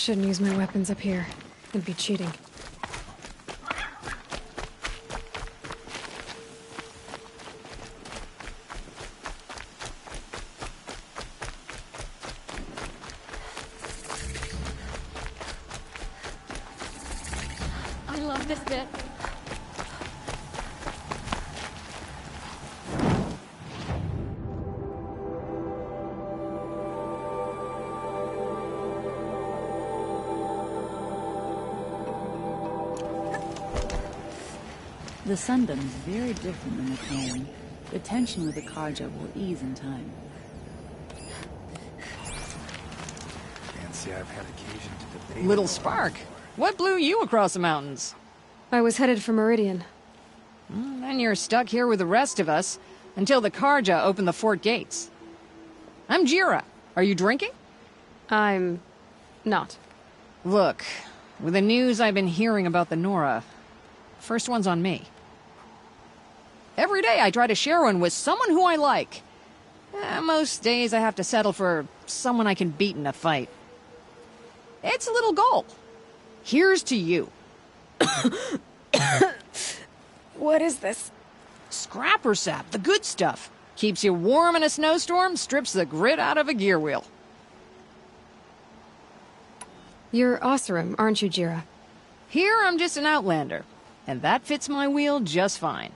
Shouldn't use my weapons up here. It'd be cheating. I love this bit. The Sundom is very different than the clan. The tension with the Karja will ease in time. Can't say I've had occasion to debate. Little Spark, what blew you across the mountains? I was headed for Meridian. Then you're stuck here with the rest of us until the Karja open the fort gates. I'm Jira. Are you drinking? I'm... not. Look, with the news I've been hearing about the Nora, first one's on me. Every day I try to share one with someone who I like. Most days I have to settle for someone I can beat in a fight. It's a little goal. Here's to you. What is this? Scrapper sap, the good stuff. Keeps you warm in a snowstorm, strips the grit out of a gear wheel. You're Oseram, aren't you, Jira? Here I'm just an outlander, and that fits my wheel just fine.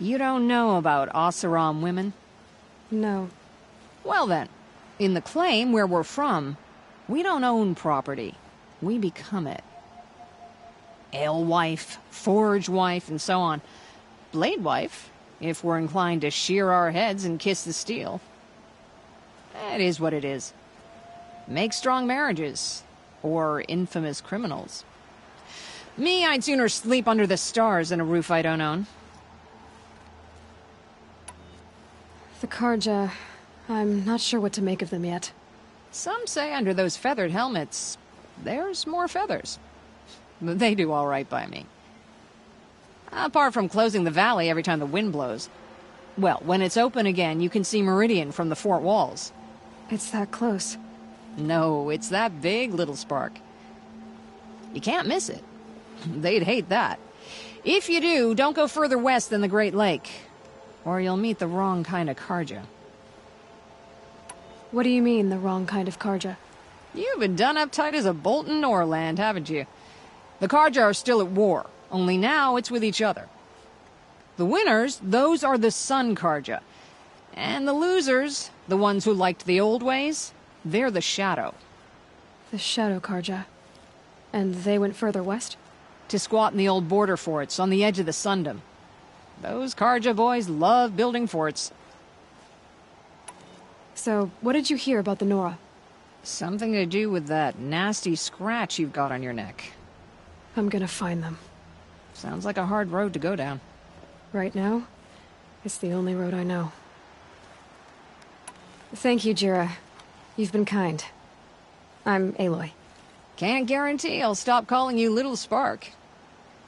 You don't know about Oseram women? No. Well then, in the claim where we're from, we don't own property. We become it. Alewife, Forge wife, and so on. Blade wife, if we're inclined to shear our heads and kiss the steel. It is what it is. Make strong marriages, or infamous criminals. Me, I'd sooner sleep under the stars than a roof I don't own. The Karja... I'm not sure what to make of them yet. Some say under those feathered helmets, there's more feathers. They do all right by me. Apart from closing the valley every time the wind blows. Well, when it's open again, you can see Meridian from the fort walls. It's that close. No, it's that big, Little Spark. You can't miss it. They'd hate that. If you do, don't go further west than the Great Lake, or you'll meet the wrong kind of Karja. What do you mean, the wrong kind of Karja? You've been done up tight as a bolt in Norland, haven't you? The Karja are still at war, only now it's with each other. The winners, those are the Sun Karja. And the losers, the ones who liked the old ways, they're the Shadow. The Shadow Karja. And they went further west? To squat in the old border forts on the edge of the Sundom. Those Karja boys love building forts. So, what did you hear about the Nora? Something to do with that nasty scratch you've got on your neck. I'm gonna find them. Sounds like a hard road to go down. Right now, it's the only road I know. Thank you, Jira. You've been kind. I'm Aloy. Can't guarantee I'll stop calling you Little Spark.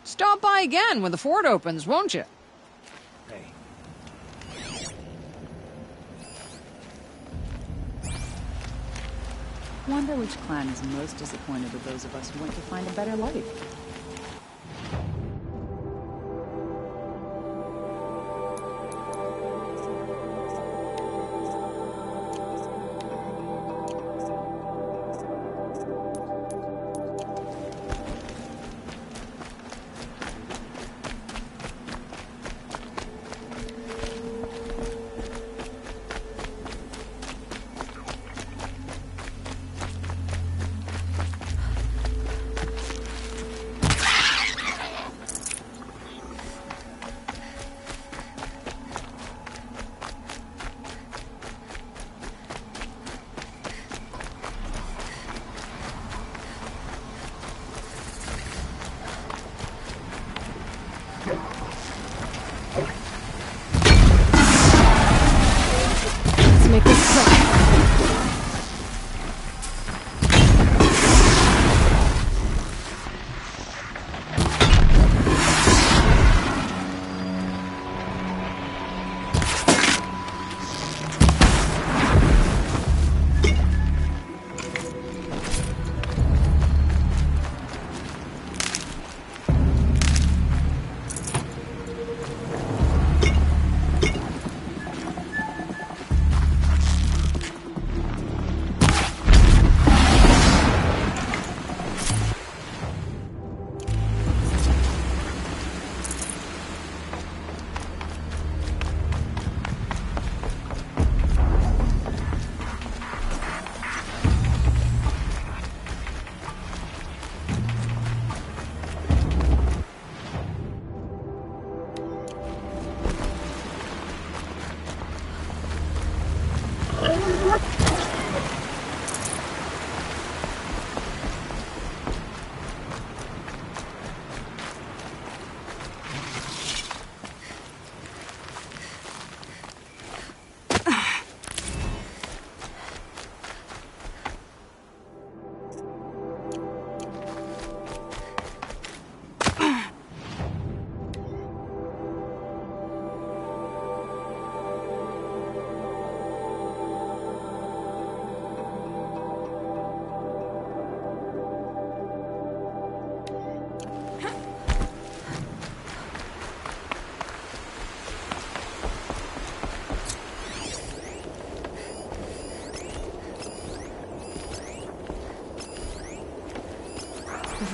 Stop by again when the fort opens, won't you? Hey. Wonder which clan is most disappointed with those of us who went to find a better life.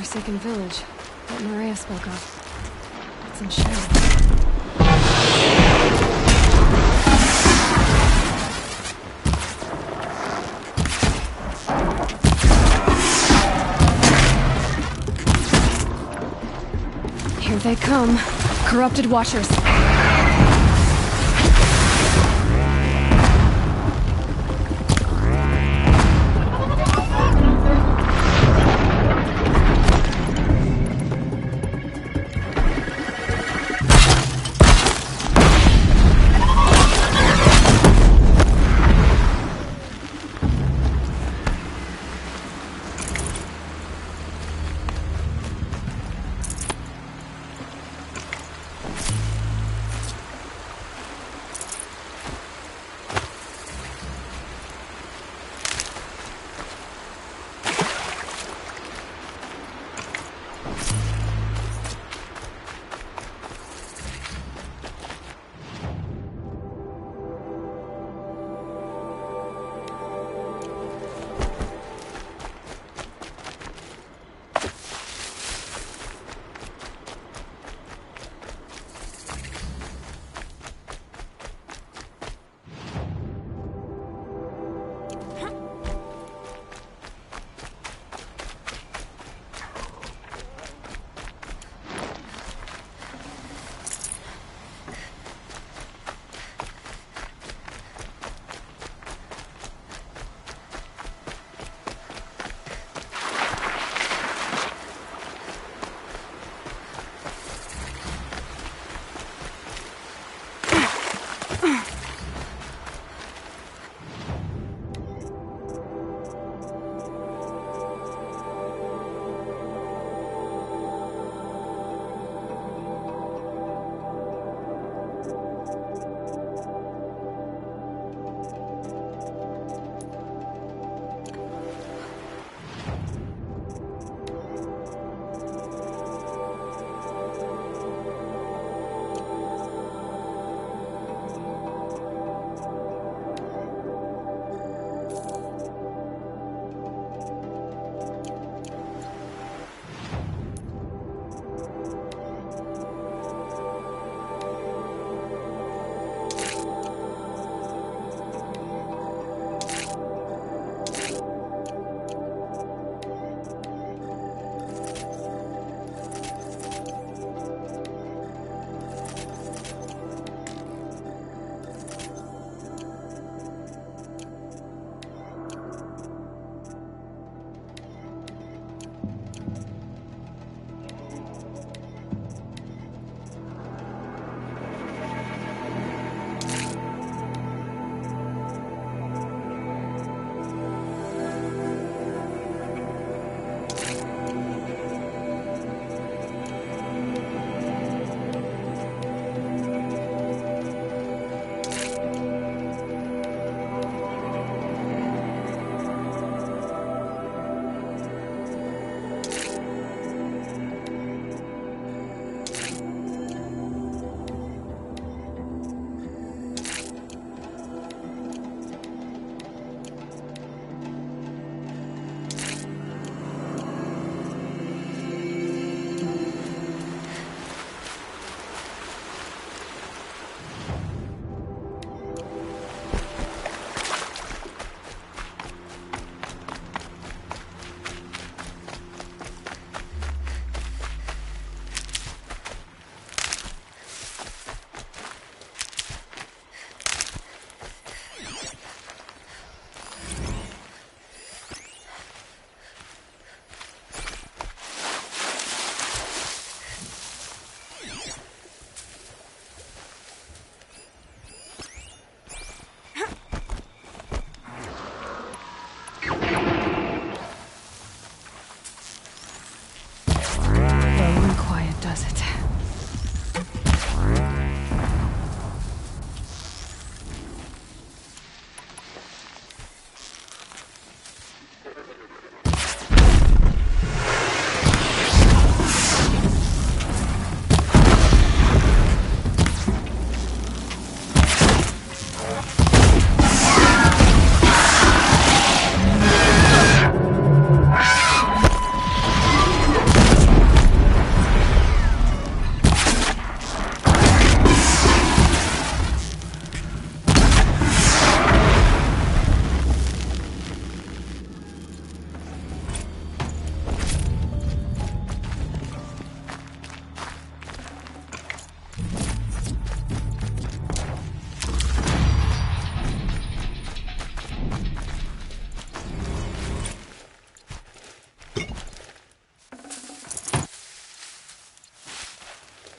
forsaken village that Maria spoke of. It's in shadow. Here they come. Corrupted Watchers.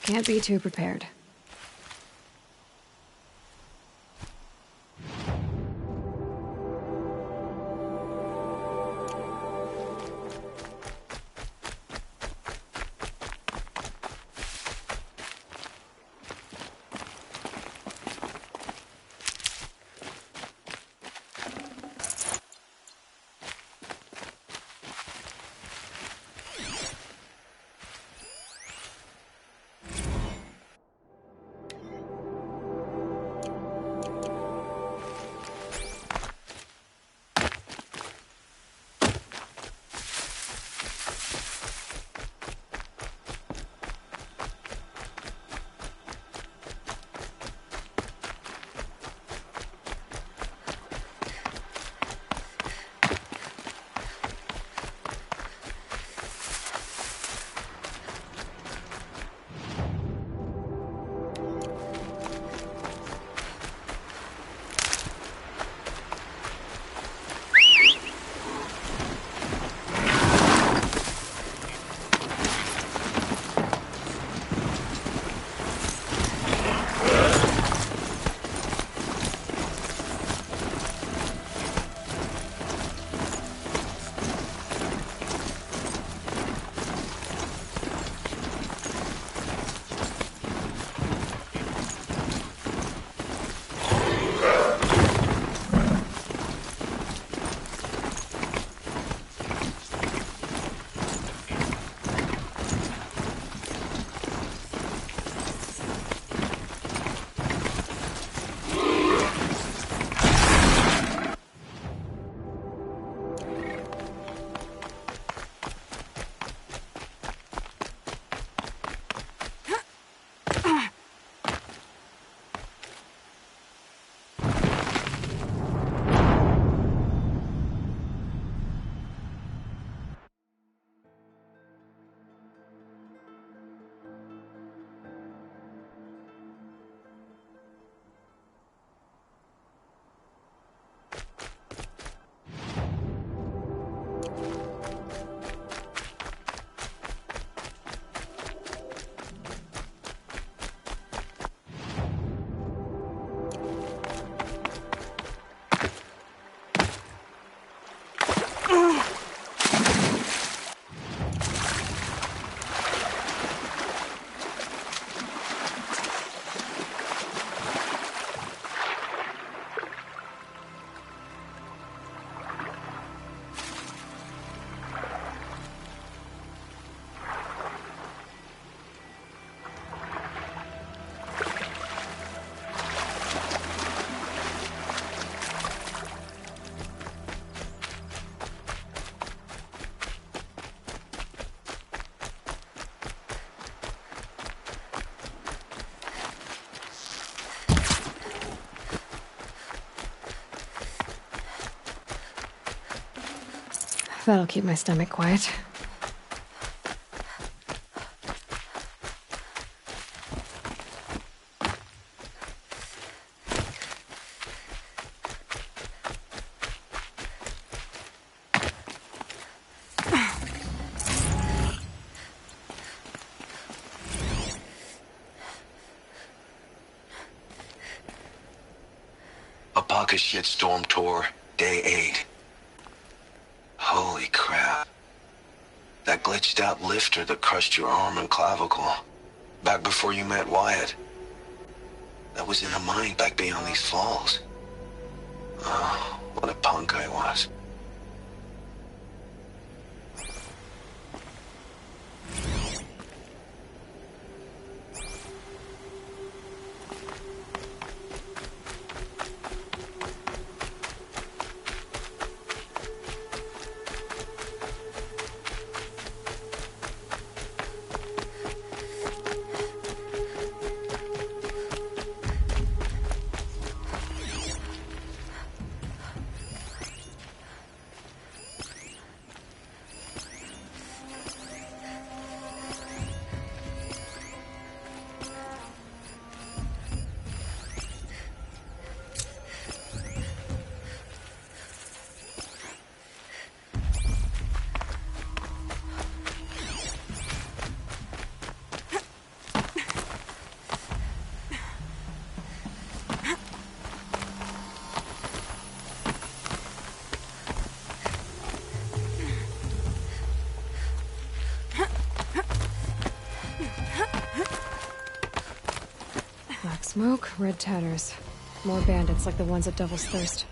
Can't be too prepared. That'll keep my stomach quiet. A bucket shitstorm tour, day 8. Holy crap. That glitched out lifter that crushed your arm and clavicle. Back before you met Wyatt. That was in a mine back beyond these falls. Oh, what a punk I was. Black smoke, red tatters. More bandits like the ones at Devil's Thirst.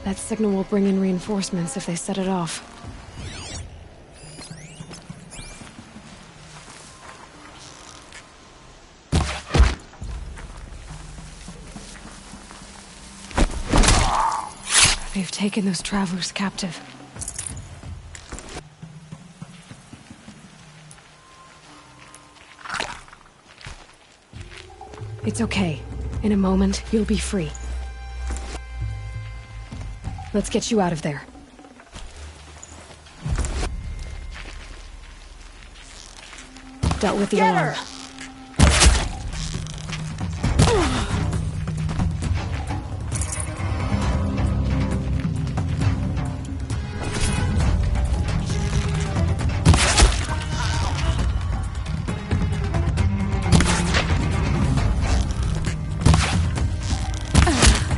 That signal will bring in reinforcements if they set it off. They've taken those travelers captive. It's okay. In a moment, you'll be free. Let's get you out of there. Dealt with the alarm.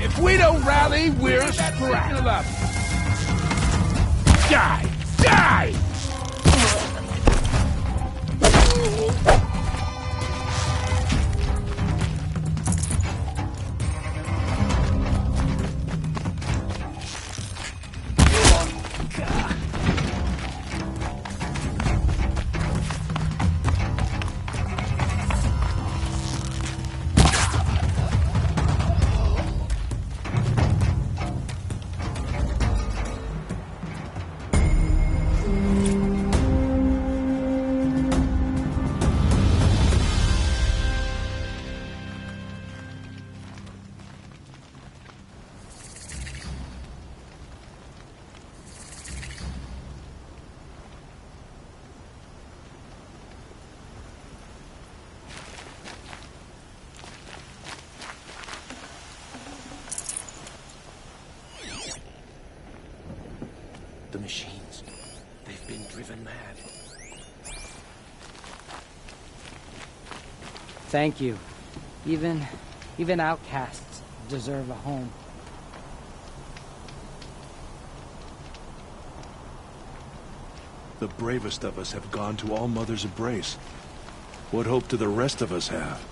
If we don't rally, we're scrapped. Die! Die! The machines. They've been driven mad. Thank you. Even outcasts deserve a home. The bravest of us have gone to All Mother's embrace. What hope do the rest of us have?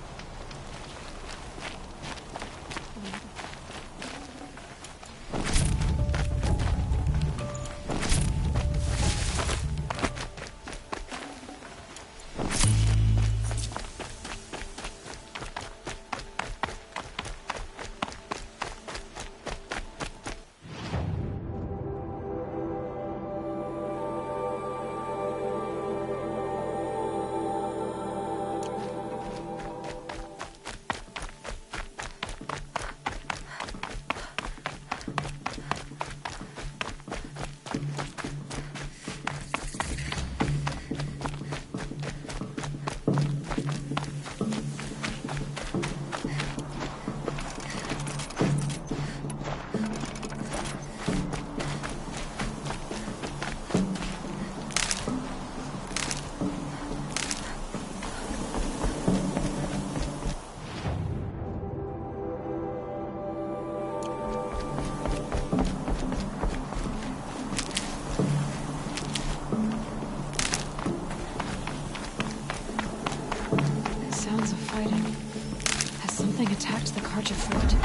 Sounds of fighting. Has something attacked the Karja fort?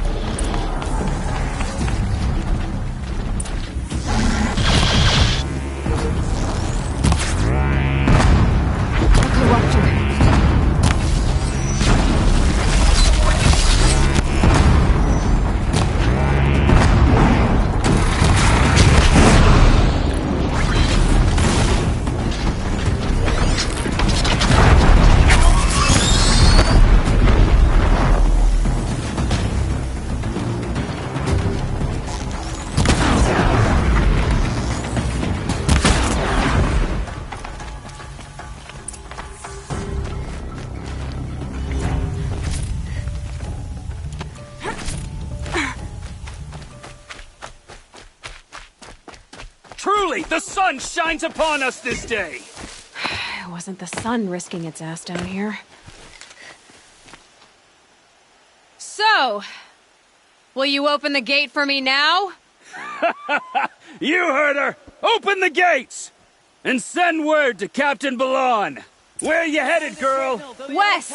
Truly, the sun shines upon us this day! It wasn't the sun risking its ass down here. So, will you open the gate for me now? You heard her! Open the gates! And send word to Captain Balon! Where you headed, girl? West!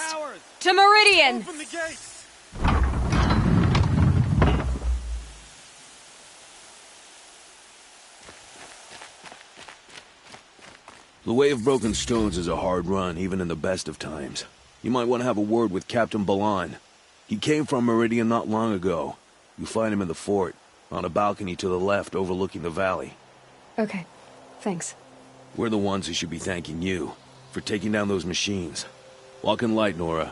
To Meridian! Open the gates! The Way of Broken Stones is a hard run, even in the best of times. You might want to have a word with Captain Balon. He came from Meridian not long ago. You find him in the fort, on a balcony to the left overlooking the valley. Okay, thanks. We're the ones who should be thanking you for taking down those machines. Walk in light, Nora.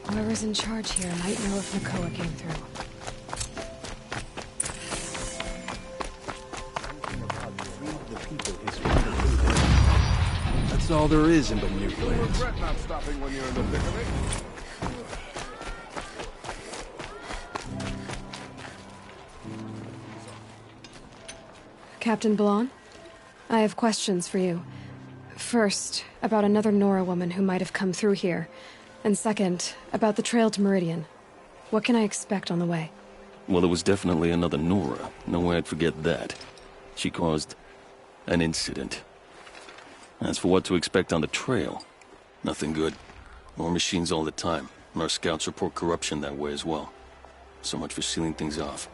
Whoever's in charge here might know if Nakoa came through. That's all there is in Bamir Plains. Regret not stopping when you're in the thick of it. Captain Balon, I have questions for you. First, about another Nora woman who might have come through here. And second, about the trail to Meridian. What can I expect on the way? Well, it was definitely another Nora. No way I'd forget that. She caused an incident. As for what to expect on the trail, nothing good. More machines all the time, and our scouts report corruption that way as well. So much for sealing things off.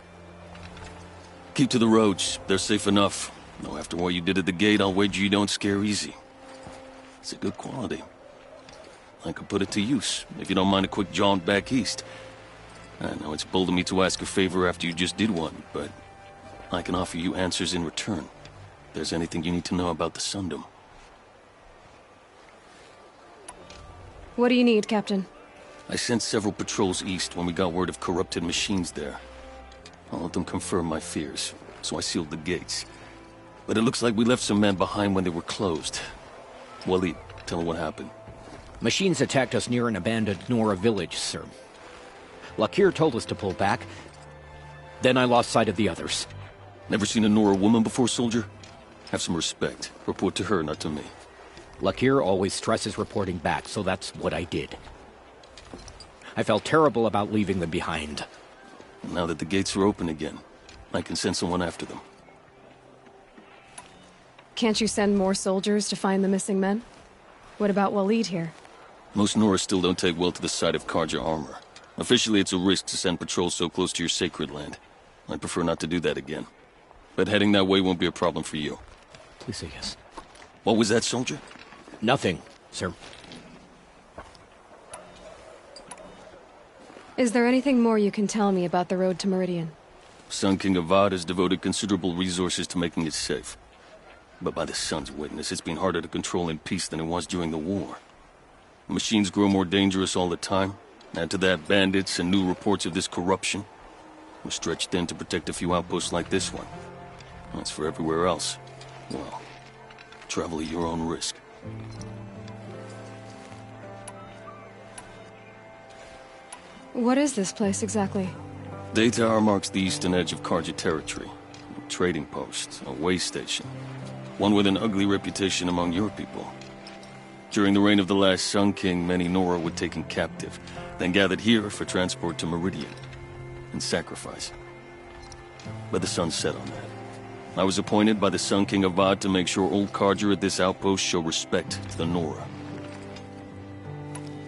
Keep to the roads, they're safe enough. Though after what you did at the gate, I'll wager you don't scare easy. It's a good quality. I could put it to use, if you don't mind a quick jaunt back east. I know it's bold of me to ask a favor after you just did one, but I can offer you answers in return. If there's anything you need to know about the Sundom. What do you need, Captain? I sent several patrols east when we got word of corrupted machines there. All of them confirmed my fears, so I sealed the gates. But it looks like we left some men behind when they were closed. Waleed, tell them what happened. Machines attacked us near an abandoned Nora village, sir. Lakir told us to pull back. Then I lost sight of the others. Never seen a Nora woman before, soldier? Have some respect. Report to her, not to me. Lakir always stresses reporting back, so that's what I did. I felt terrible about leaving them behind. Now that the gates are open again, I can send someone after them. Can't you send more soldiers to find the missing men? What about Waleed here? Most Nora still don't take well to the sight of Karja armor. Officially, it's a risk to send patrols so close to your sacred land. I'd prefer not to do that again. But heading that way won't be a problem for you. Please say yes. What was that, soldier? Nothing, sir. Is there anything more you can tell me about the road to Meridian? Sun King Avad has devoted considerable resources to making it safe. But by the Sun's witness, it's been harder to control in peace than it was during the war. The machines grow more dangerous all the time. Add to that bandits and new reports of this corruption. We're stretched thin to protect a few outposts like this one. As for everywhere else, well, travel at your own risk. What is this place exactly? Daytower marks the eastern edge of Karja territory. A trading post, a way station. One with an ugly reputation among your people. During the reign of the last Sun King, many Nora were taken captive, then gathered here for transport to Meridian, and sacrifice. But the sun set on that. I was appointed by the Sun King Avad to make sure old Karja at this outpost show respect to the Nora.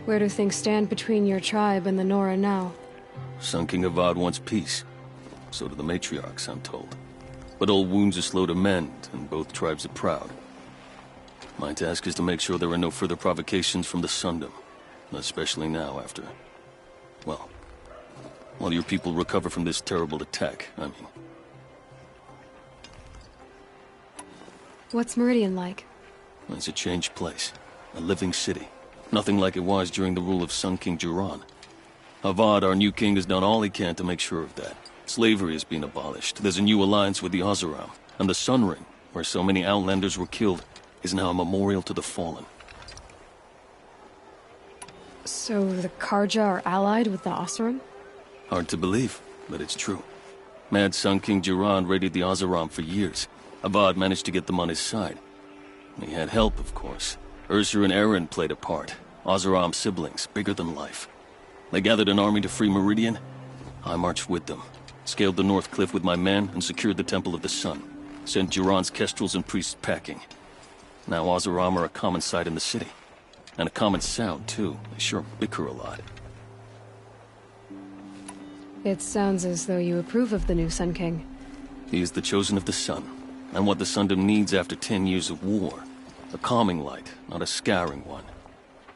Where do things stand between your tribe and the Nora now? Sun King Avad wants peace. So do the matriarchs, I'm told. But old wounds are slow to mend, and both tribes are proud. My task is to make sure there are no further provocations from the Sundom. Especially now after... well, while your people recover from this terrible attack, I mean. What's Meridian like? It's a changed place. A living city. Nothing like it was during the rule of Sun King Jiran. Avad, our new king, has done all he can to make sure of that. Slavery has been abolished. There's a new alliance with the Oseram. And the Sun Ring, where so many Outlanders were killed, is now a memorial to the fallen. So the Karja are allied with the Oseram? Hard to believe, but it's true. Mad Sun King Jiran raided the Oseram for years. Avad managed to get them on his side. He had help, of course. Ursur and Eren played a part. Oseram siblings, bigger than life. They gathered an army to free Meridian. I marched with them, scaled the North Cliff with my men, and secured the Temple of the Sun. Sent Jiran's kestrels and priests packing. Now Oseram are a common sight in the city. And a common sound, too. They sure bicker a lot. It sounds as though you approve of the new Sun King. He is the chosen of the Sun, and what the Sundom needs after 10 years of war. A calming light, not a scouring one.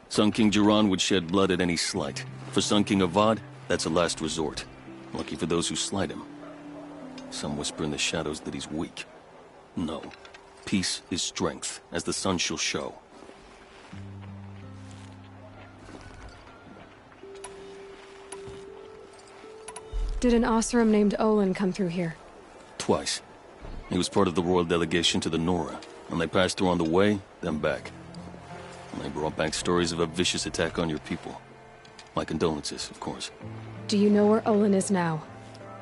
Sun King Jiran would shed blood at any slight. For Sun King Avad, that's a last resort. Lucky for those who slight him. Some whisper in the shadows that he's weak. No. Peace is strength, as the sun shall show. Did an Oseram named Olin come through here? Twice. He was part of the royal delegation to the Nora, and they passed through on the way, then back. And they brought back stories of a vicious attack on your people. My condolences, of course. Do you know where Olin is now?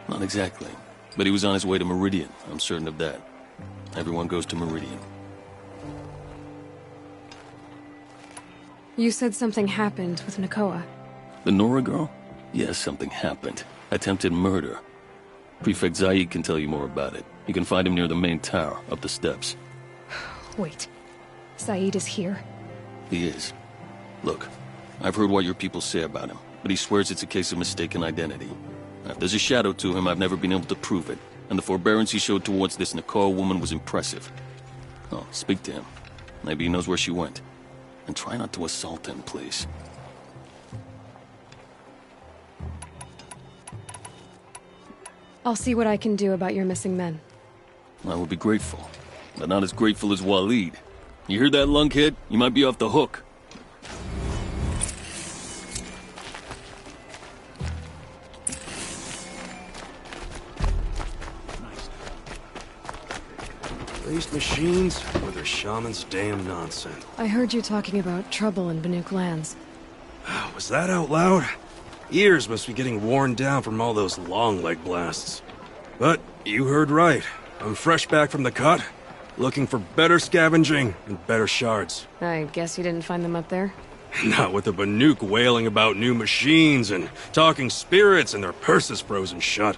Not exactly, but he was on his way to Meridian, I'm certain of that. Everyone goes to Meridian. You said something happened with Nakoa. The Nora girl? Yes, something happened. Attempted murder. Prefect Zaid can tell you more about it. You can find him near the main tower, up the steps. Wait. Zaid is here? He is. Look, I've heard what your people say about him, but he swears it's a case of mistaken identity. Now, if there's a shadow to him, I've never been able to prove it, and the forbearance he showed towards this Nakoa woman was impressive. Oh, speak to him. Maybe he knows where she went. And try not to assault him, please. I'll see what I can do about your missing men. I will be grateful, but not as grateful as Waleed. You hear that, lunkhead? You might be off the hook. Waste machines or their shaman's damn nonsense. I heard you talking about trouble in Banuk lands. Was that out loud? Ears must be getting worn down from all those long leg blasts. But you heard right. I'm fresh back from the cut, looking for better scavenging and better shards. I guess you didn't find them up there? Not with the Banuk wailing about new machines and talking spirits and their purses frozen shut.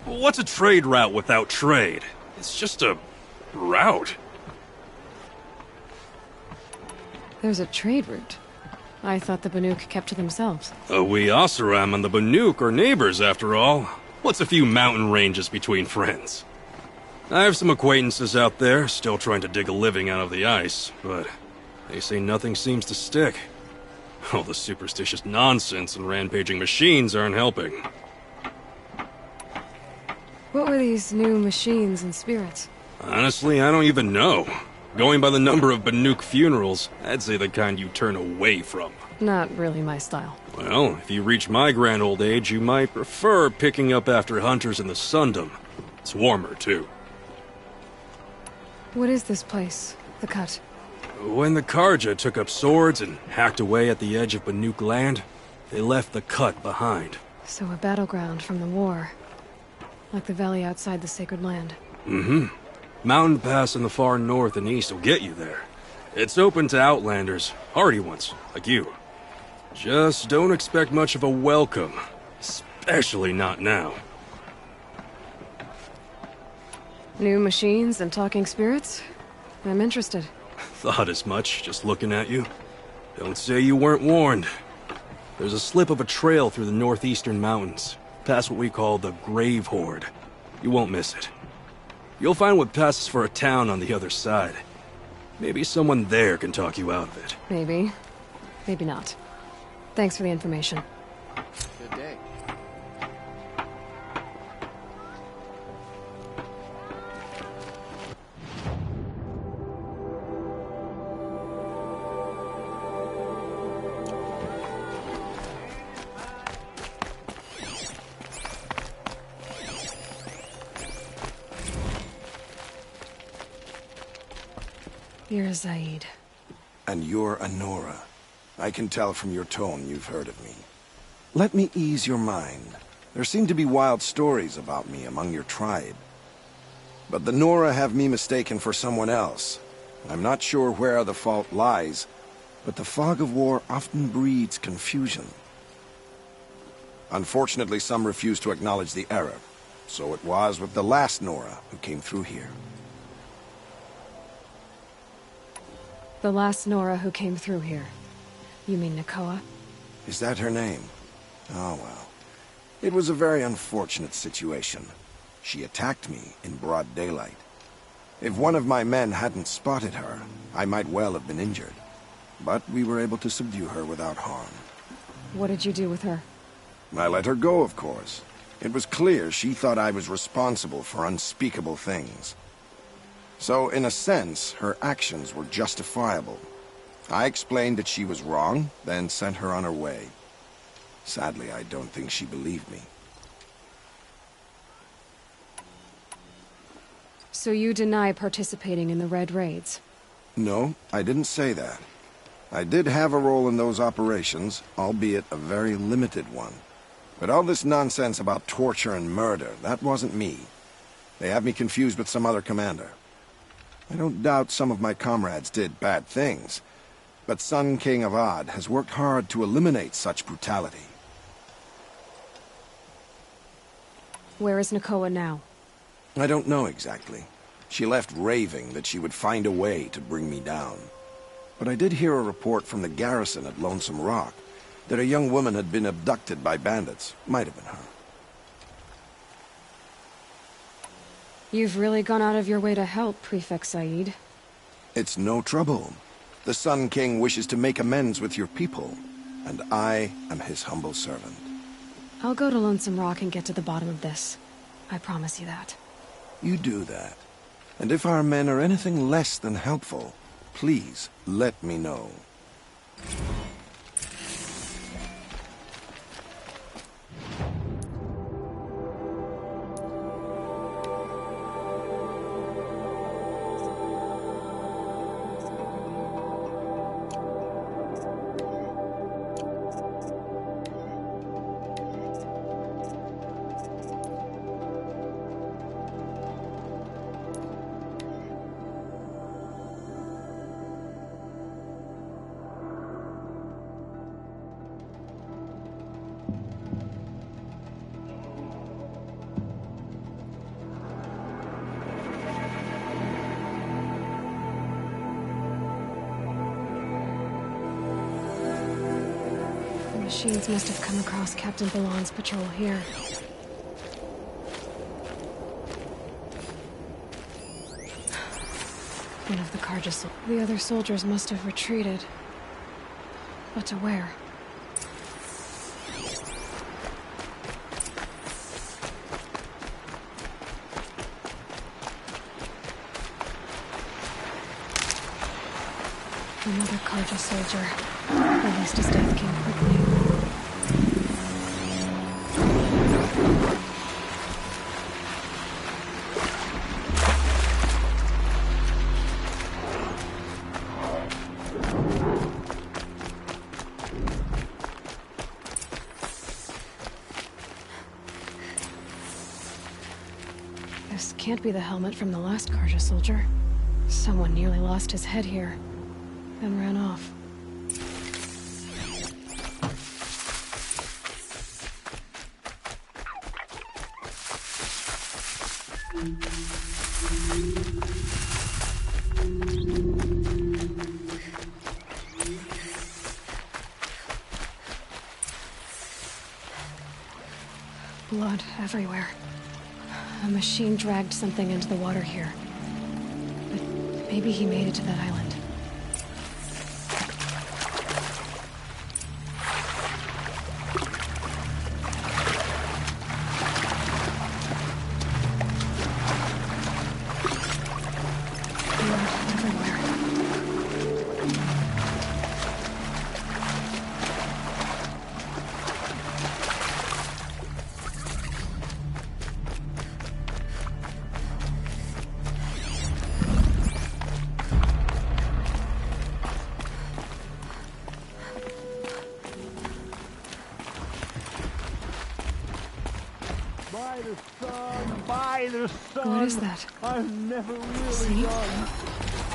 What's a trade route without trade? It's just a route. There's a trade route. I thought the Banuk kept to themselves. We Oseram and the Banuk are neighbors, after all. What's a few mountain ranges between friends? I have some acquaintances out there, still trying to dig a living out of the ice, but they say nothing seems to stick. All the superstitious nonsense and rampaging machines aren't helping. What were these new machines and spirits? Honestly, I don't even know. Going by the number of Banuk funerals, I'd say the kind you turn away from. Not really my style. Well, if you reach my grand old age, you might prefer picking up after hunters in the Sundom. It's warmer, too. What is this place? The Cut? When the Karja took up swords and hacked away at the edge of Banuk land, they left the Cut behind. So a battleground from the war. Like the valley outside the Sacred Land. Mm-hmm. Mountain Pass in the far north and east will get you there. It's open to outlanders, hardy ones, like you. Just don't expect much of a welcome. Especially not now. New machines and talking spirits? I'm interested. Thought as much, just looking at you. Don't say you weren't warned. There's a slip of a trail through the northeastern mountains, past what we call the Grave Horde. You won't miss it. You'll find what passes for a town on the other side. Maybe someone there can talk you out of it. Maybe. Maybe not. Thanks for the information. Good day. You're Zaid. And you're a Nora. I can tell from your tone you've heard of me. Let me ease your mind. There seem to be wild stories about me among your tribe. But the Nora have me mistaken for someone else. I'm not sure where the fault lies, but the fog of war often breeds confusion. Unfortunately, some refuse to acknowledge the error. So it was with the last Nora who came through here. The last Nora who came through here. You mean Nakoa? Is that her name? Oh well. It was a very unfortunate situation. She attacked me in broad daylight. If one of my men hadn't spotted her, I might well have been injured. But we were able to subdue her without harm. What did you do with her? I let her go, of course. It was clear she thought I was responsible for unspeakable things. So, in a sense, her actions were justifiable. I explained that she was wrong, then sent her on her way. Sadly, I don't think she believed me. So you deny participating in the Red Raids? No, I didn't say that. I did have a role in those operations, albeit a very limited one. But all this nonsense about torture and murder, that wasn't me. They have me confused with some other commander. I don't doubt some of my comrades did bad things, but Sun King Avad has worked hard to eliminate such brutality. Where is Nakoa now? I don't know exactly. She left raving that she would find a way to bring me down. But I did hear a report from the garrison at Lonesome Rock that a young woman had been abducted by bandits. Might have been her. You've really gone out of your way to help, Prefect Said. It's no trouble. The Sun King wishes to make amends with your people, and I am his humble servant. I'll go to Lonesome Rock and get to the bottom of this. I promise you that. You do that. And if our men are anything less than helpful, please let me know. The machines must have come across Captain Balon's patrol here. One of the Carja The other soldiers must have retreated. But to where? Another Carja soldier. At least his death came quickly. This can't be the helmet from the last Carja soldier. Someone nearly lost his head here, then ran off. Blood everywhere. A machine dragged something into the water here. But maybe he made it to that island. son. What is that? I've never really See? done.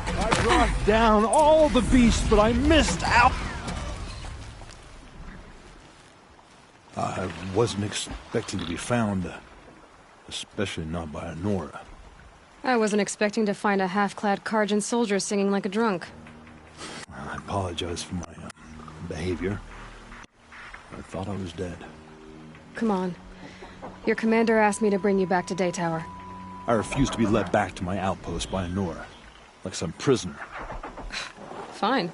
I brought down all the beasts, but I missed out. I wasn't expecting to be found, especially not by a Nora. I wasn't expecting to find a half-clad Karjan soldier singing like a drunk. I apologize for my behavior. I thought I was dead. Come on. Your commander asked me to bring you back to Day Tower. I refuse to be led back to my outpost by a Nora, like some prisoner. Fine.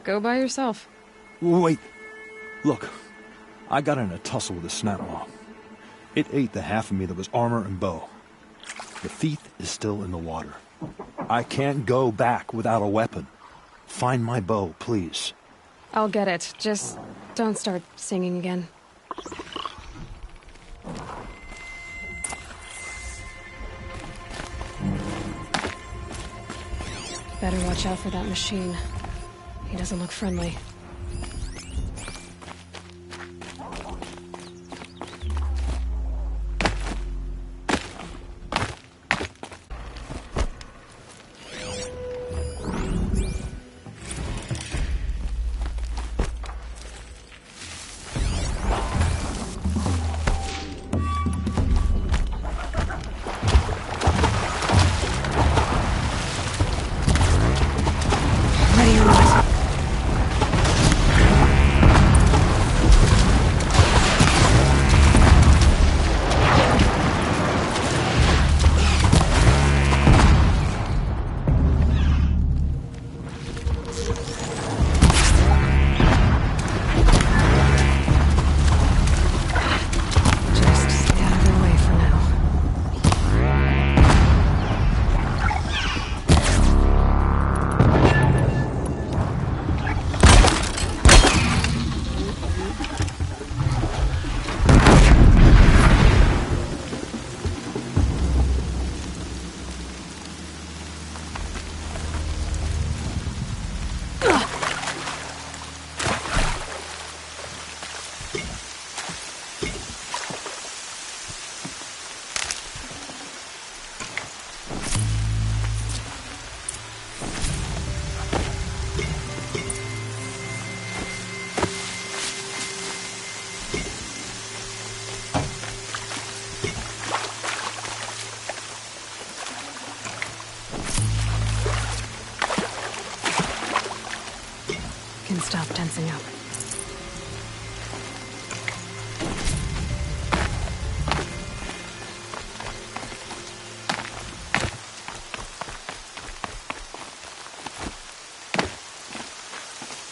Go by yourself. Wait. Look. I got in a tussle with a snapmaw. It ate the half of me that was armor and bow. The thief is still in the water. I can't go back without a weapon. Find my bow, please. I'll get it. Just don't start singing again. Better watch out for that machine. He doesn't look friendly. Stop tensing up.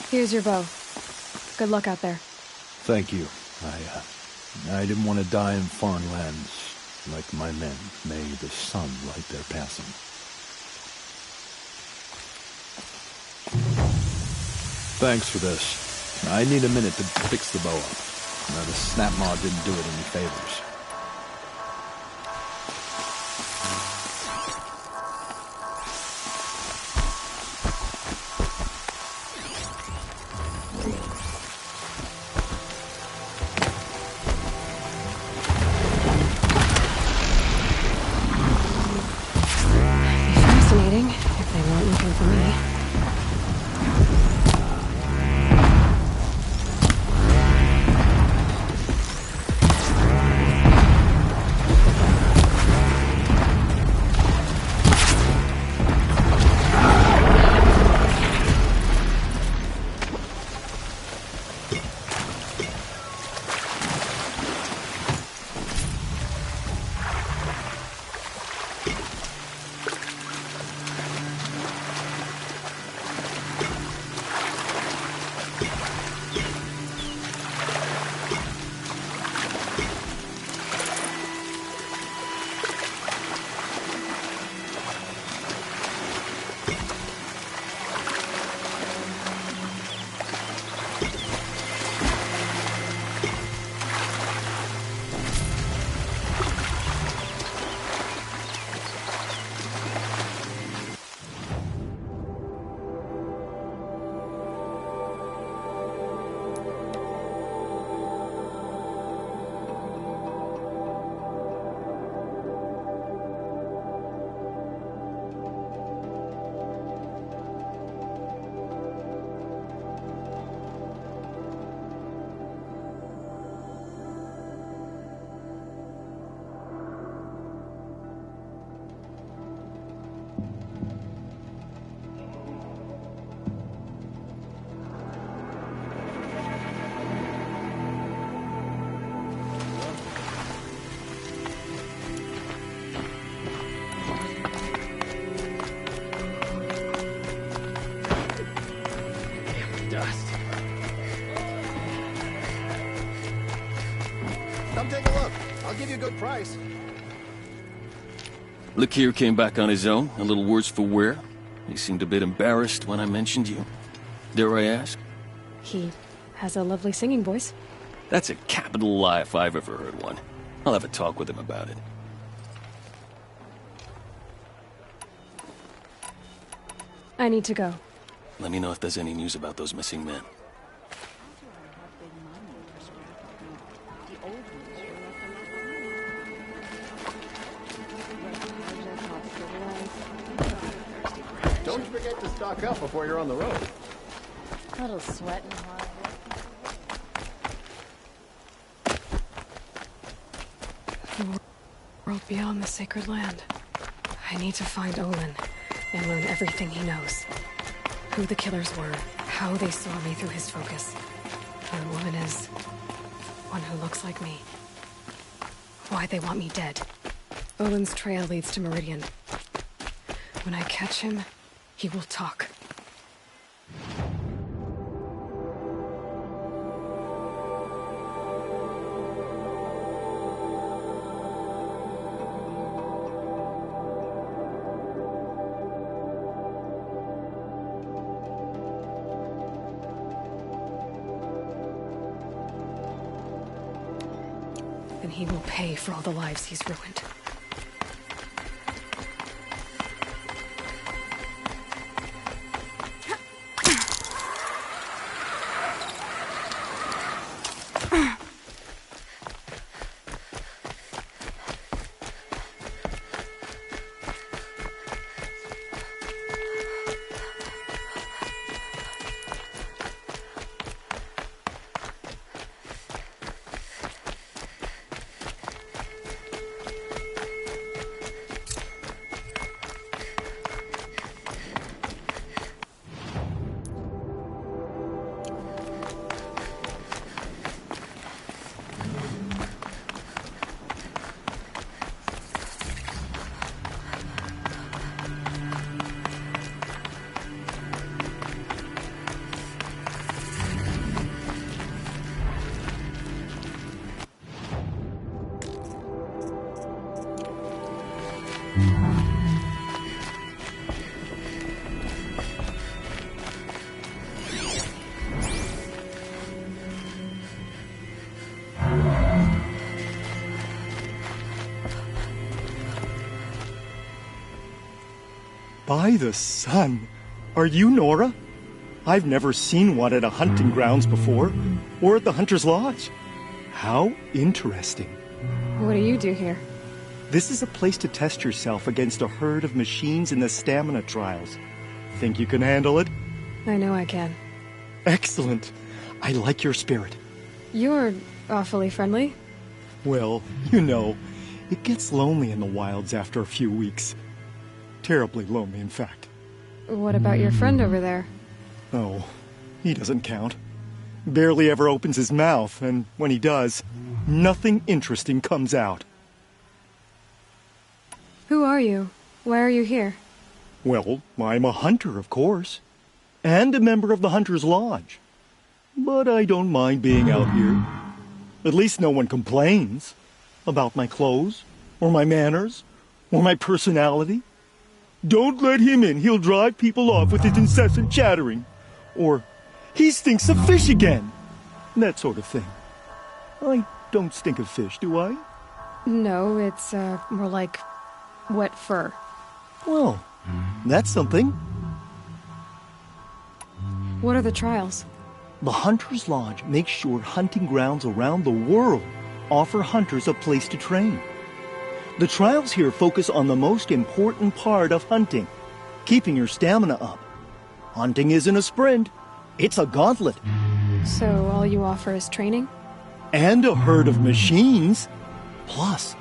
Here's your bow. Good luck out there. Thank you. I didn't want to die in foreign lands like my men. May the sun light their passing. Thanks for this. I need a minute to fix the bow up. The snapmaw didn't do it any favors. It'd be fascinating if they weren't looking for me. you a good price. Lakir came back on his own, a little worse for wear. He seemed a bit embarrassed when I mentioned you. Dare I ask? He has a lovely singing voice. That's a capital lie if I've ever heard one. I'll have a talk with him about it. I need to go. Let me know if there's any news about those missing men. Don't forget to stock up before you're on the road. A little sweat and hard. The world beyond the sacred land. I need to find Olin and learn everything he knows. Who the killers were, how they saw me through his focus. The woman is one who looks like me. Why they want me dead. Olin's trail leads to Meridian. When I catch him, he will talk. And he will pay for all the lives he's ruined. By the sun! Are you Nora? I've never seen one at a hunting grounds before, or at the Hunter's Lodge. How interesting. What do you do here? This is a place to test yourself against a herd of machines in the stamina trials. Think you can handle it? I know I can. Excellent. I like your spirit. You're awfully friendly. Well, you know, it gets lonely in the wilds after a few weeks. Terribly lonely, in fact. What about your friend over there? Oh, he doesn't count. Barely ever opens his mouth, and when he does, nothing interesting comes out. Who are you? Why are you here? Well, I'm a hunter, of course. And a member of the Hunter's Lodge. But I don't mind being out here. At least no one complains about my clothes, or my manners, or my personality. Don't let him in, he'll drive people off with his incessant chattering. Or, he stinks of fish again. That sort of thing. I don't stink of fish, do I? No, it's more like wet fur. Well, that's something. What are the trials? The Hunter's Lodge makes sure hunting grounds around the world offer hunters a place to train. The trials here focus on the most important part of hunting, keeping your stamina up. Hunting isn't a sprint, it's a gauntlet. So all you offer is training? And a herd of machines. Plus,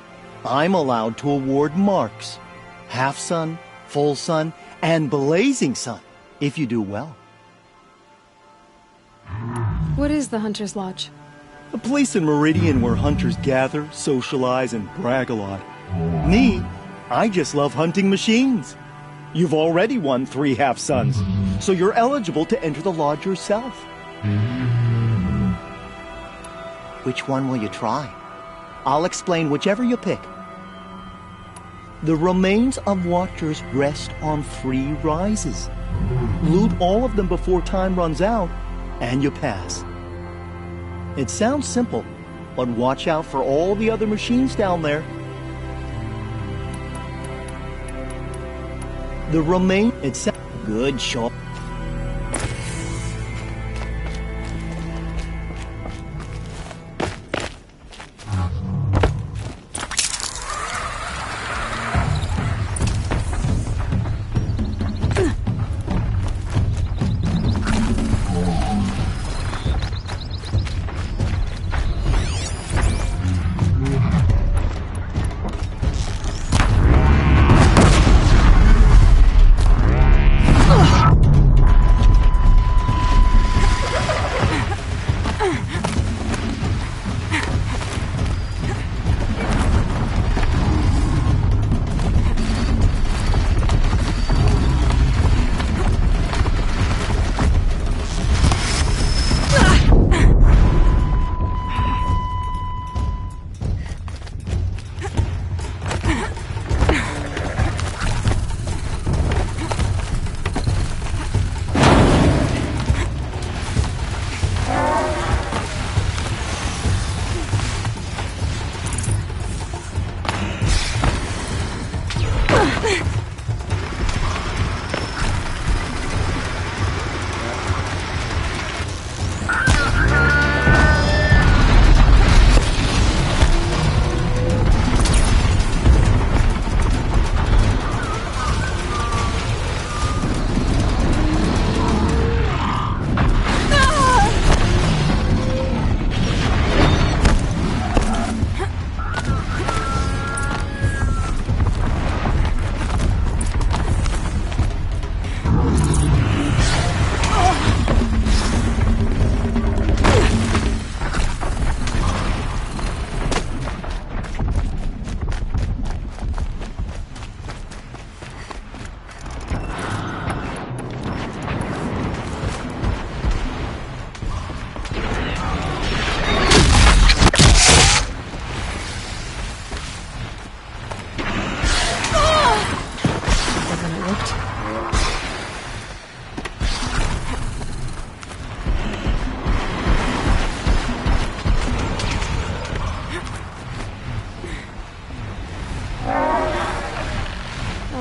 I'm allowed to award marks. Half sun, full sun, and blazing sun, if you do well. What is the Hunter's Lodge? A place in Meridian where hunters gather, socialize, and brag a lot. Me, I just love hunting machines. You've already won 3 half-suns, so you're eligible to enter the lodge yourself. Which one will you try? I'll explain whichever you pick. The remains of Watchers rest on 3 rises. Loot all of them before time runs out, and you pass. It sounds simple, but watch out for all the other machines down there. The remain... It's good shot.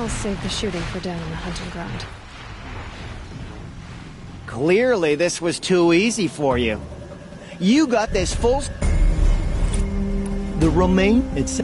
Save the shooting for down on the hunting ground. Clearly, this was too easy for you. You got this full... The remain... It's...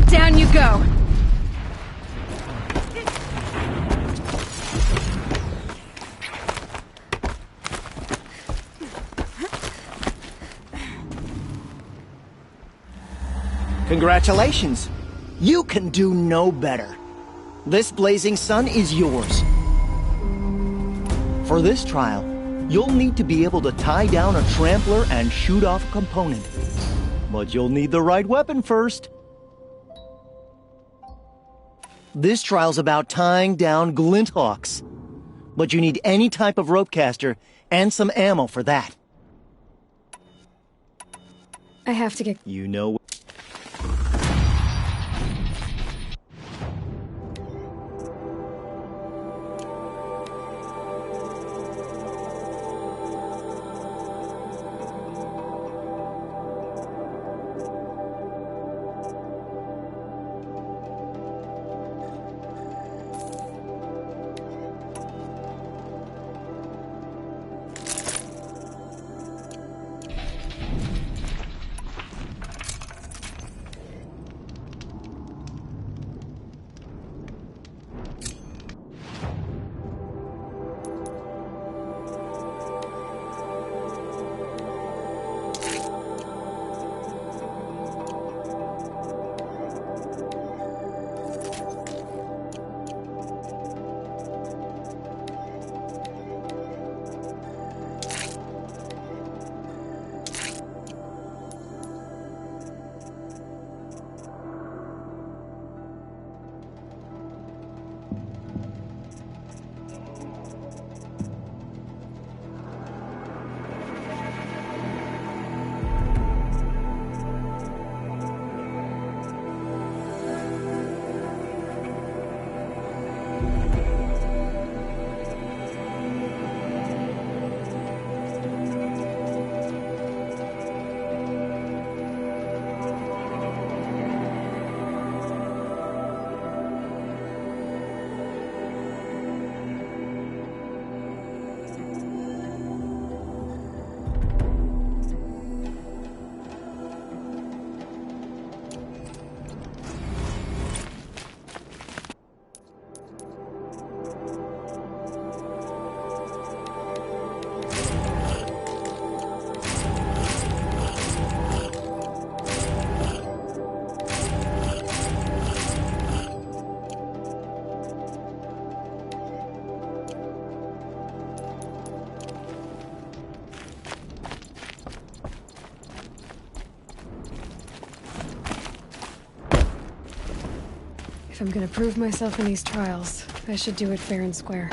Down you go! Congratulations. You can do no better. This blazing sun is yours. For this trial, you'll need to be able to tie down a trampler and shoot off a component. But you'll need the right weapon first. This trial's about tying down glinthawks. But you need any type of rope caster and some ammo for that. I have to get... You know... If I'm gonna prove myself in these trials, I should do it fair and square.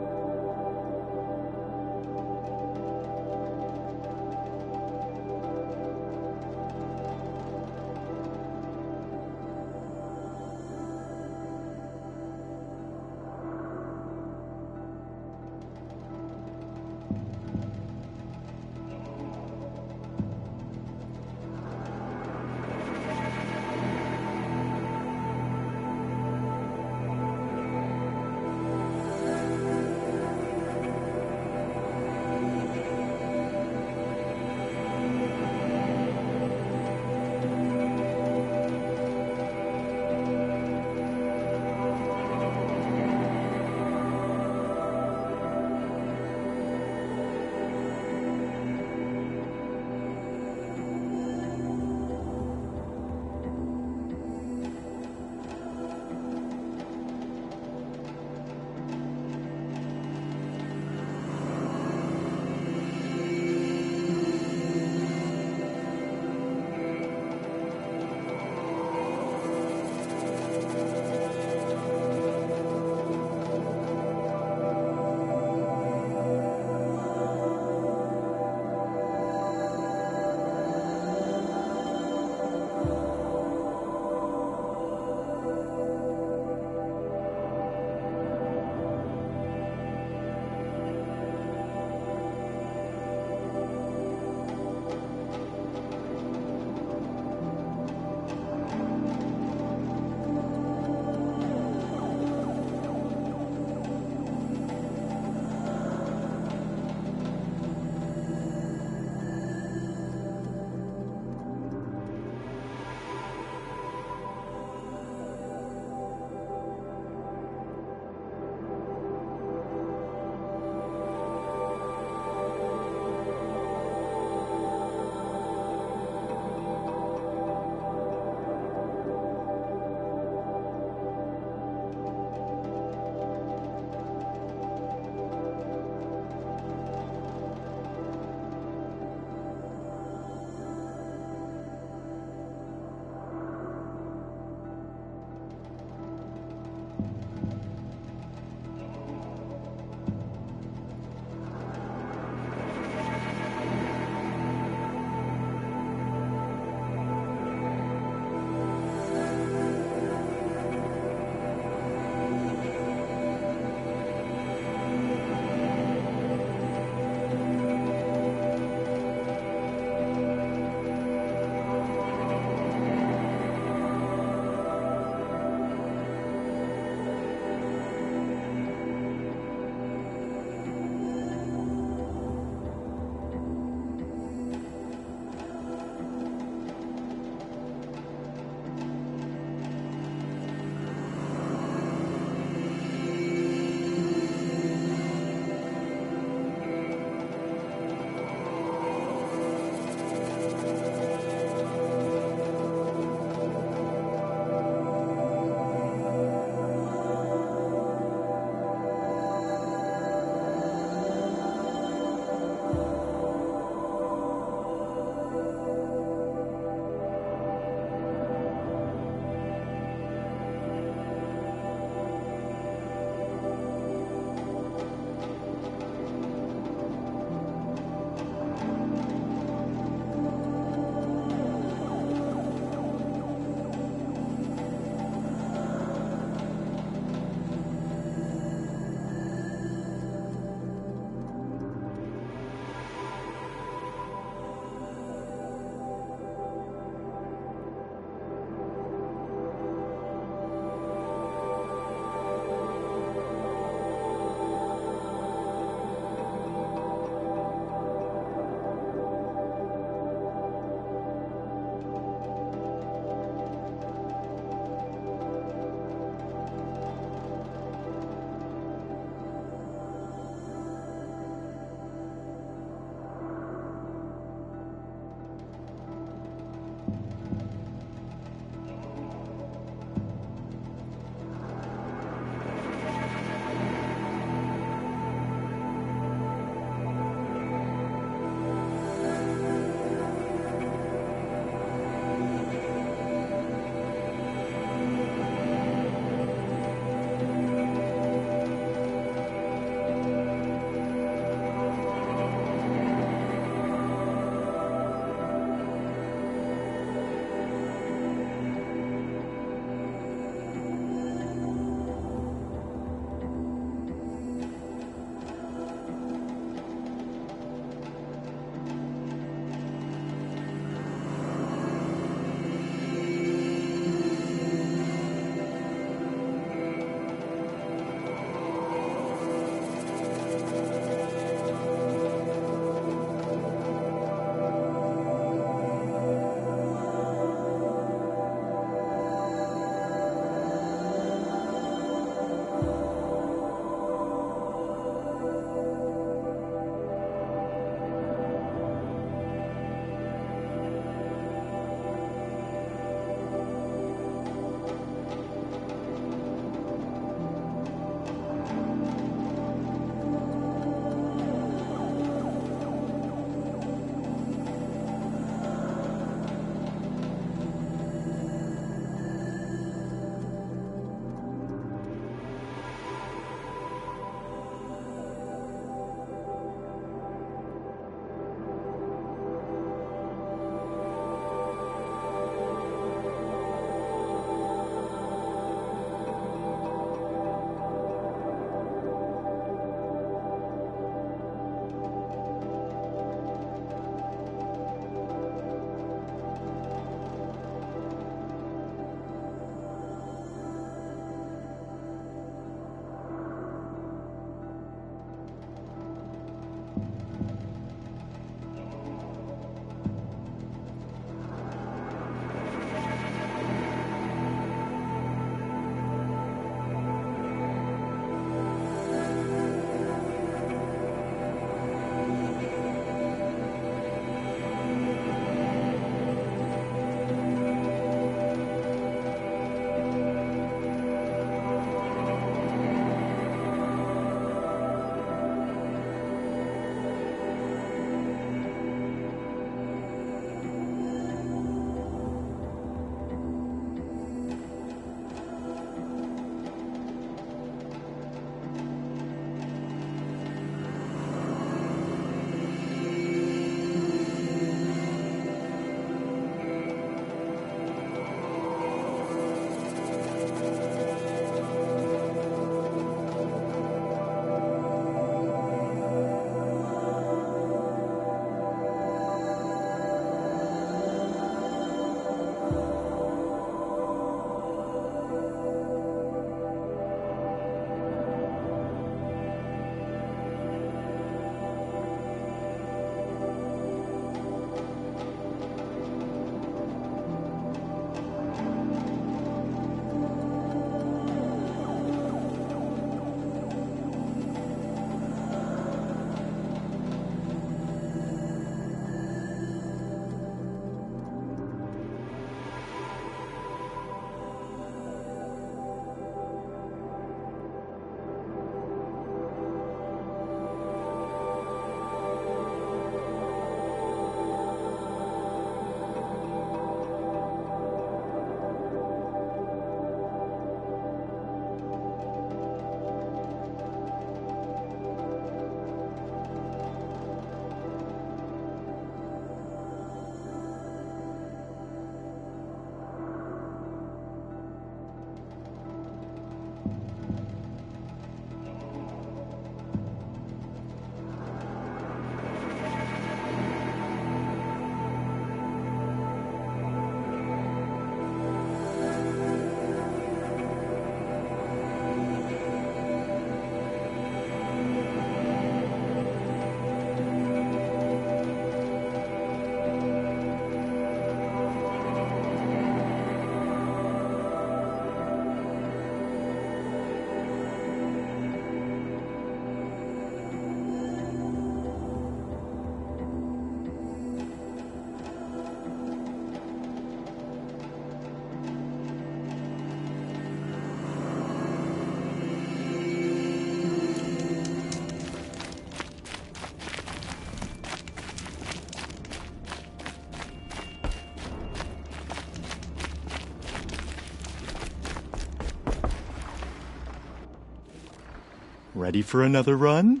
Ready for another run?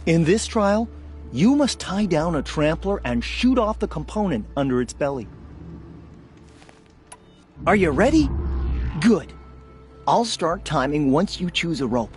In this trial, you must tie down a trampler and shoot off the component under its belly. Are you ready? Good. I'll start timing once you choose a rope.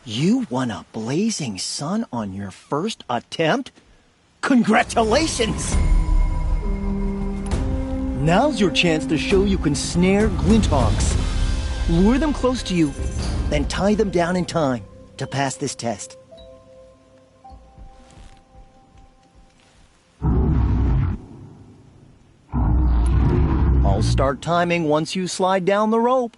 You won a blazing sun on your first attempt? Congratulations! Now's your chance to show you can snare Glinthawks. Lure them close to you, then tie them down in time to pass this test. I'll start timing once you slide down the rope.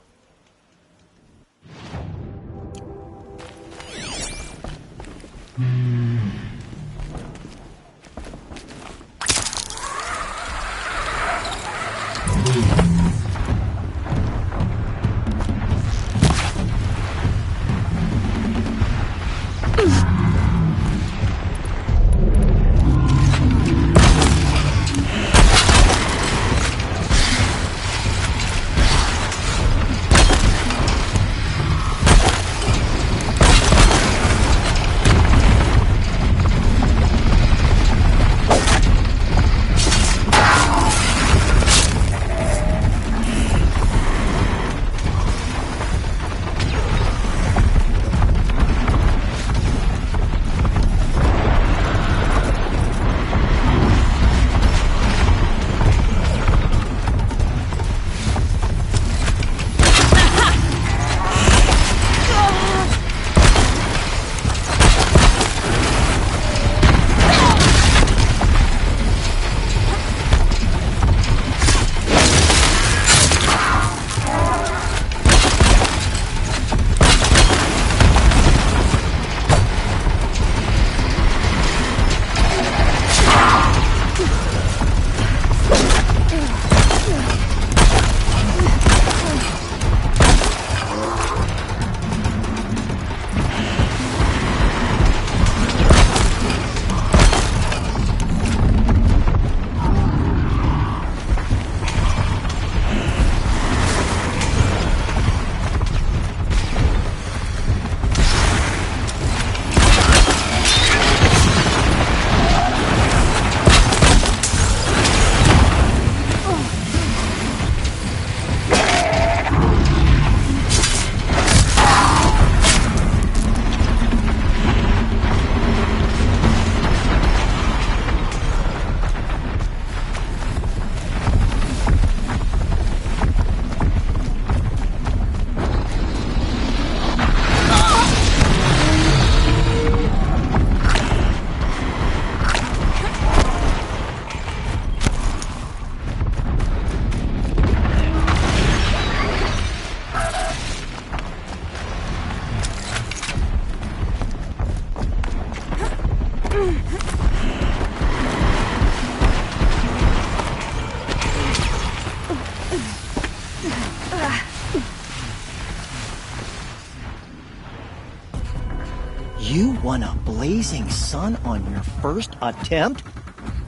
You won a blazing sun on your first attempt?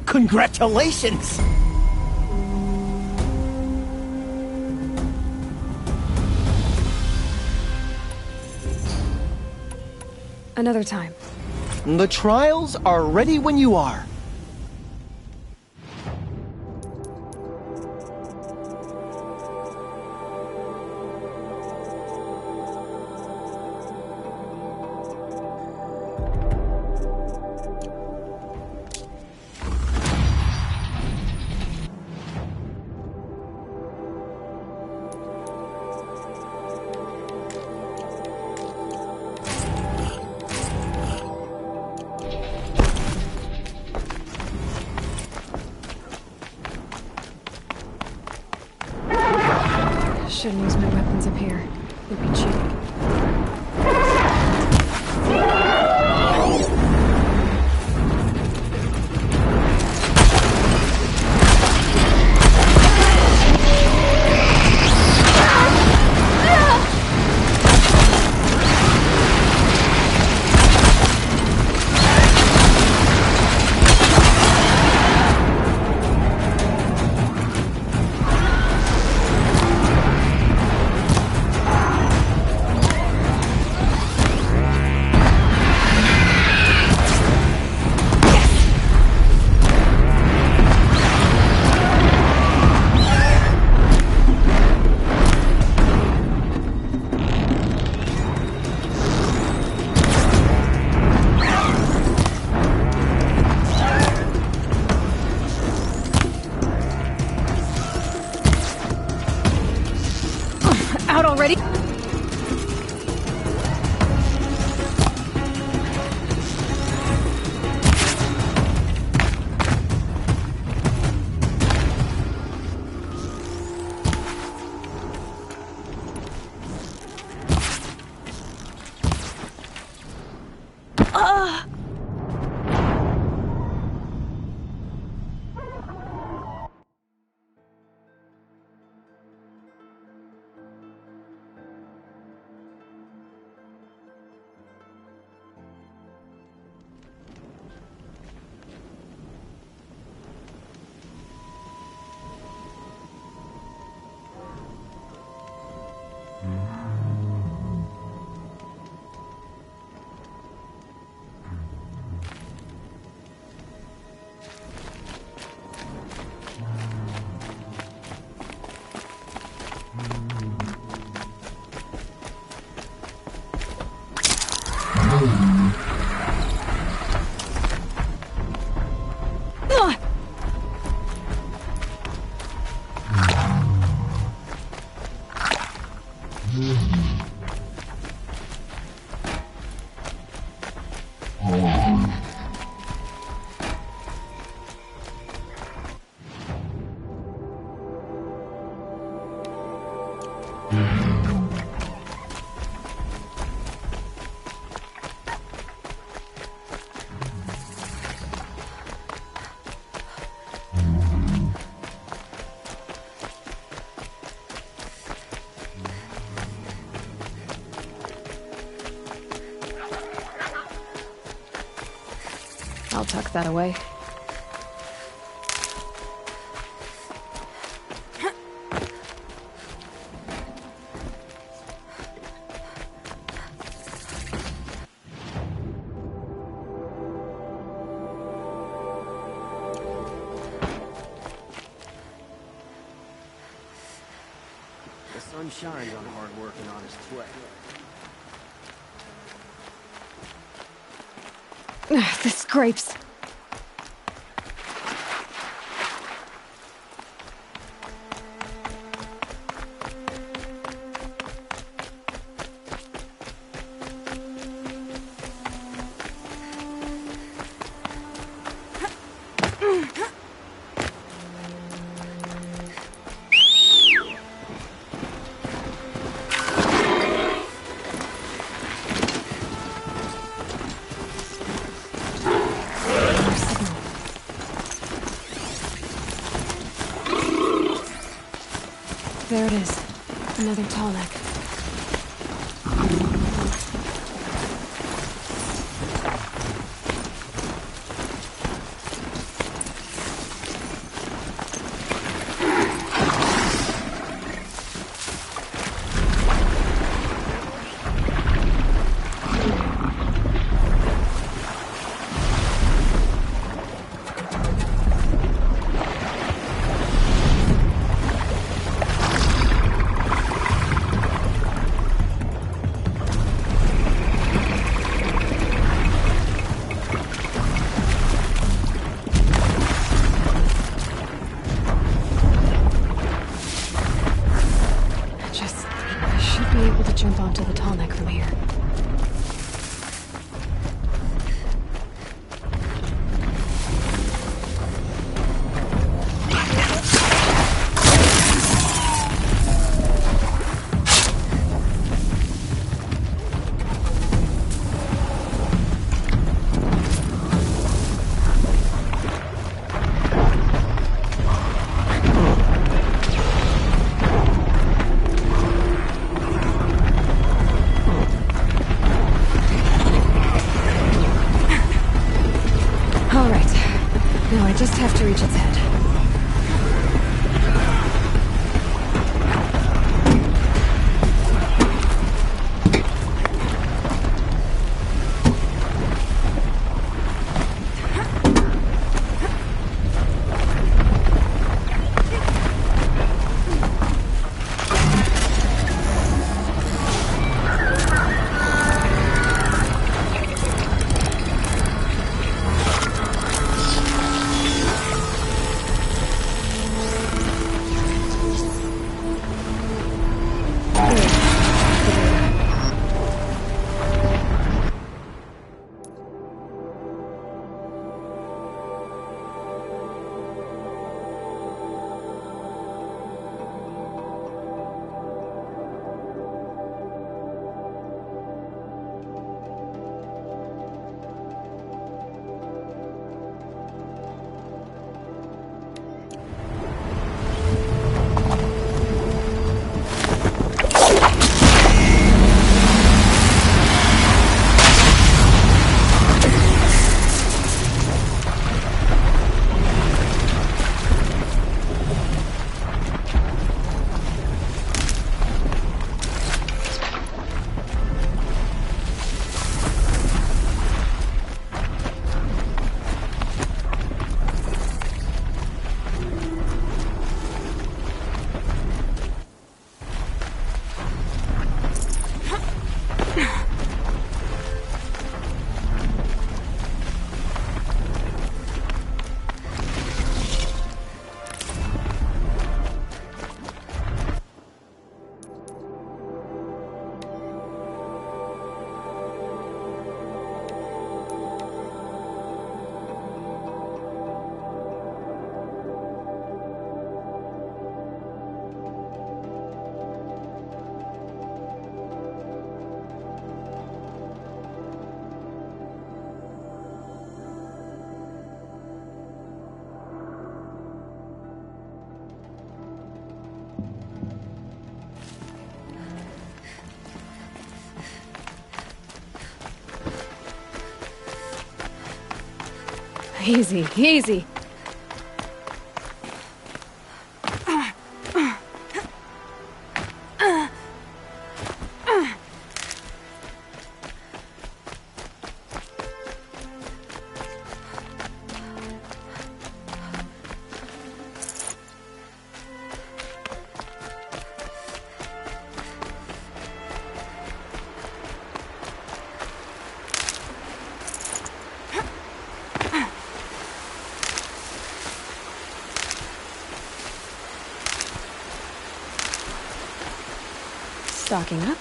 Congratulations! Another time. The trials are ready when you are. Shouldn't use my weapons up here. Would be cheating. Out already? I'll tuck that away. The sun shines on hard work and honest play. The scrapes. There it is. Another tall neck. Now I just have to reach its head. Easy, easy. Stocking up.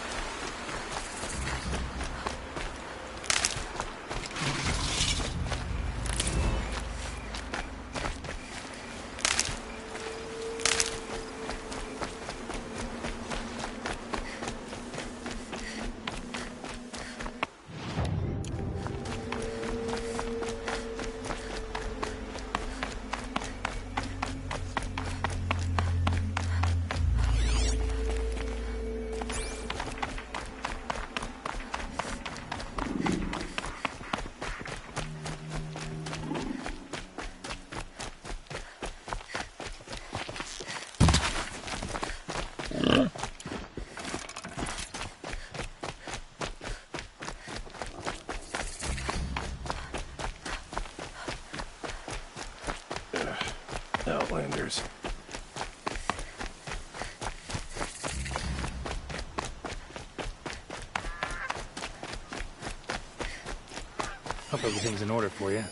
Outlanders. Hope everything's in order for you.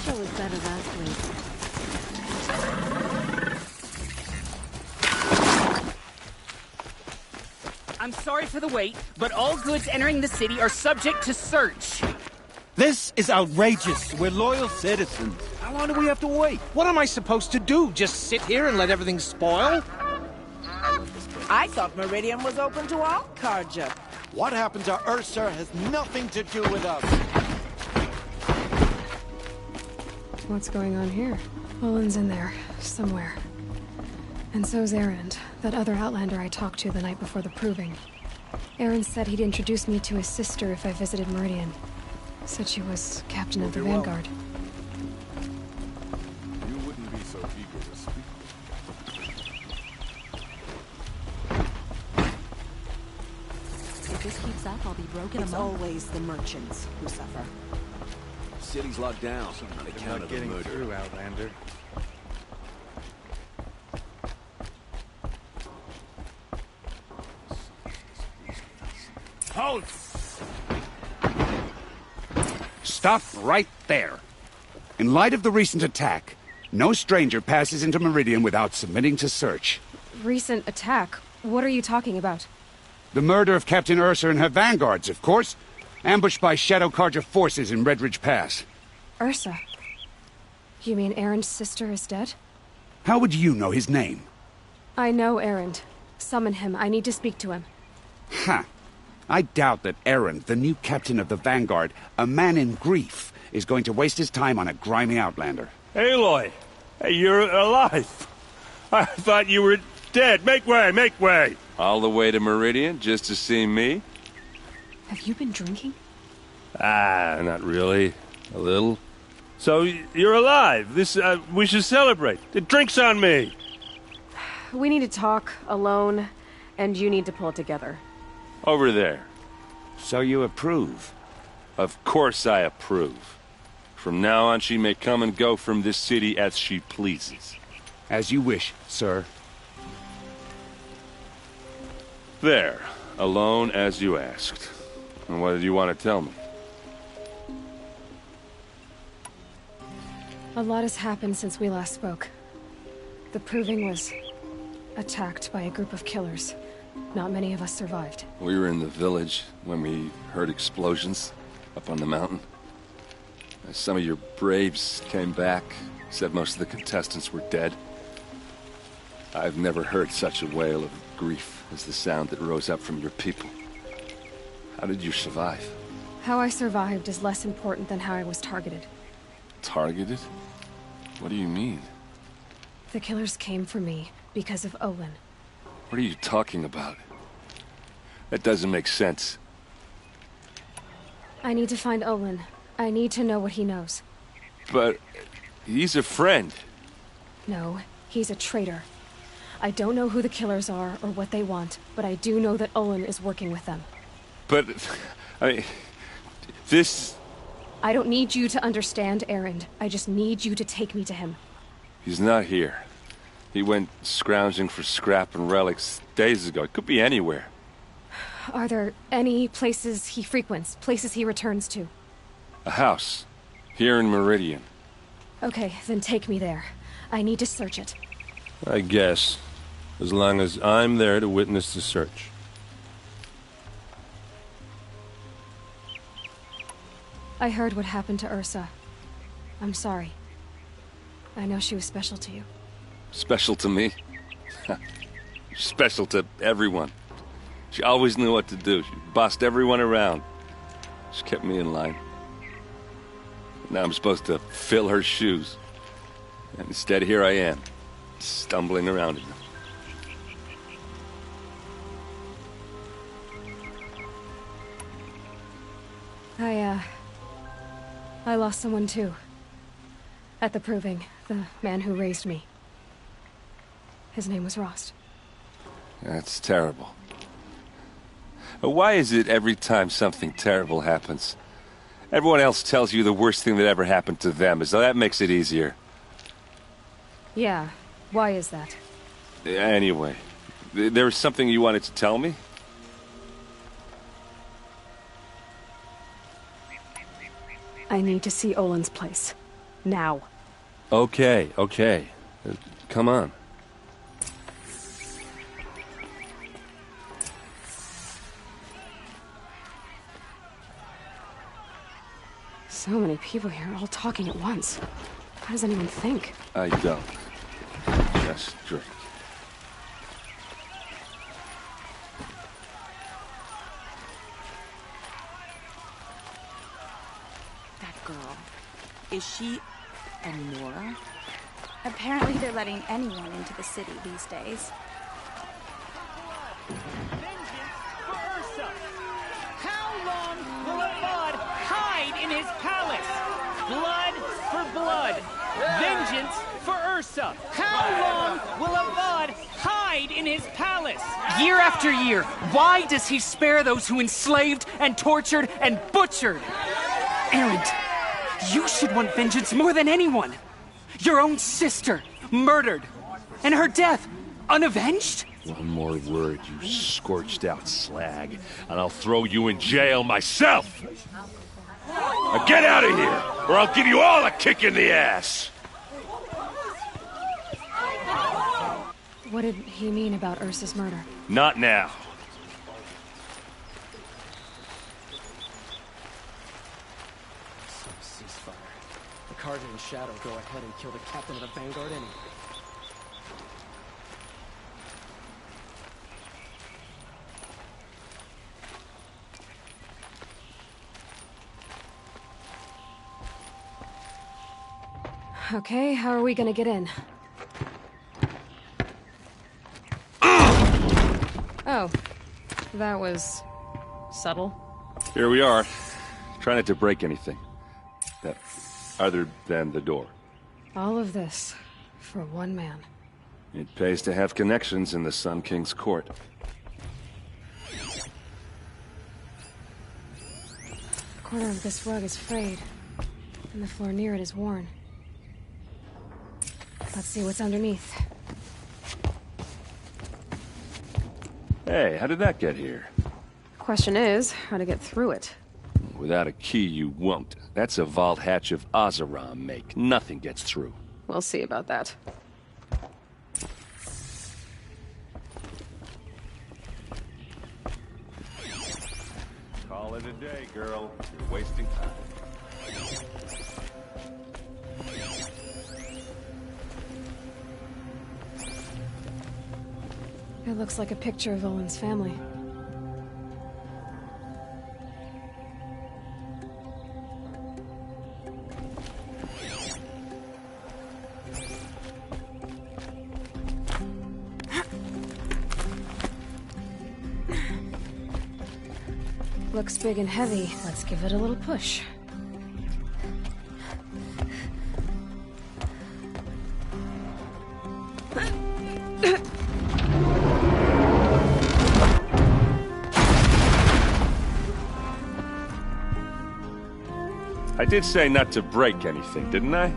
Show was better last week. I'm sorry for the wait, but all goods entering the city are subject to search. This is outrageous. We're loyal citizens. How long do we have to wait? What am I supposed to do? Just sit here and let everything spoil? I thought Meridian was open to all Carja. What happened to Ursa has nothing to do with us. What's going on here? Olin's in there, somewhere. And so's Erend, that other Outlander I talked to the night before the proving. Erend said he'd introduce me to his sister if I visited Meridian. Said she was captain of the Vanguard. You wouldn't be so eager to speak. If this keeps up, I'll be broken It's among. always the merchants who suffer. City's locked down on account of the Getting murder. through, Outlander. Halt! Stop right there. In light of the recent attack, no stranger passes into Meridian without submitting to search. Recent attack? What are you talking about? The murder of Captain Ursa and her vanguards, of course. Ambushed by Shadow Carja forces in Redridge Pass. Ursa? You mean Erend's sister is dead? How would you know his name? I know Erend. Summon him. I need to speak to him. Ha! I doubt that Erend, the new captain of the Vanguard, a man in grief, is going to waste his time on a grimy Outlander. Aloy! Hey, you're alive! I thought you were dead. Make way, make way! All the way to Meridian just to see me? Have you been drinking? Ah, not really. A little. So, you're alive. We should celebrate. The drink's on me. We need to talk, alone, and you need to pull it together. Over there. So you approve? Of course I approve. From now on, she may come and go from this city as she pleases. As you wish, sir. There. Alone as you asked. And what did you want to tell me? A lot has happened since we last spoke. The proving was attacked by a group of killers. Not many of us survived. We were in the village when we heard explosions up on the mountain. Some of your braves came back, said most of the contestants were dead. I've never heard such a wail of grief as the sound that rose up from your people. How did you survive? How I survived is less important than how I was targeted. Targeted? What do you mean? The killers came for me because of Olin. What are you talking about? That doesn't make sense. I need to find Olin. I need to know what he knows. But he's a friend. No, he's a traitor. I don't know who the killers are or what they want, but I do know that Olin is working with them. But, this... I don't need you to understand, Erend. I just need you to take me to him. He's not here. He went scrounging for scrap and relics days ago. It could be anywhere. Are there any places he frequents, places he returns to? A house. Here in Meridian. Okay, then take me there. I need to search it. I guess. As long as I'm there to witness the search. I heard what happened to Ursa. I'm sorry. I know she was special to you. Special to me? Special to everyone. She always knew what to do. She bossed everyone around. She kept me in line. Now I'm supposed to fill her shoes. And instead, here I am, stumbling around in them. I lost someone too. At the proving, the man who raised me. His name was Rost. That's terrible. Why is it every time something terrible happens, everyone else tells you the worst thing that ever happened to them, as though that makes it easier? Yeah, why is that? Anyway, there was something you wanted to tell me? I need to see Olin's place. Now. Okay. Come on. So many people here, all talking at once. How does anyone think? I don't. Just drink. That girl. Is she a Nora? Apparently they're letting anyone into the city these days. How long will Avad hide in his palace? Blood for blood. Vengeance for Ursa. How long will Avad hide in his palace? Year after year, why does he spare those who enslaved and tortured and butchered? Erend, you should want vengeance more than anyone. Your own sister, murdered. And her death, unavenged? One more word, you scorched out slag, and I'll throw you in jail myself! Now get out of here, or I'll give you all a kick in the ass! What did he mean about Ursa's murder? Not now. Some ceasefire. The Carter and Shadow go ahead and kill the captain of the Vanguard anyway. Okay, how are we gonna get in? Oh, that was subtle. Here we are. Try not to break anything. That, other than the door. All of this for one man. It pays to have connections in the Sun King's court. A corner of this rug is frayed, and the floor near it is worn. Let's see what's underneath. Hey, how did that get here? Question is, how to get through it. Without a key, you won't. That's a vault hatch of Azeram make. Nothing gets through. We'll see about that. Call it a day, girl. You're wasting time. It looks like a picture of Olin's family. Looks big and heavy. Let's give it a little push. I did say not to break anything, didn't I?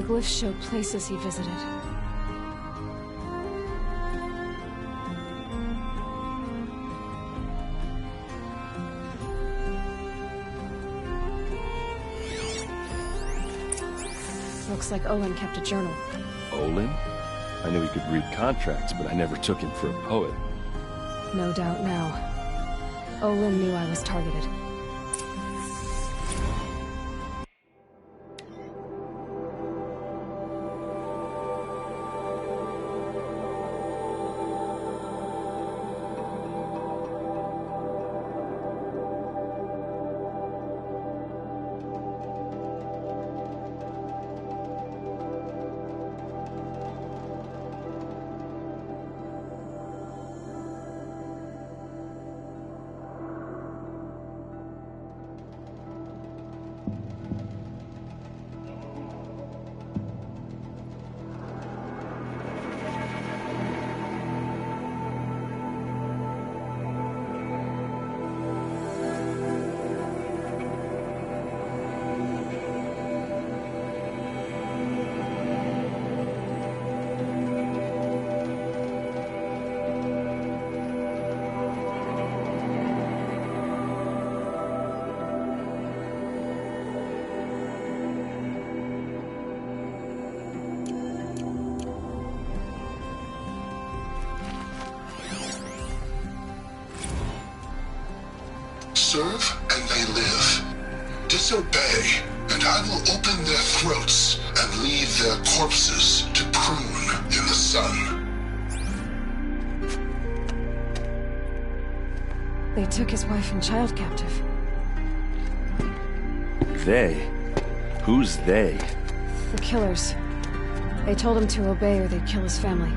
glyphs show places he visited. Looks like Olin kept a journal. Olin? I knew he could read contracts, but I never took him for a poet. No doubt now. Olin knew I was targeted. Serve and they live. Disobey, and I will open their throats and leave their corpses to prune in the sun. They took his wife and child captive. They? Who's they? The killers. They told him to obey or they'd kill his family.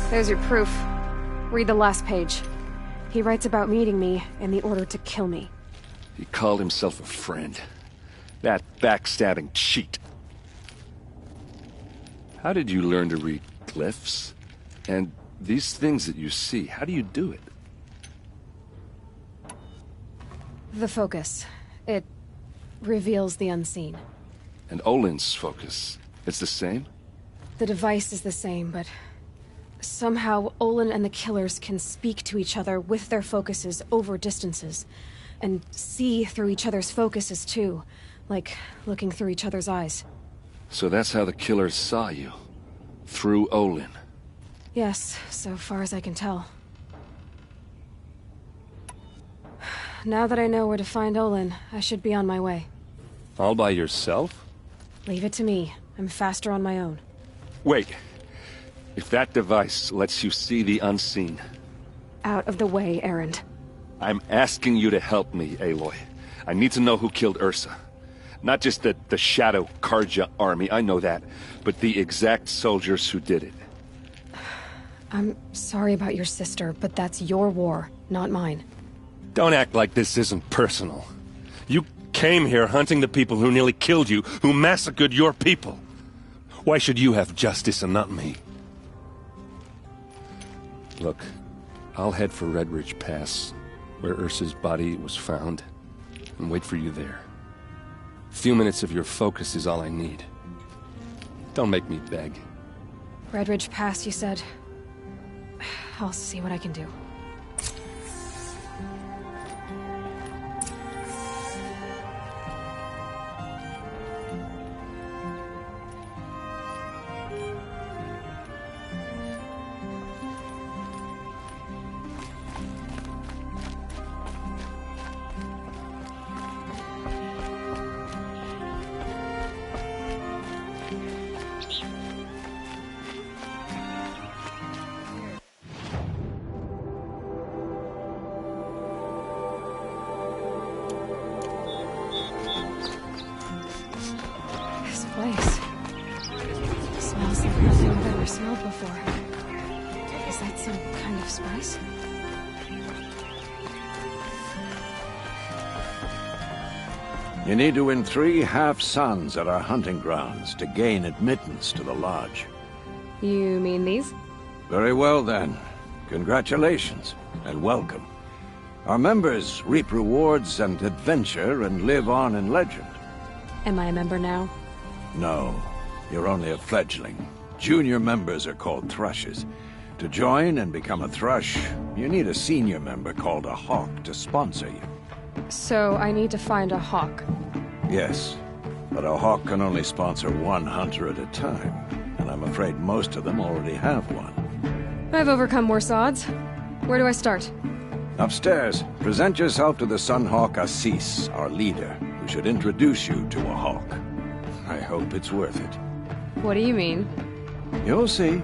There's your proof. Read the last page. He writes about meeting me and the order to kill me. He called himself a friend. That backstabbing cheat. How did you learn to read glyphs? And these things that you see, how do you do it? The focus. It reveals the unseen. And Olin's focus, it's the same? The device is the same, but somehow Olin and the killers can speak to each other with their focuses over distances. And see through each other's focuses too. Like looking through each other's eyes. So that's how the killers saw you. Through Olin. Yes, so far as I can tell. Now that I know where to find Olin, I should be on my way. All by yourself? Leave it to me. I'm faster on my own. Wait. If that device lets you see the unseen... Out of the way, Erend. I'm asking you to help me, Aloy. I need to know who killed Ursa. Not just the Shadow Karja army, I know that, but the exact soldiers who did it. I'm sorry about your sister, but that's your war, not mine. Don't act like this isn't personal. You came here hunting the people who nearly killed you, who massacred your people. Why should you have justice and not me? Look, I'll head for Red Ridge Pass, where Ursa's body was found, and wait for you there. A few minutes of your focus is all I need. Don't make me beg. Red Ridge Pass, you said? I'll see what I can do. Place. Smells like nothing I've ever smelled before. Is that some kind of spice? You need to win 3 half-suns at our hunting grounds to gain admittance to the lodge. You mean these? Very well then. Congratulations, and welcome. Our members reap rewards and adventure and live on in legend. Am I a member now? No, you're only a fledgling. Junior members are called thrushes. To join and become a thrush, you need a senior member called a hawk to sponsor you. So I need to find a hawk. Yes, but a hawk can only sponsor one hunter at a time, and I'm afraid most of them already have one. I've overcome worse odds. Where do I start? Upstairs, present yourself to the Sunhawk Assis, our leader, who should introduce you to a hawk. I hope it's worth it. What do you mean? You'll see.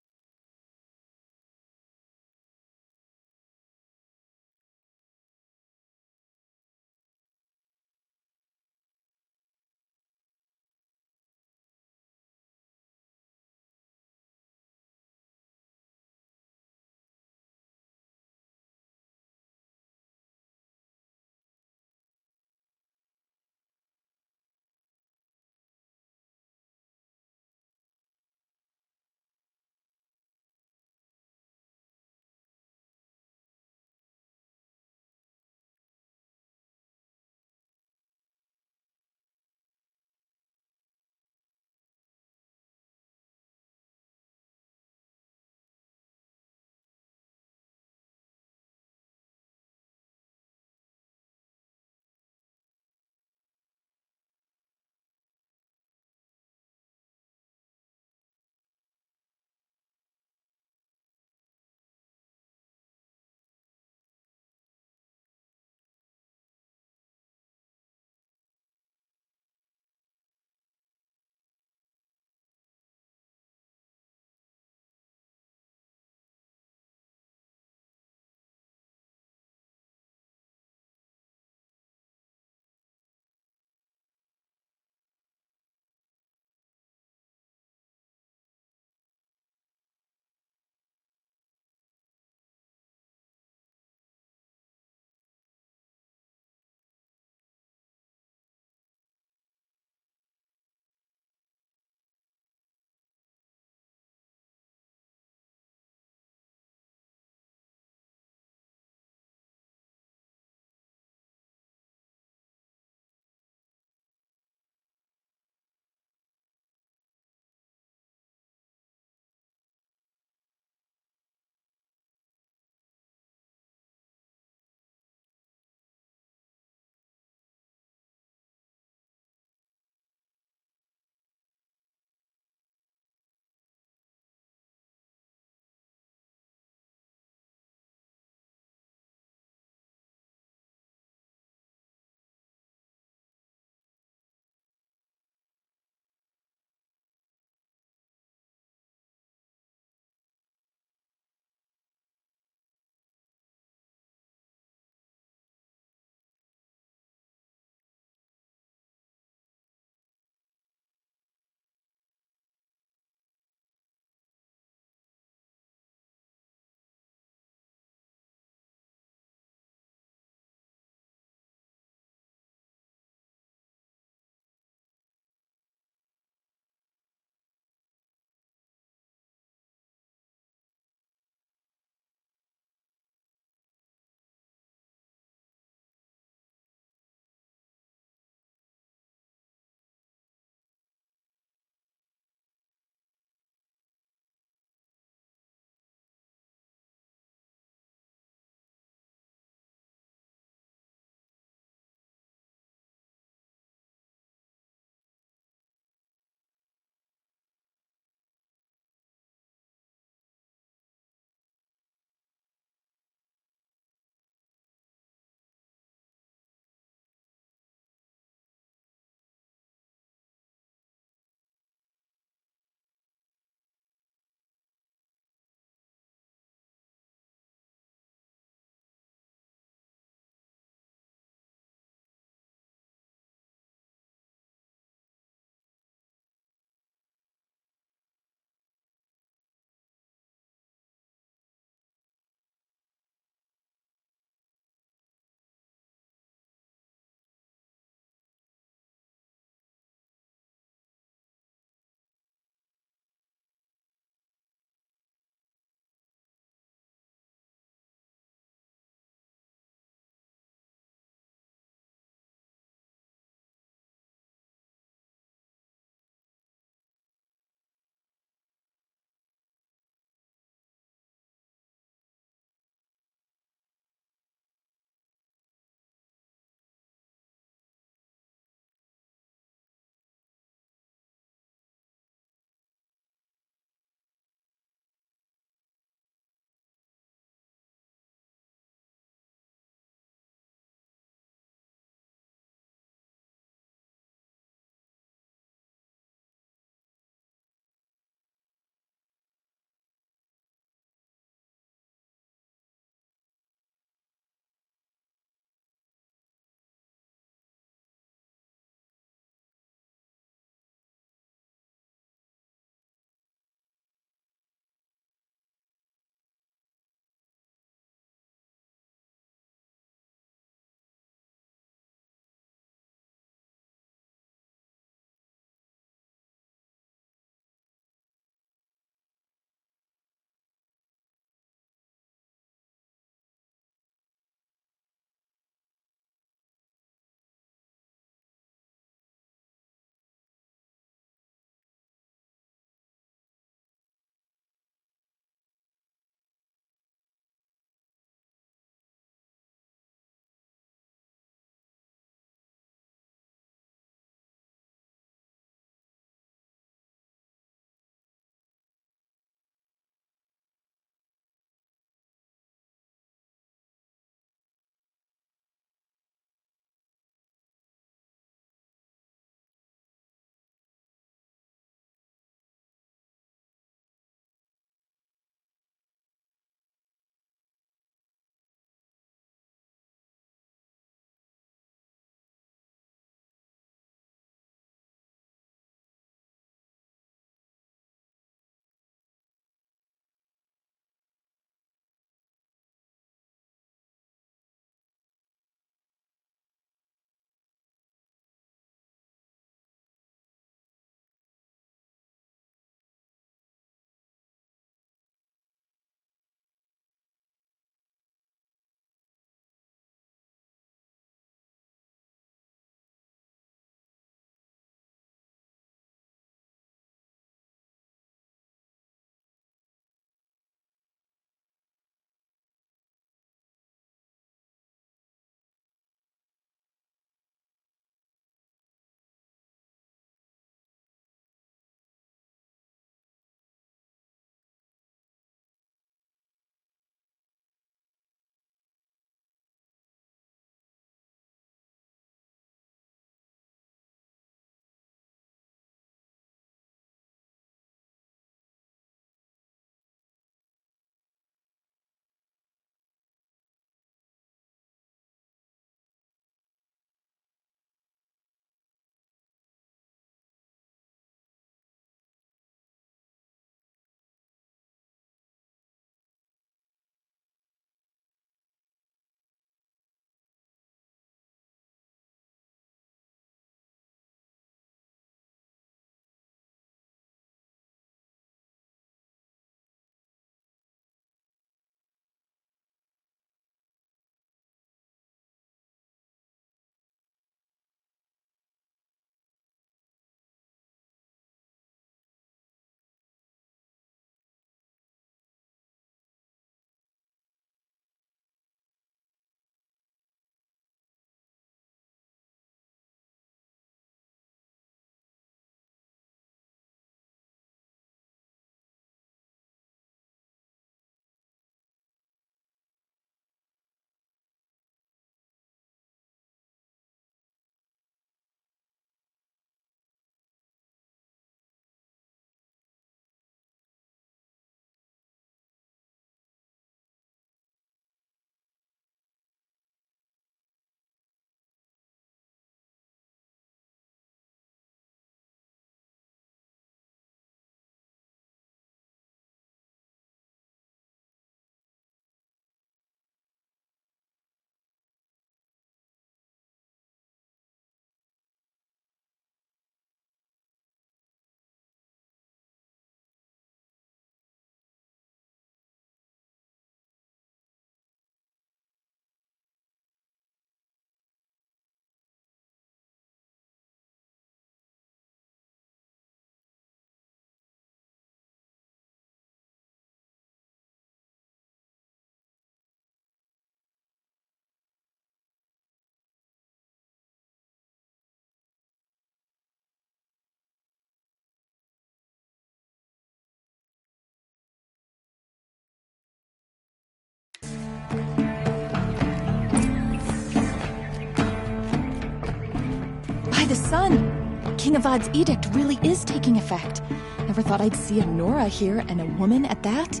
the sun! King Avad's edict really is taking effect. Never thought I'd see a Nora here, and a woman at that.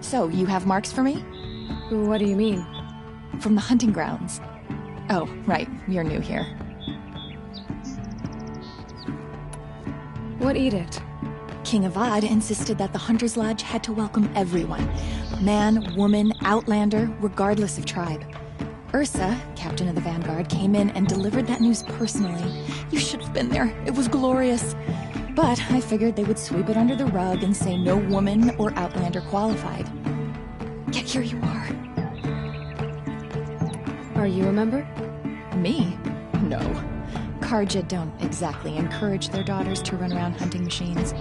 So, you have marks for me? What do you mean? From the hunting grounds. Oh, right, you're new here. What edict? King Avad insisted that the Hunter's Lodge had to welcome everyone. Man, woman, outlander, regardless of tribe. Ursa, captain of the Vanguard, came in and delivered that news personally. You should have been there. It was glorious. But I figured they would sweep it under the rug and say no woman or outlander qualified. Yet here you are. Are you a member? Me? No. Karja don't exactly encourage their daughters to run around hunting machines.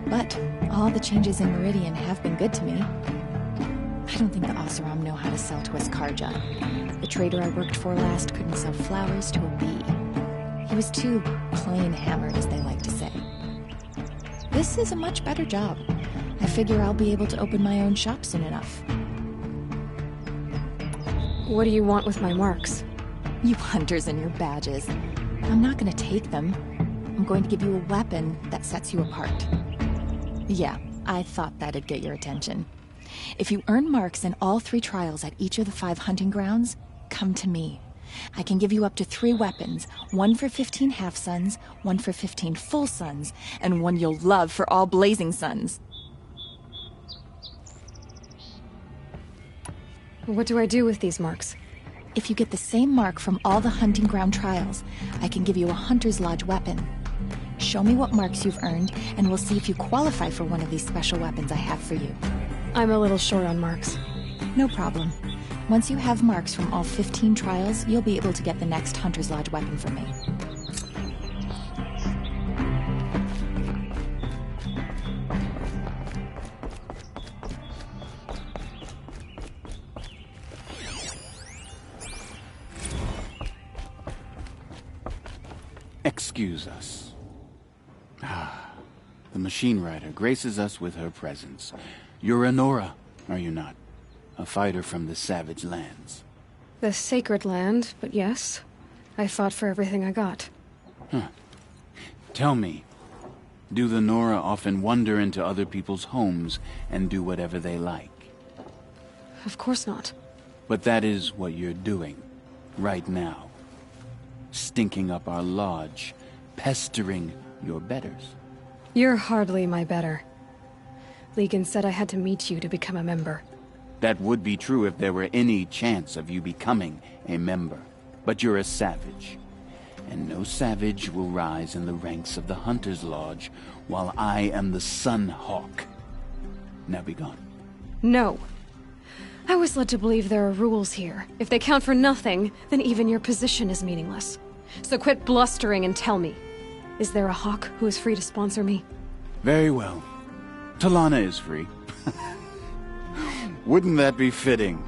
But all the changes in Meridian have been good to me. I don't think the Oseram know how to sell to us Karja. The trader I worked for last couldn't sell flowers to a bee. He was too plain hammered, as they like to say. This is a much better job. I figure I'll be able to open my own shop soon enough. What do you want with my marks? You hunters and your badges. I'm not going to take them. I'm going to give you a weapon that sets you apart. Yeah, I thought that'd get your attention. If you earn marks in all 3 trials at each of the 5 hunting grounds, come to me. I can give you up to 3 weapons, 1 for 15 half-suns, 1 for 15 full suns, and 1 you'll love for all blazing suns. What do I do with these marks? If you get the same mark from all the hunting ground trials, I can give you a Hunter's Lodge weapon. Show me what marks you've earned, and we'll see if you qualify for one of these special weapons I have for you. I'm a little short on marks. No problem. Once you have marks from all 15 trials, you'll be able to get the next Hunter's Lodge weapon from me. Excuse us. The machine rider graces us with her presence. You're a Nora, are you not? A fighter from the savage lands. The sacred land, but yes. I fought for everything I got. Huh. Tell me, do the Nora often wander into other people's homes and do whatever they like? Of course not. But that is what you're doing, right now. Stinking up our lodge, pestering your betters. You're hardly my better. Legan said I had to meet you to become a member. That would be true if there were any chance of you becoming a member. But you're a savage. And no savage will rise in the ranks of the Hunter's Lodge while I am the Sun Hawk. Now be gone. No. I was led to believe there are rules here. If they count for nothing, then even your position is meaningless. So quit blustering and tell me. Is there a hawk who is free to sponsor me? Very well. Talana is free. Wouldn't that be fitting?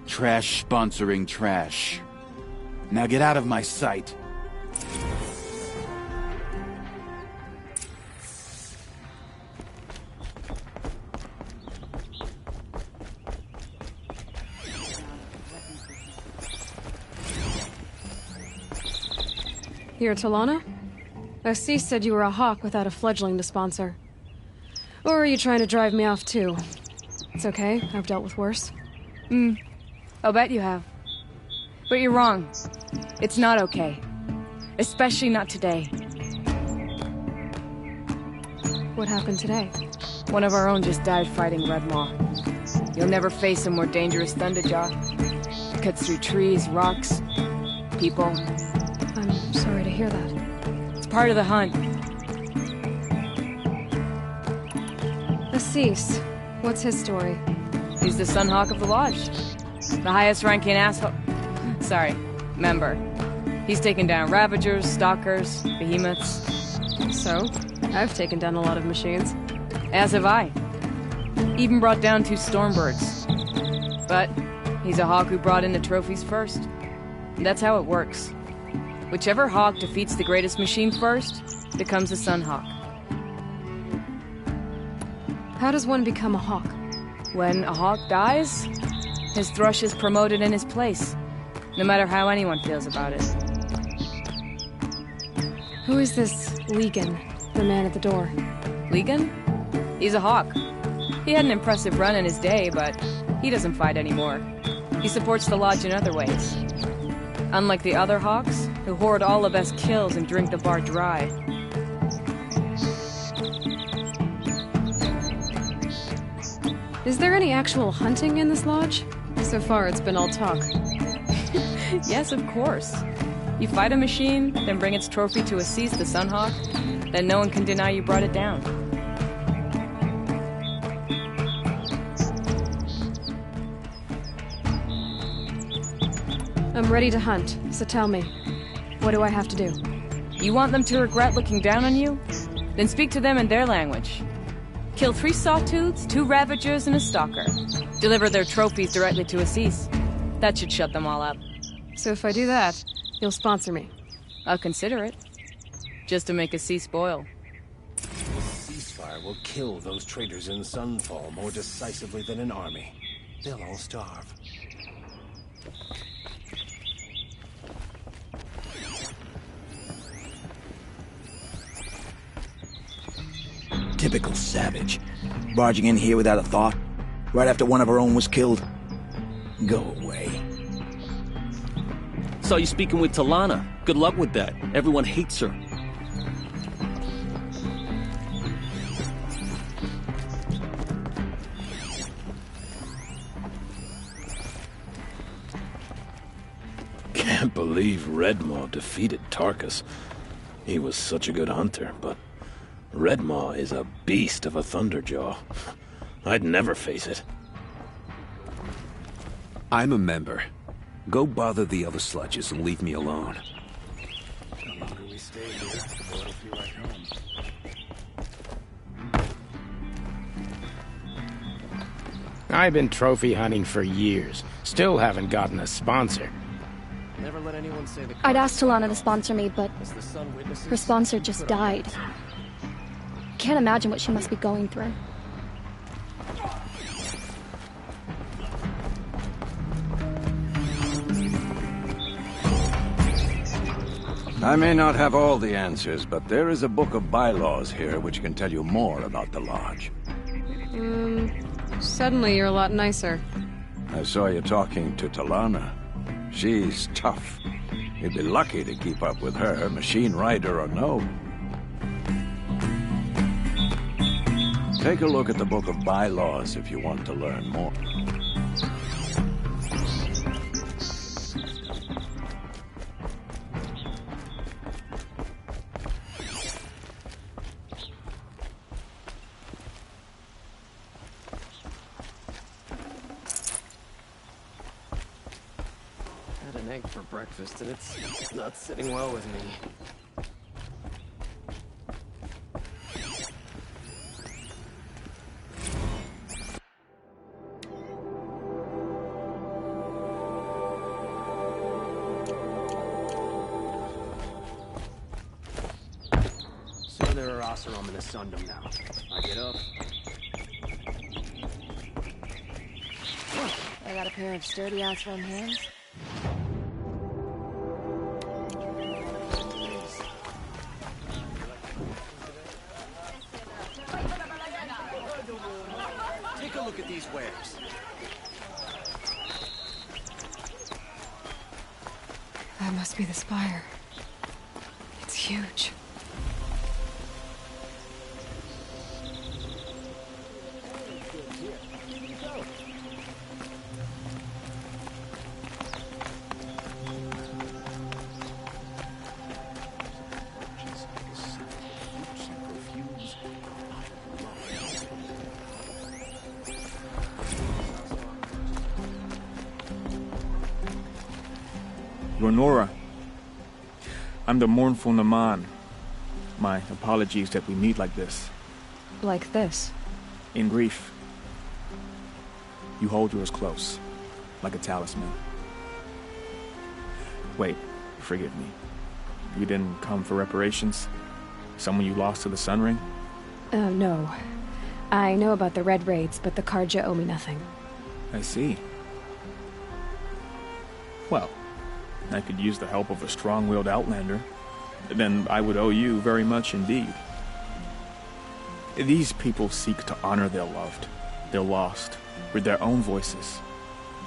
Trash sponsoring trash. Now get out of my sight. You're Talana? Assis said you were a hawk without a fledgling to sponsor. Or are you trying to drive me off too? It's okay, I've dealt with worse. I'll bet you have. But you're wrong. It's not okay. Especially not today. What happened today? One of our own just died fighting Redmaw. You'll never face a more dangerous Thunderjaw. Cuts through trees, rocks, people. I'm sorry to hear that. It's part of the hunt. Assis, what's his story? He's the Sunhawk of the Lodge. The highest ranking asshole... Sorry, member. He's taken down Ravagers, Stalkers, Behemoths. So, I've taken down a lot of machines. As have I. Even brought down 2 Stormbirds. But he's a hawk who brought in the trophies first. And that's how it works. Whichever hawk defeats the greatest machine first becomes a Sunhawk. How does one become a hawk? When a hawk dies, his thrush is promoted in his place, no matter how anyone feels about it. Who is this Legan, the man at the door? Legan? He's a hawk. He had an impressive run in his day, but he doesn't fight anymore. He supports the Lodge in other ways. Unlike the other hawks, who hoard all the best kills and drink the bar dry. Is there any actual hunting in this lodge? So far, it's been all talk. Yes, of course. You fight a machine, then bring its trophy to Assis the Sunhawk, then no one can deny you brought it down. I'm ready to hunt, so tell me, what do I have to do? You want them to regret looking down on you? Then speak to them in their language. Kill 3 sawtooths, 2 ravagers, and a stalker. Deliver their trophies directly to Assis. That should shut them all up. So if I do that, you'll sponsor me? I'll consider it. Just to make Assis spoil. The ceasefire will kill those traitors in Sunfall more decisively than an army. They'll all starve. Typical savage. Barging in here without a thought, right after one of our own was killed. Go away. Saw you speaking with Talana. Good luck with that. Everyone hates her. Can't believe Redmaw defeated Tarkus. He was such a good hunter, but Redmaw is a beast of a Thunderjaw. I'd never face it. I'm a member. Go bother the other sludges and leave me alone. The longer we stay here, the more it'll feel like home. I've been trophy hunting for years. Still haven't gotten a sponsor. Never let anyone say the I'd asked Talana to sponsor me, but as the sun witnesses, her sponsor just died. Can't imagine what she must be going through. I may not have all the answers, but there is a book of bylaws here which can tell you more about the Lodge. Suddenly you're a lot nicer. I saw you talking to Talana. She's tough. You'd be lucky to keep up with her, machine rider or no. Take a look at the book of bylaws if you want to learn more. Had an egg for breakfast, and it's not sitting well with me. So there are Oseram in the Sundom now. I get up. I got a pair of sturdy ass from hands. Take a look at these wares. That must be the spire. It's huge. Ronora, I'm the mournful Naman. My apologies that we meet like this. Like this? In grief. You hold yours close, like a talisman. Wait, forgive me. You didn't come for reparations? Someone you lost to the Sun Ring? No. I know about the Red Raids, but the Karja owe me nothing. I see. Well, I could use the help of a strong-willed outlander. then I would owe you very much indeed. These people seek to honor their loved, their lost, with their own voices,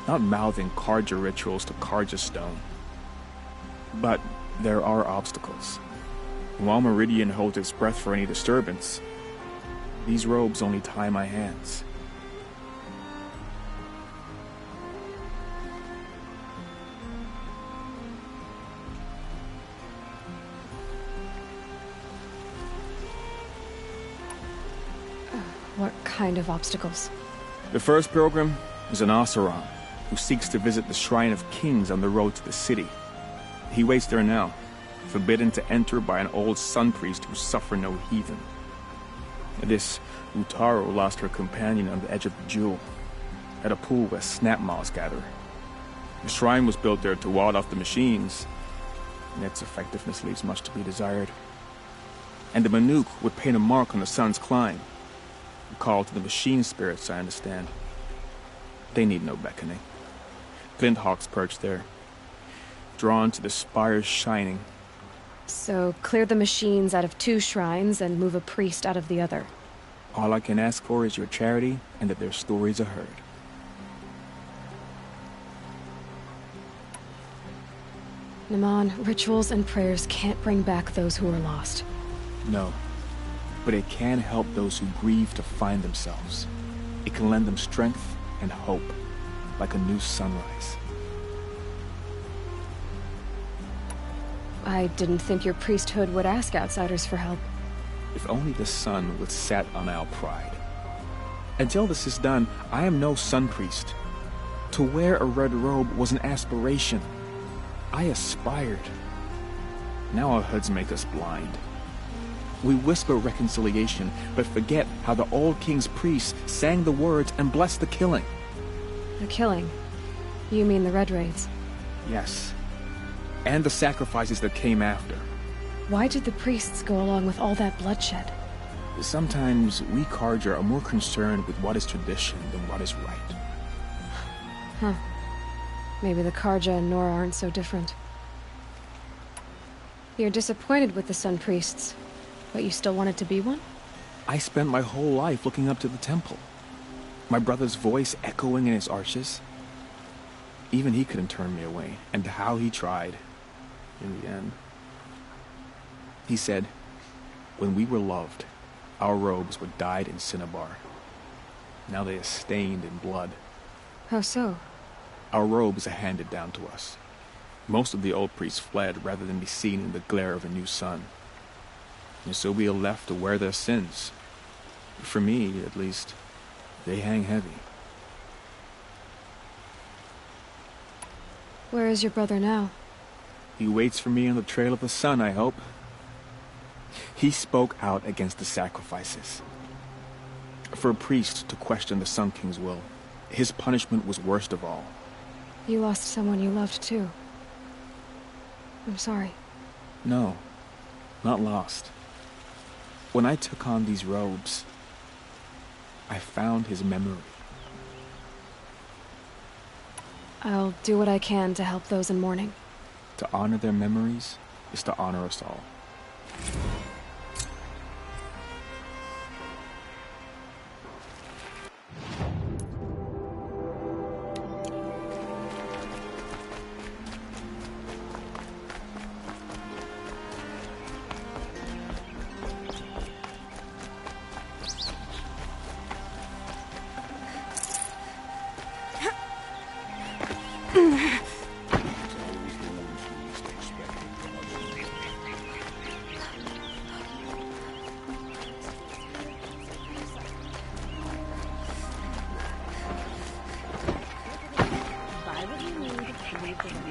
not mouthing Carja rituals to Carja stone. But there are obstacles. While Meridian holds its breath for any disturbance, these robes only tie my hands. What kind of obstacles? The first pilgrim is an Oseram who seeks to visit the Shrine of Kings on the road to the city. He waits there now, forbidden to enter by an old sun priest who suffer no heathen. This Utaro lost her companion on the edge of the jewel, at a pool where snap moths gather. The shrine was built there to ward off the machines, and its effectiveness leaves much to be desired. And the Manuk would paint a mark on the sun's climb, a call to the machine spirits, I understand. They need no beckoning. Glint hawks perch there, drawn to the spire's shining. So, clear the machines out of 2 shrines and move a priest out of the other. All I can ask for is your charity and that their stories are heard. Naman, rituals and prayers can't bring back those who are lost. No, but it can help those who grieve to find themselves. It can lend them strength and hope, like a new sunrise. I didn't think your priesthood would ask outsiders for help. If only the sun would set on our pride. Until this is done, I am no sun priest. To wear a red robe was an aspiration. I aspired. Now our hoods make us blind. We whisper reconciliation, but forget how the old king's priests sang the words and blessed the killing. The killing? You mean the Red Raids? Yes. And the sacrifices that came after. Why did the priests go along with all that bloodshed? Sometimes we Carja are more concerned with what is tradition than what is right. Huh. Maybe the Carja and Nora aren't so different. You're disappointed with the Sun Priests, but you still wanted to be one? I spent my whole life looking up to the temple. My brother's voice echoing in its arches. Even he couldn't turn me away, and how he tried, in the end. He said, when we were loved, our robes were dyed in cinnabar. Now they are stained in blood. How so? Our robes are handed down to us. Most of the old priests fled rather than be seen in the glare of a new sun. And so we are left to wear their sins. For me, at least, they hang heavy. Where is your brother now? He waits for me on the trail of the sun, I hope. He spoke out against the sacrifices. For a priest to question the Sun King's will, his punishment was worst of all. You lost someone you loved, too. I'm sorry. No, not lost. When I took on these robes, I found his memory. I'll do what I can to help those in mourning. To honor their memories is to honor us all.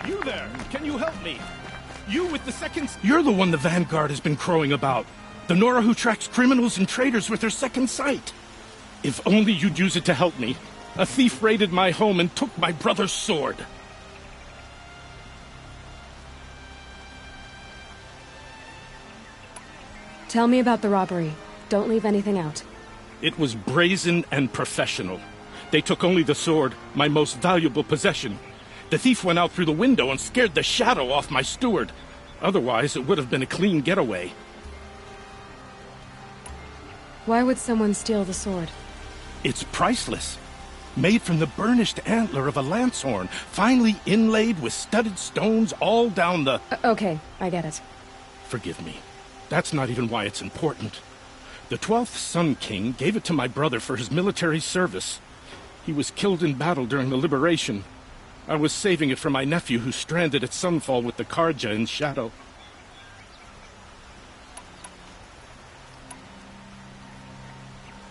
You there! Can you help me? You with the second... You're the one the Vanguard has been crowing about. The Nora who tracks criminals and traitors with her second sight. If only you'd use it to help me. A thief raided my home and took my brother's sword. Tell me about the robbery. Don't leave anything out. It was brazen and professional. They took only the sword, my most valuable possession. The thief went out through the window and scared the shadow off my steward. Otherwise, it would have been a clean getaway. Why would someone steal the sword? It's priceless. Made from the burnished antler of a lancehorn, finely inlaid with studded stones all down the... Okay, I get it. Forgive me. That's not even why it's important. The 12th Sun King gave it to my brother for his military service. He was killed in battle during the liberation. I was saving it for my nephew who's stranded at Sunfall with the Karja in Shadow.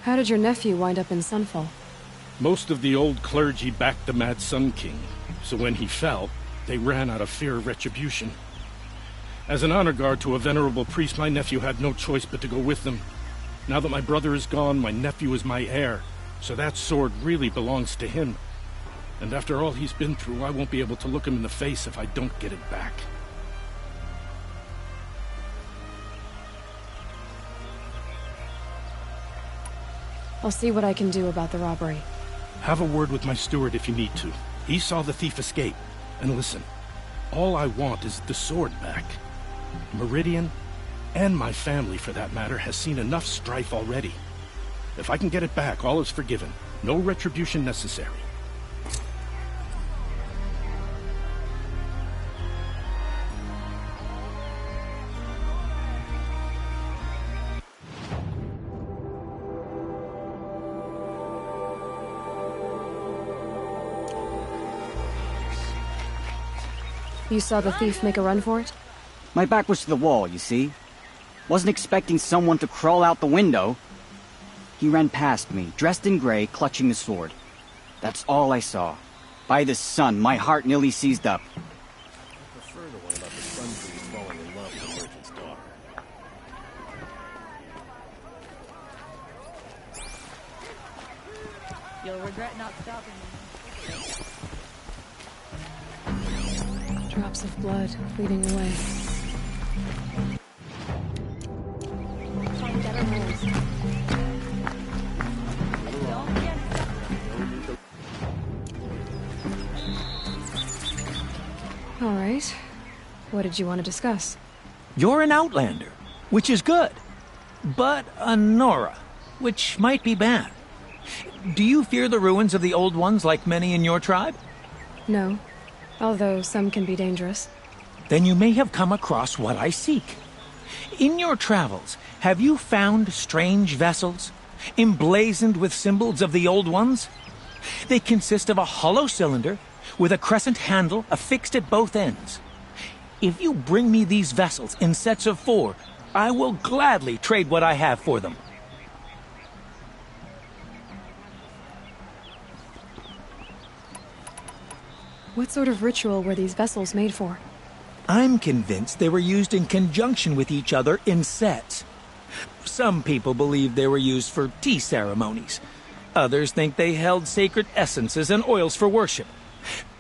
How did your nephew wind up in Sunfall? Most of the old clergy backed the Mad Sun King, so when he fell, they ran out of fear of retribution. As an honor guard to a venerable priest, my nephew had no choice but to go with them. Now that my brother is gone, my nephew is my heir, so that sword really belongs to him. And after all he's been through, I won't be able to look him in the face if I don't get it back. I'll see what I can do about the robbery. Have a word with my steward if you need to. He saw the thief escape. And listen, all I want is the sword back. Meridian, and my family for that matter, has seen enough strife already. If I can get it back, all is forgiven. No retribution necessary. You saw the thief make a run for it? My back was to the wall, you see. Wasn't expecting someone to crawl out the window. He ran past me, dressed in gray, clutching the sword. That's all I saw. By the sun, my heart nearly seized up. I prefer the one about the sun trees falling in love with the merchant's daughter. You'll regret not stopping me. Drops of blood bleeding away. Find better rules. All right. What did you want to discuss? You're an outlander, which is good. But a Nora, which might be bad. Do you fear the ruins of the Old Ones like many in your tribe? No. Although some can be dangerous. Then you may have come across what I seek. In your travels, have you found strange vessels, emblazoned with symbols of the Old Ones? They consist of a hollow cylinder with a crescent handle affixed at both ends. If you bring me these vessels in sets of 4, I will gladly trade what I have for them. What sort of ritual were these vessels made for? I'm convinced they were used in conjunction with each other in sets. Some people believe they were used for tea ceremonies. Others think they held sacred essences and oils for worship.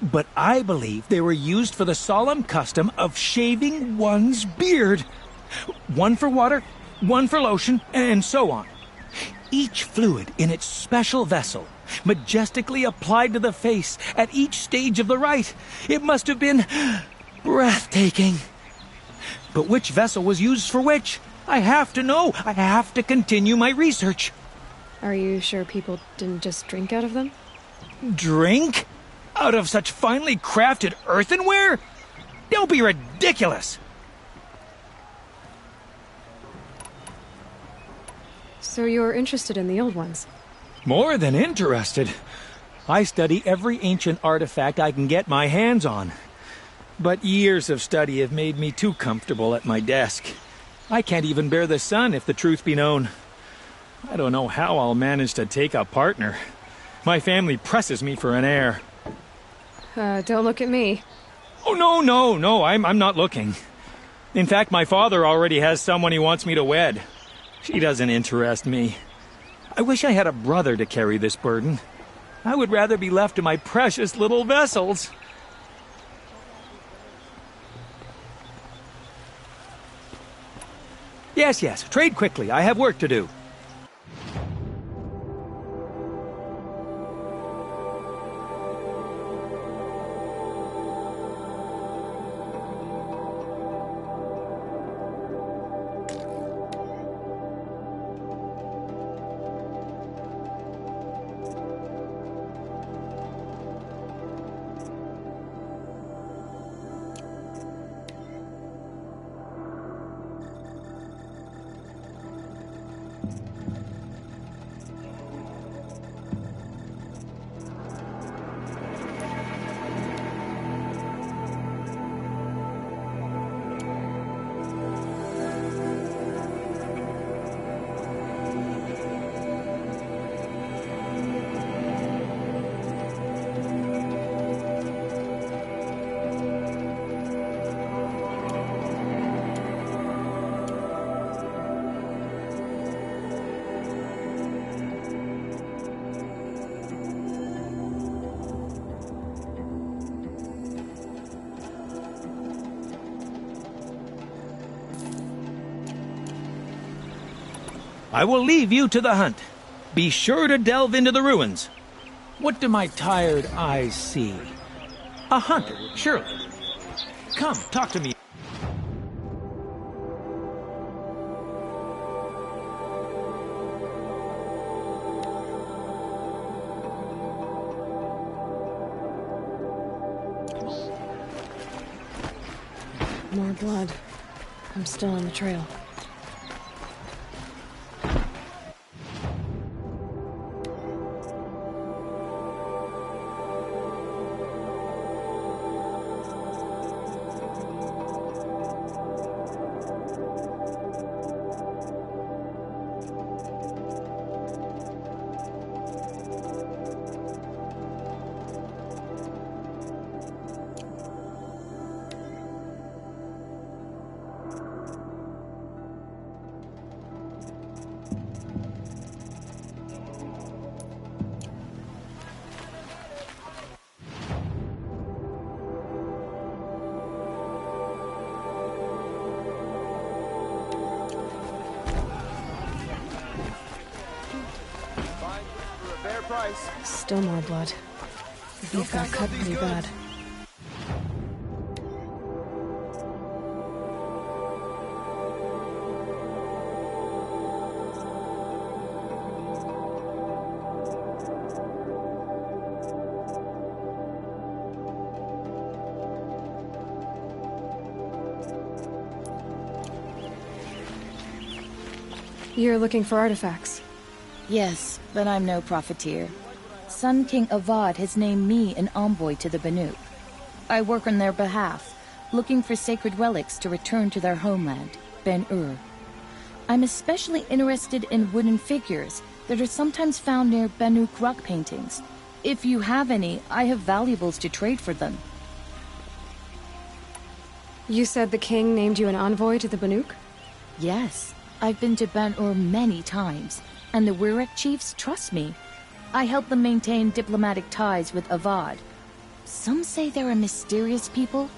But I believe they were used for the solemn custom of shaving one's beard. One for water, one for lotion, and so on. Each fluid in its special vessel, majestically applied to the face at each stage of the rite. It must have been breathtaking. But which vessel was used for which? I have to know. I have to continue my research. Are you sure people didn't just drink out of them? Drink? Out of such finely crafted earthenware? Don't be ridiculous! So you're interested in the Old Ones? More than interested. I study every ancient artifact I can get my hands on. But years of study have made me too comfortable at my desk. I can't even bear the sun, if the truth be known. I don't know how I'll manage to take a partner. My family presses me for an heir. Don't look at me. Oh, no, I'm not looking. In fact, my father already has someone he wants me to wed. She doesn't interest me. I wish I had a brother to carry this burden. I would rather be left to my precious little vessels. Yes, trade quickly. I have work to do. I will leave you to the hunt. Be sure to delve into the ruins. What do my tired eyes see? A hunter, surely. Come, talk to me. More blood. I'm still on the trail. Still more blood. The thief got cut pretty bad. You're looking for artifacts? Yes, but I'm no profiteer. Sun King Avad has named me an envoy to the Banuk. I work on their behalf, looking for sacred relics to return to their homeland, Ben-Ur. I'm especially interested in wooden figures that are sometimes found near Banuk rock paintings. If you have any, I have valuables to trade for them. You said the king named you an envoy to the Banuk? Yes, I've been to Ben-Ur many times, and the Wirek chiefs trust me. I help them maintain diplomatic ties with Avad. Some say they're a mysterious people,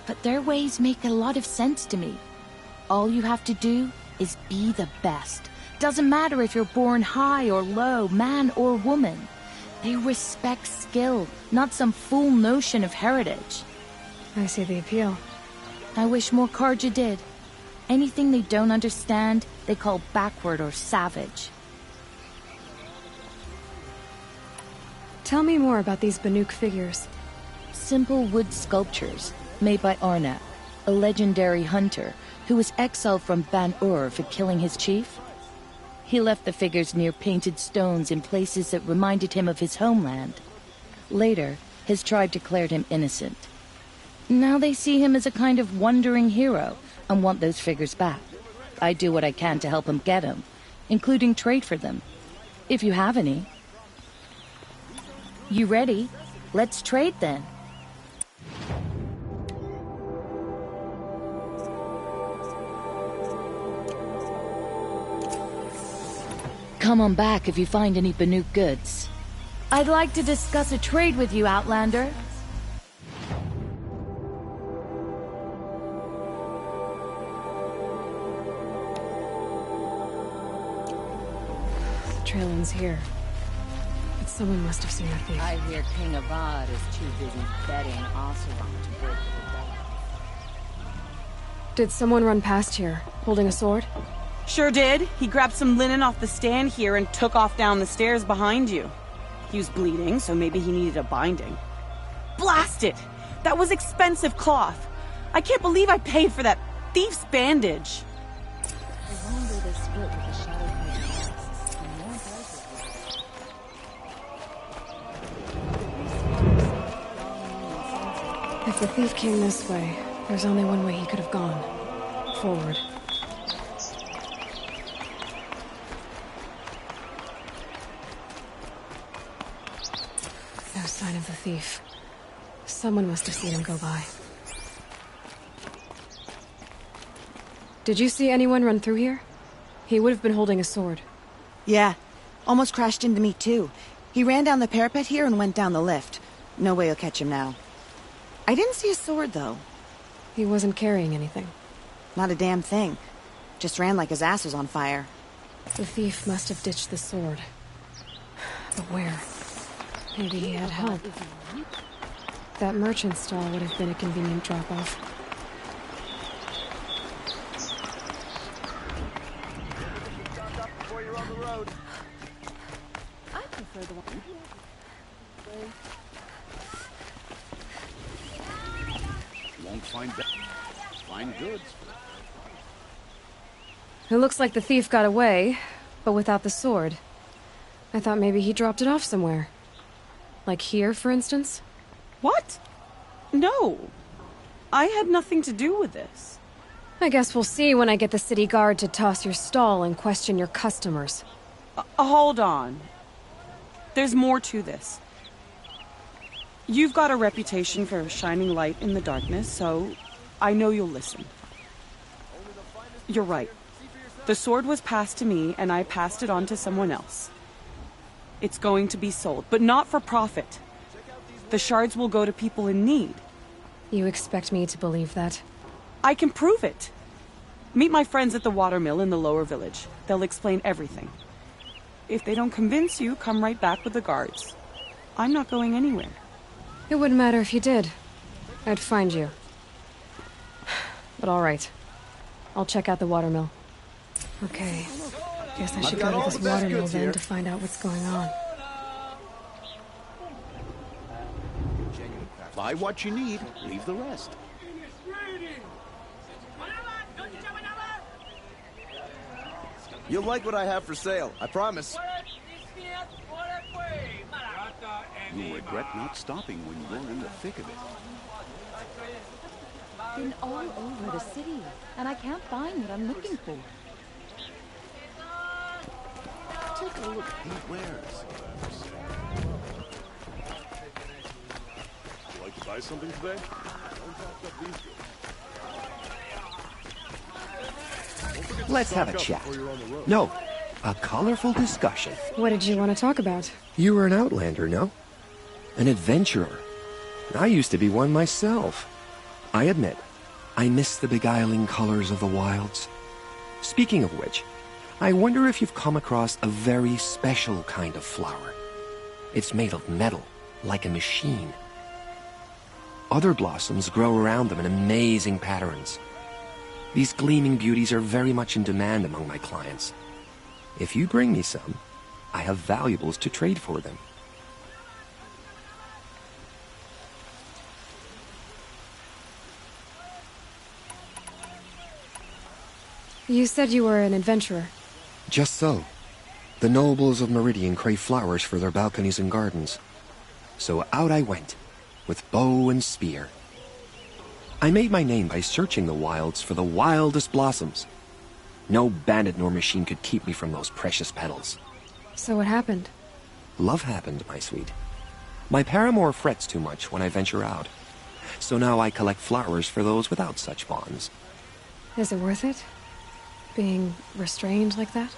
but their ways make a lot of sense to me. All you have to do is be the best. Doesn't matter if you're born high or low, man or woman. They respect skill, not some fool notion of heritage. I see the appeal. I wish more Karja did. Anything they don't understand, they call backward or savage. Tell me more about these Banuk figures. Simple wood sculptures made by Arnak, a legendary hunter who was exiled from Ban-Ur for killing his chief. He left the figures near painted stones in places that reminded him of his homeland. Later, his tribe declared him innocent. Now they see him as a kind of wandering hero and want those figures back. I do what I can to help him get them, including trade for them, if you have any. You ready? Let's trade then. Come on back if you find any Banuk goods. I'd like to discuss a trade with you, Outlander. The trail ends here. But someone must have seen the thief. I hear King Avad is too busy betting Oseram to break the dead. Did someone run past here, holding a sword? Sure did. He grabbed some linen off the stand here and took off down the stairs behind you. He was bleeding, so maybe he needed a binding. Blast it! That was expensive cloth. I can't believe I paid for that thief's bandage. The longer they split with the Shadow Code lasts, the more If the thief came this way, there's only one way he could have gone. Forward. No sign of the thief. Someone must have seen him go by. Did you see anyone run through here? He would have been holding a sword. Yeah. Almost crashed into me, too. He ran down the parapet here and went down the lift. No way you'll catch him now. I didn't see a sword, though. He wasn't carrying anything. Not a damn thing. Just ran like his ass was on fire. The thief must have ditched the sword. But where? Maybe he had help. That merchant stall would have been a convenient drop-off. I prefer the one. Won't find goods. It looks like the thief got away, but without the sword. I thought maybe he dropped it off somewhere. Like here, for instance? What? No. I had nothing to do with this. I guess we'll see when I get the city guard to toss your stall and question your customers. Hold on. There's more to this. You've got a reputation for shining light in the darkness, so I know you'll listen. You're right. The sword was passed to me, and I passed it on to someone else. It's going to be sold, but not for profit. The shards will go to people in need. You expect me to believe that? I can prove it. Meet my friends at the watermill in the lower village. They'll explain everything. If they don't convince you, come right back with the guards. I'm not going anywhere. It wouldn't matter if you did. I'd find you. But all right. I'll check out the watermill. Okay. Guess I should go to this watermill then to find out what's going on. Buy what you need, leave the rest. You'll like what I have for sale, I promise. You'll regret not stopping when you're in the thick of it. Been all over the city, and I can't find what I'm looking for. Take a look at these wares. Would you like to buy something today? Let's have a chat. No, a colorful discussion. What did you want to talk about? You were an outlander, no? An adventurer. I used to be one myself. I admit, I miss the beguiling colors of the wilds. Speaking of which, I wonder if you've come across a very special kind of flower. It's made of metal, like a machine. Other blossoms grow around them in amazing patterns. These gleaming beauties are very much in demand among my clients. If you bring me some, I have valuables to trade for them. You said you were an adventurer. Just so. The nobles of Meridian crave flowers for their balconies and gardens. So out I went, with bow and spear. I made my name by searching the wilds for the wildest blossoms. No bandit nor machine could keep me from those precious petals. So what happened? Love happened, my sweet. My paramour frets too much when I venture out. So now I collect flowers for those without such bonds. Is it worth it? Being restrained like that?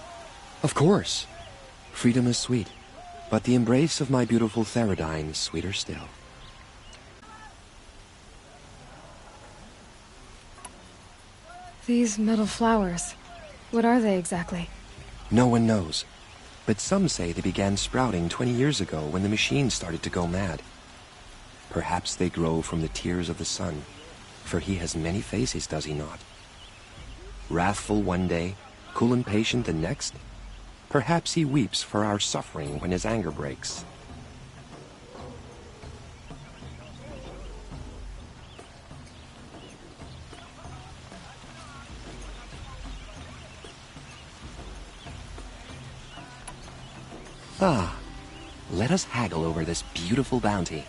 Of course. Freedom is sweet, but the embrace of my beautiful Theradine is sweeter still. These metal flowers, what are they exactly? No one knows, but some say they began sprouting 20 years ago when the machines started to go mad. Perhaps they grow from the tears of the sun, for he has many faces, does he not? Wrathful one day, cool and patient the next. Perhaps he weeps for our suffering when his anger breaks. Ah, let us haggle over this beautiful bounty.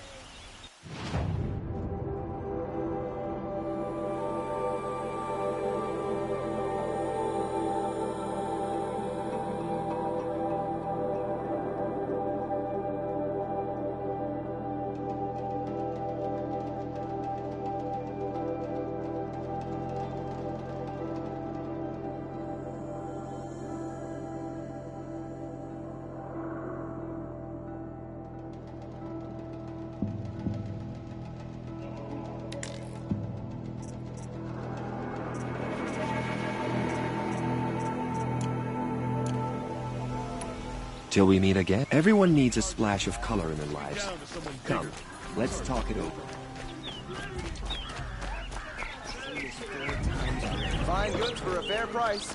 Till we meet again. Everyone needs a splash of color in their lives. Come, let's talk it over. Fine goods for a fair price.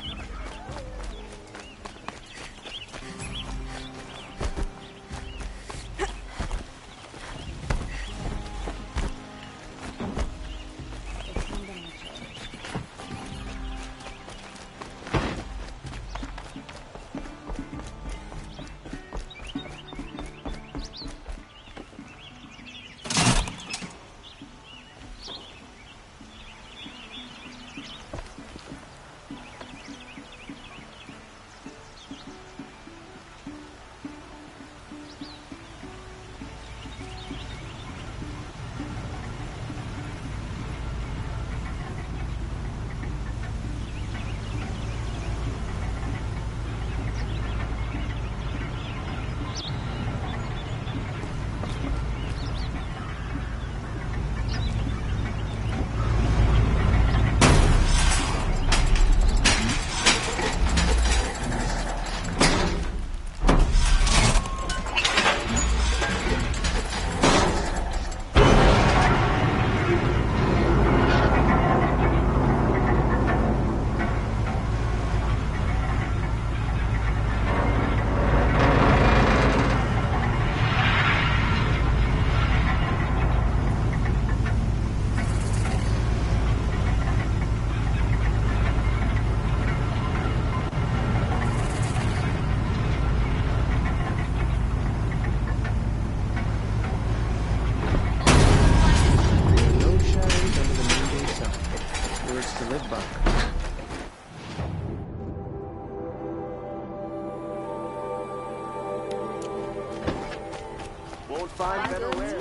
Find better wear.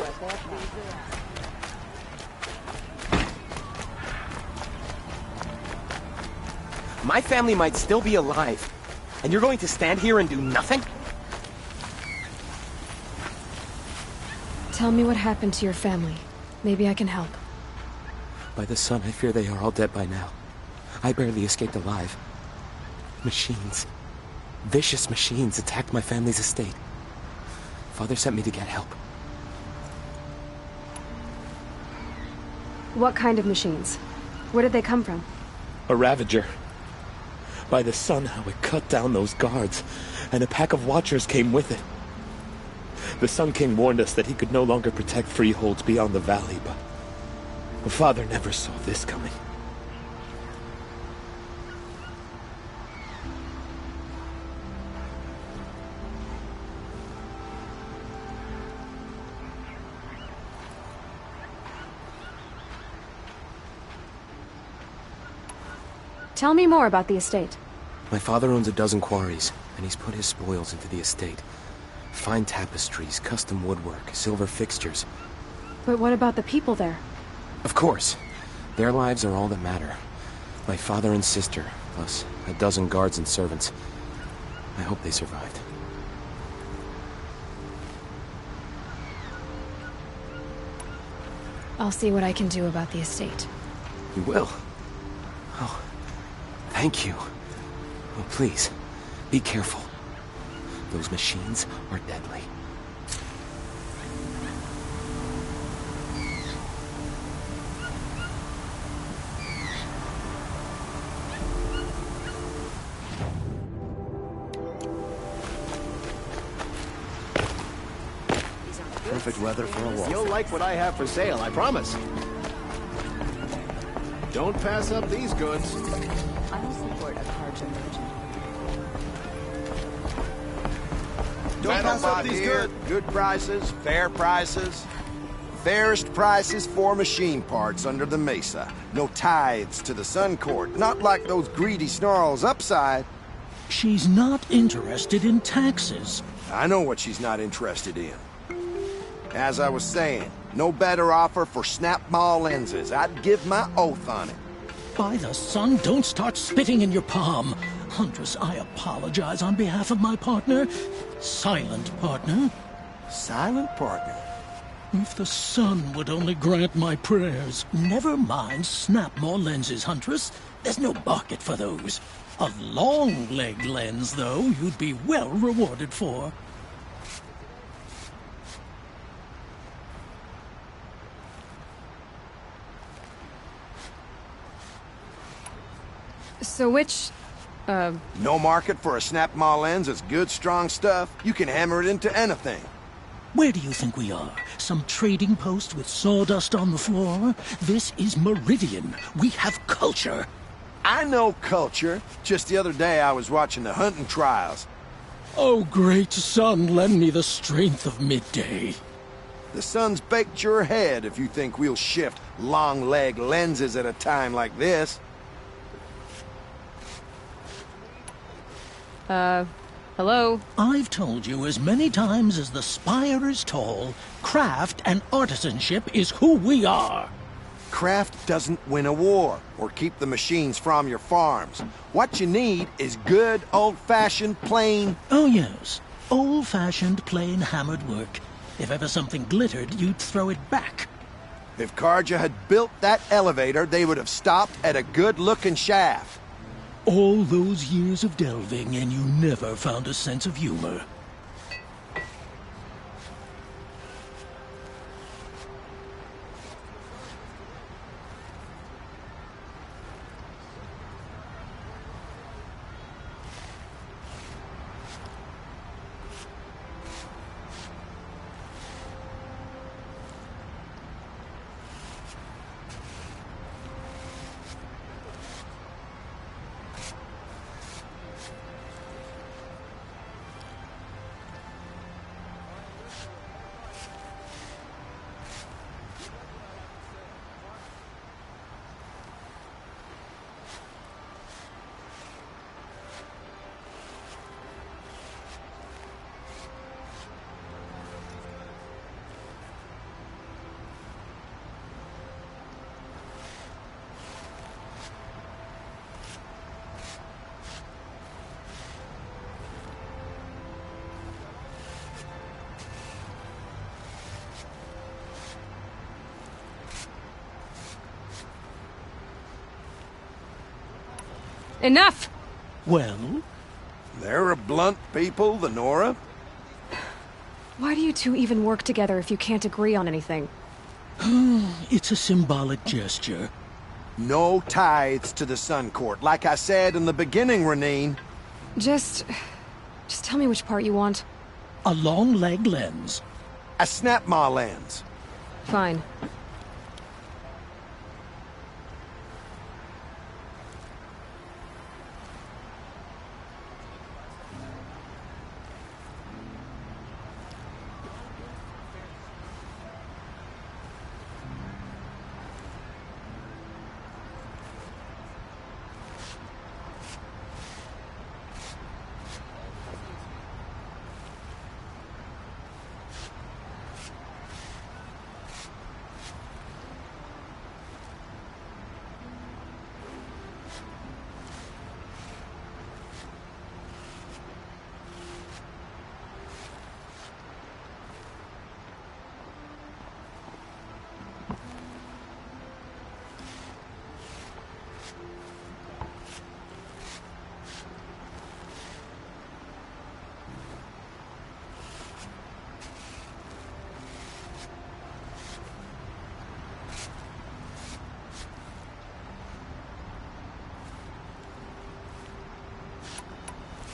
My family might still be alive, and you're going to stand here and do nothing? Tell me what happened to your family. Maybe I can help. By the sun, I fear they are all dead by now. I barely escaped alive. Machines. Vicious machines attacked my family's estate. Father sent me to get help. What kind of machines? Where did they come from? A Ravager. By the sun, how it cut down those guards, and a pack of watchers came with it. The Sun King warned us that he could no longer protect freeholds beyond the valley, but Father never saw this coming. Tell me more about the estate. My father owns a dozen quarries, and he's put his spoils into the estate. Fine tapestries, custom woodwork, silver fixtures. But what about the people there? Of course. Their lives are all that matter. My father and sister, plus a dozen guards and servants. I hope they survived. I'll see what I can do about the estate. You will? Oh, thank you. Oh, please, be careful. Those machines are deadly. Perfect weather for a walk. You'll like what I have for sale, I promise. Don't pass up these goods. I'll support a carja merchant. Don't pass up these goods. Good prices, fair prices. Fairest prices for machine parts under the mesa. No tithes to the Sun Court. Not like those greedy snarls upside. She's not interested in taxes. I know what she's not interested in. As I was saying, no better offer for snap-maw lenses. I'd give my oath on it. By the sun, don't start spitting in your palm. Huntress, I apologize on behalf of my partner. Silent partner. Silent partner? If the sun would only grant my prayers. Never mind snap-maw lenses, Huntress. There's no market for those. A long leg lens, though, you'd be well rewarded for. So which, No market for a snap-maw lens is good, strong stuff. You can hammer it into anything. Where do you think we are? Some trading post with sawdust on the floor? This is Meridian. We have culture. I know culture. Just the other day I was watching the hunting trials. Oh, great sun, lend me the strength of midday. The sun's baked your head if you think we'll shift long-leg lenses at a time like this. Hello? I've told you as many times as the spire is tall, craft and artisanship is who we are. Craft doesn't win a war or keep the machines from your farms. What you need is good, old-fashioned, plain... Oh, yes. Old-fashioned, plain hammered work. If ever something glittered, you'd throw it back. If Karja had built that elevator, they would have stopped at a good-looking shaft. All those years of delving, and you never found a sense of humor. Enough! Well? They're a blunt people, the Nora. Why do you two even work together if you can't agree on anything? It's a symbolic gesture. No tithes to the Sun Court, like I said in the beginning, Renine. Just tell me which part you want. A long leg lens. A snap-maw lens. Fine.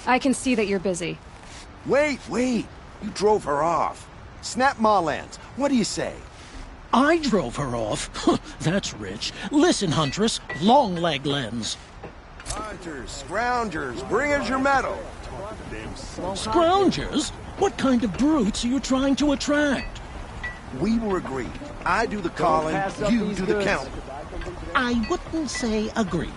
I can see that you're busy. Wait! You drove her off. Snap-maw lens. What do you say? I drove her off? That's rich. Listen, Huntress, long leg lens. Hunters, scroungers, bring us your medal. Scroungers? What kind of brutes are you trying to attract? We were agreed. I do the calling, you do the counting. I wouldn't say agreed.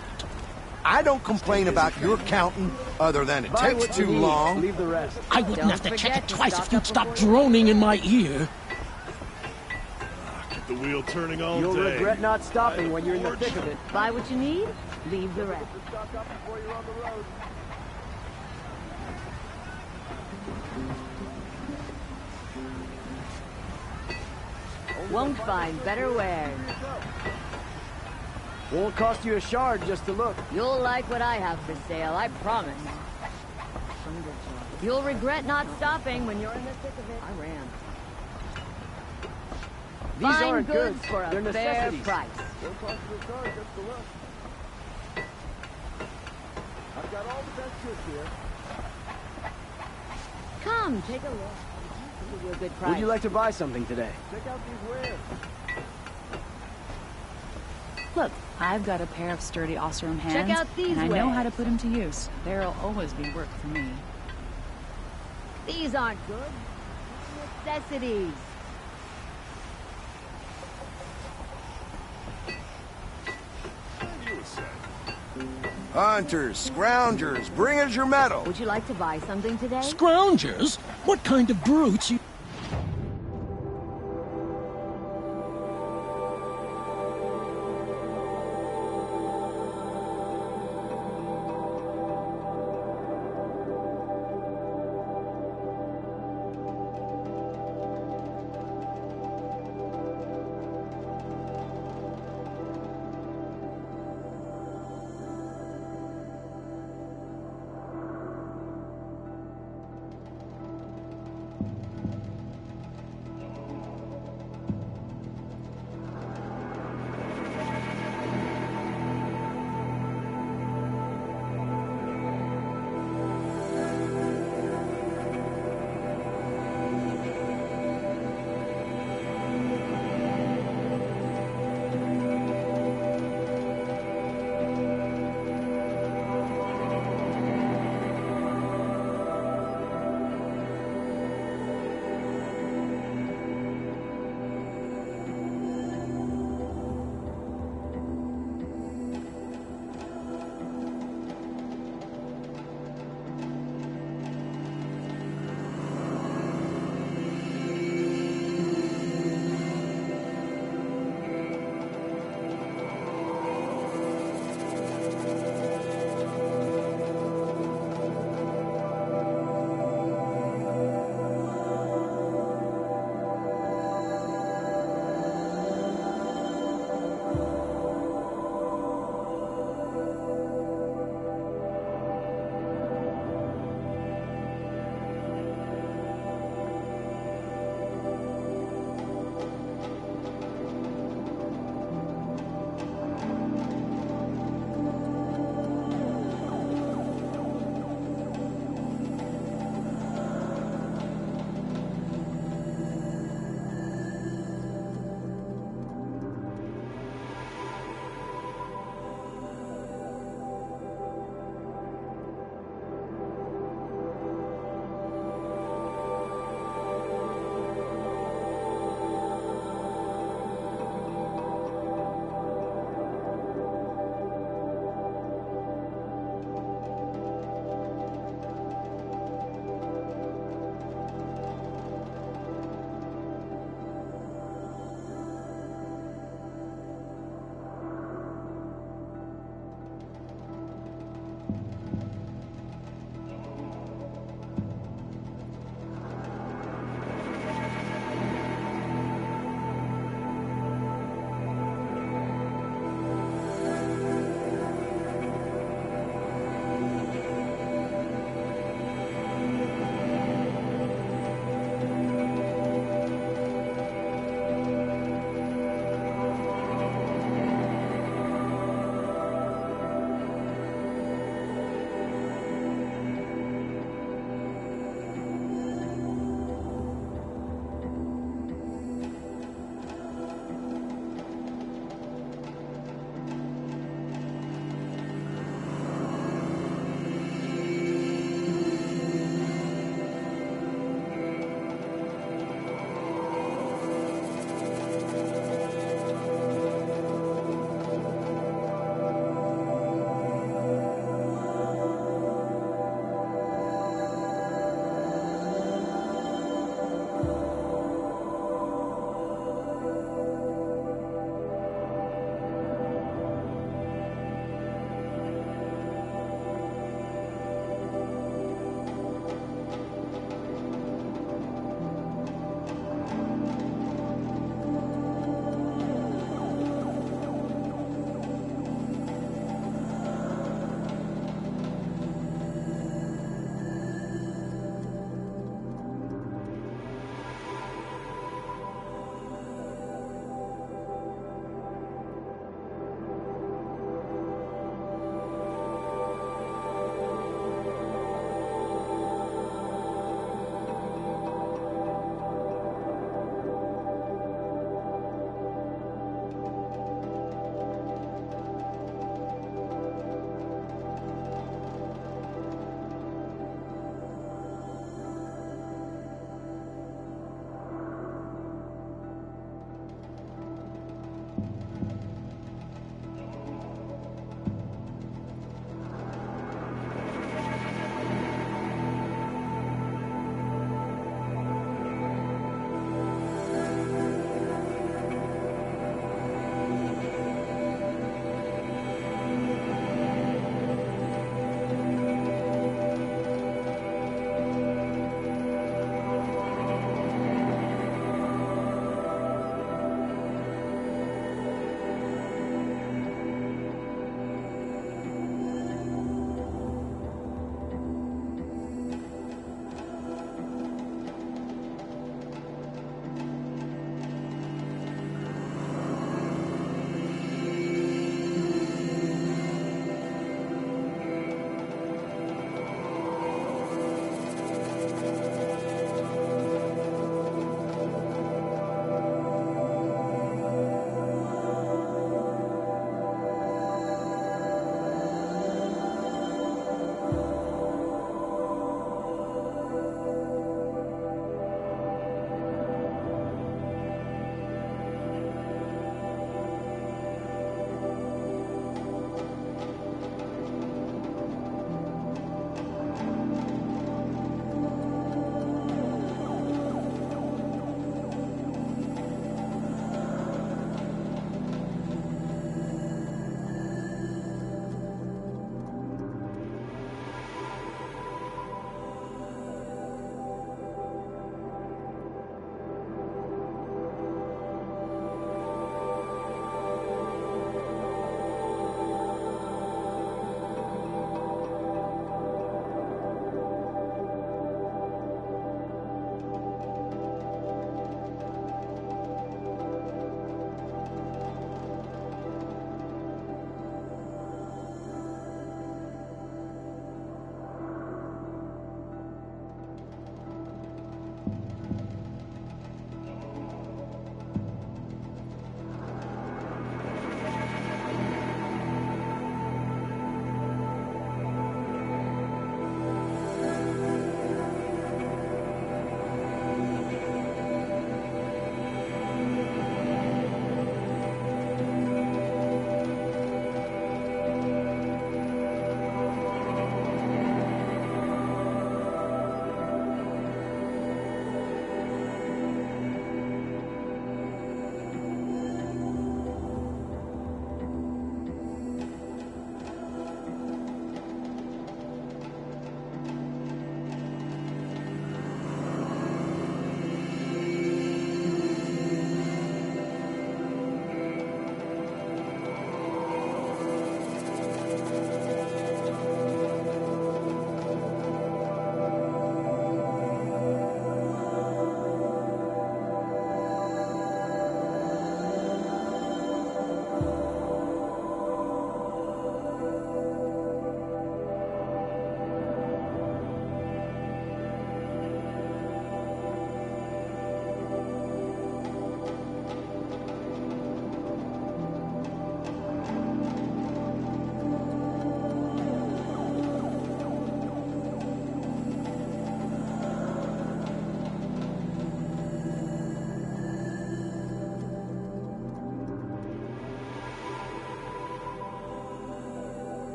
I don't complain about your counting, other than it takes too long. Leave the rest. I wouldn't have to check it twice if you'd stop droning in my ear. Keep the wheel turning all You'll day. regret not stopping when you're in the thick of it. Buy what you need, leave the rest. Won't find better wares. Won't cost you a shard just to look. You'll like what I have for sale, I promise. You'll regret not stopping when you're in the thick of it. I ran. These Fine aren't goods good. for a They're fair necessities. price. Won't cost you a shard just to look. I've got all the best goods here. Come, take a look. I'll give you a good price. Would you like to buy something today? Check out these wares. Look, I've got a pair of sturdy Osram hands, Check out these and I know wares. how to put them to use. There'll always be work for me. These aren't good. Necessities. Hunters, scroungers, bring us your metal. Would you like to buy something today? Scroungers? What kind of brutes you...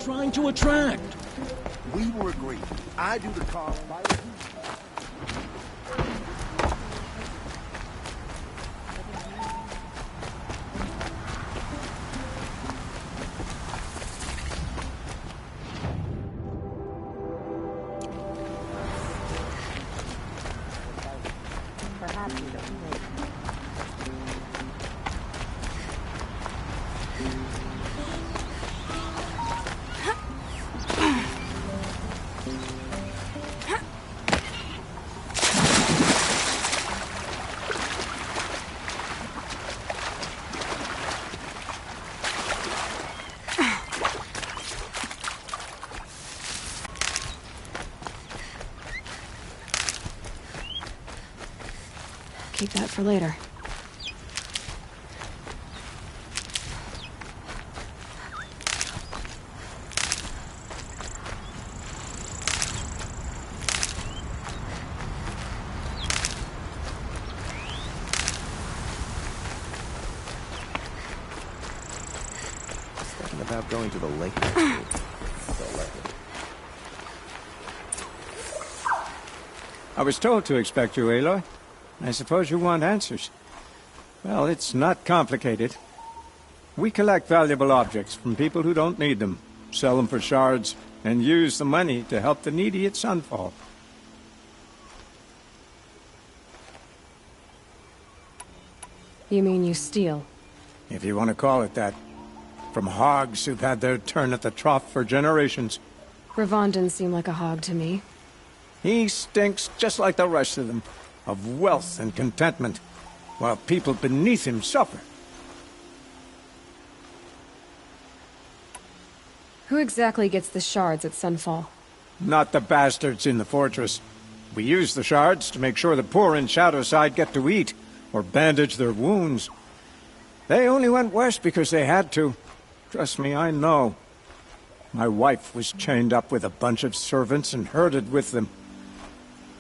trying to attract? We were agreed. I do the calling. Perhaps you don't know. Keep that for later. Thinking about going to the lake next week. Don't let me. I was told to expect you, Aloy. I suppose you want answers. Well, it's not complicated. We collect valuable objects from people who don't need them, sell them for shards, and use the money to help the needy at Sunfall. You mean you steal? If you want to call it that. From hogs who've had their turn at the trough for generations. Ravon didn't seem like a hog to me. He stinks just like the rest of them, of wealth and contentment, while people beneath him suffer. Who exactly gets the shards at Sunfall? Not the bastards in the fortress. We use the shards to make sure the poor in Shadowside get to eat, or bandage their wounds. They only went west because they had to. Trust me, I know. My wife was chained up with a bunch of servants and herded with them.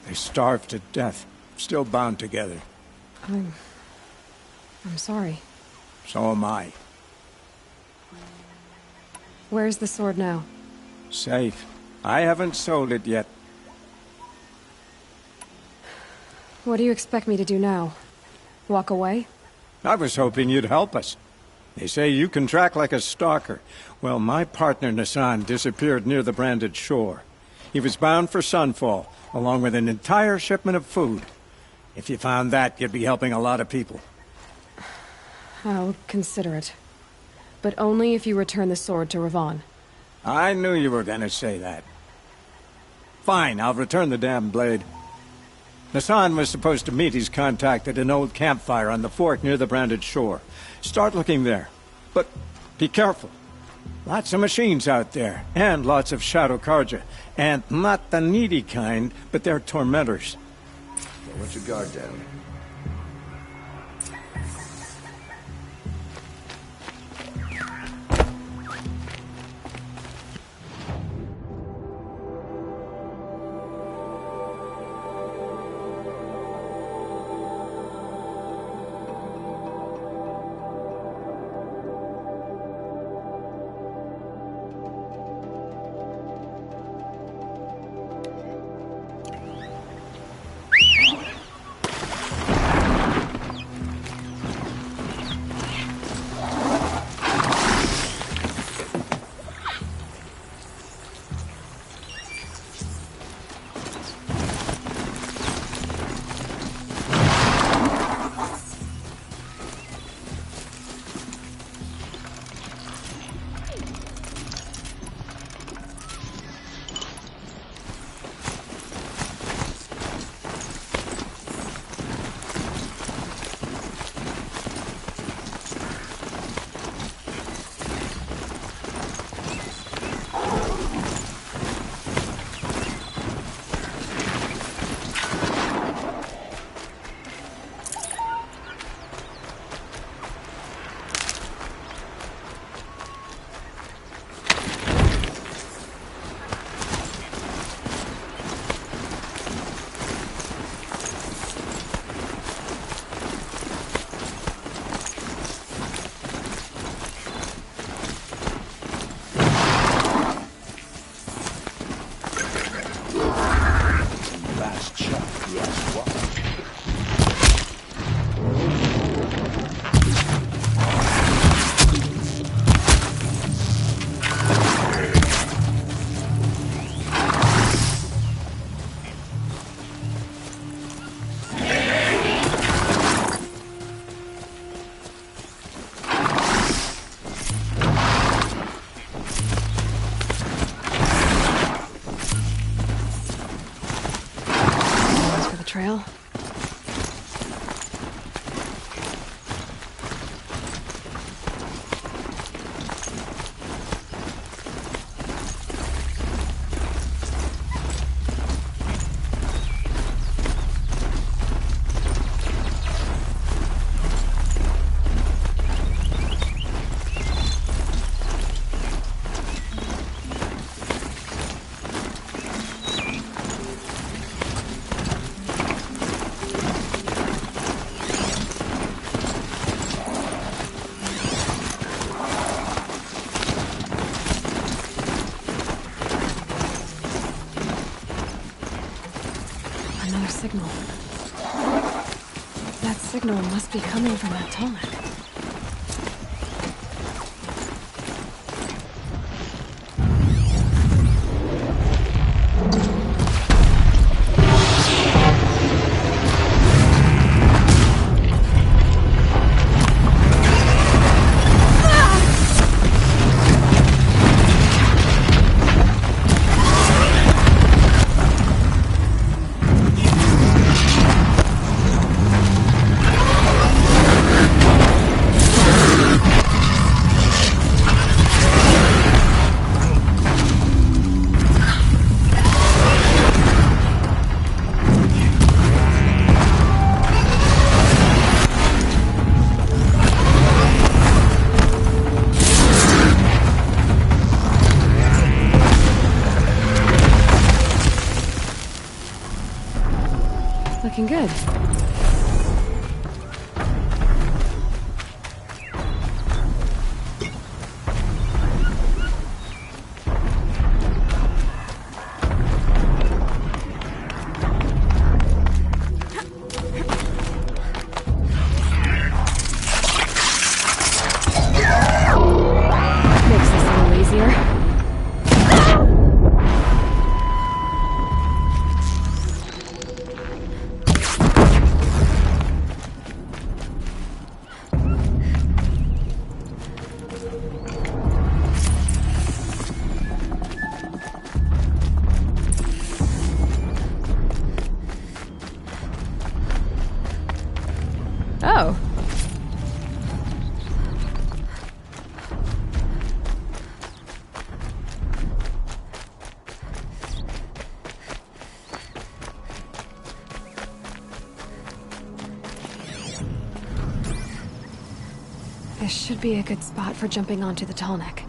They starved to death, still bound together. I'm sorry. So am I. Where's the sword now? Safe. I haven't sold it yet. What do you expect me to do now? Walk away? I was hoping you'd help us. They say you can track like a stalker. Well, my partner Nassan disappeared near the branded shore. He was bound for Sunfall, along with an entire shipment of food. If you found that, you'd be helping a lot of people. I'll consider it. But only if you return the sword to Ravon. I knew you were gonna say that. Fine, I'll return the damn blade. Nassan was supposed to meet his contact at an old campfire on the fork near the branded shore. Start looking there. But be careful. Lots of machines out there, and lots of Shadow Karja. And not the needy kind, but they're tormentors. Well, what's your guard down? signal. That signal must be coming from that Tallneck. Looking good. Makes this a little easier. Oh. This should be a good spot for jumping onto the Tallneck.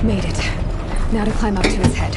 Made it. Now to climb up to his head.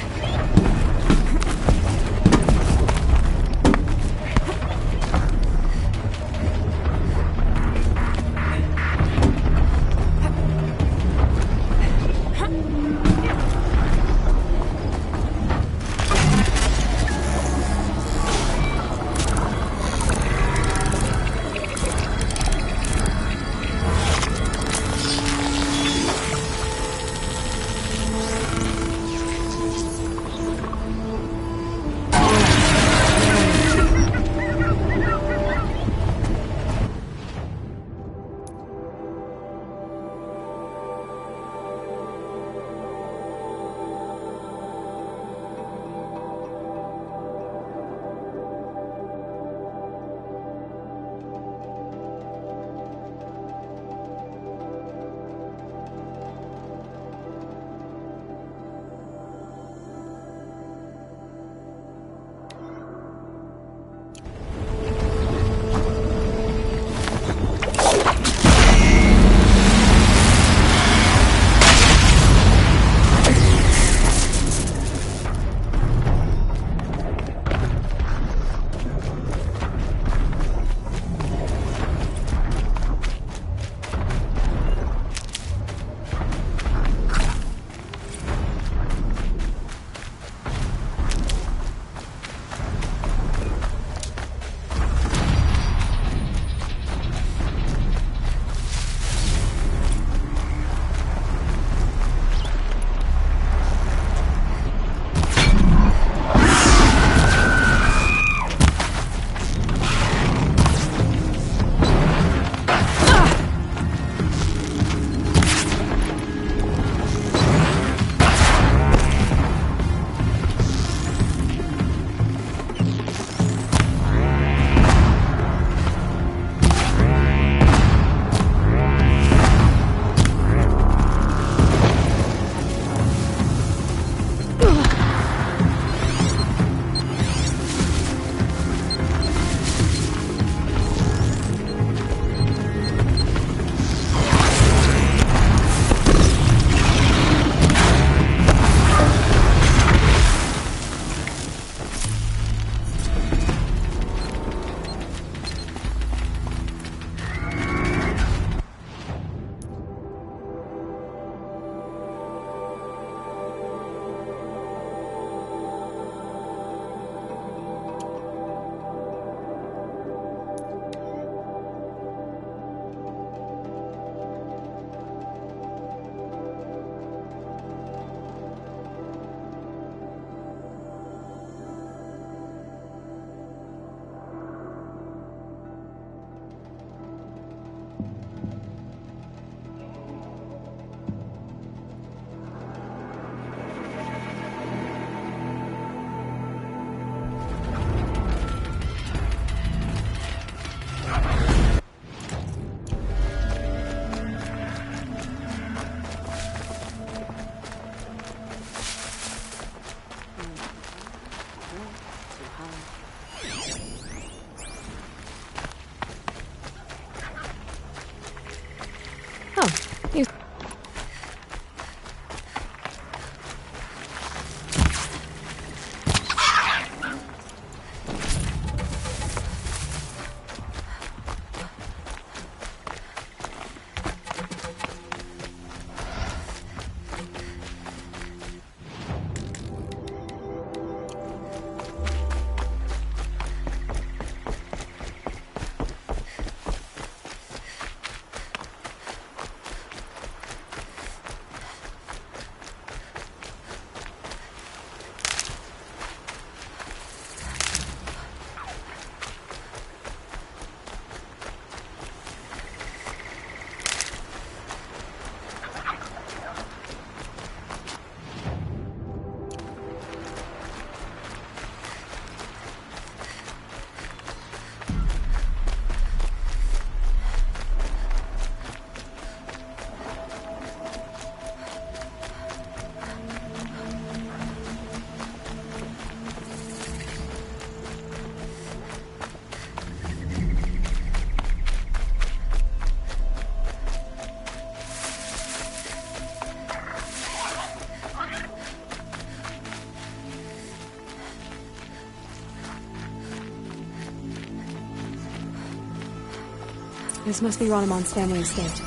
This must be Ronamon's family estate.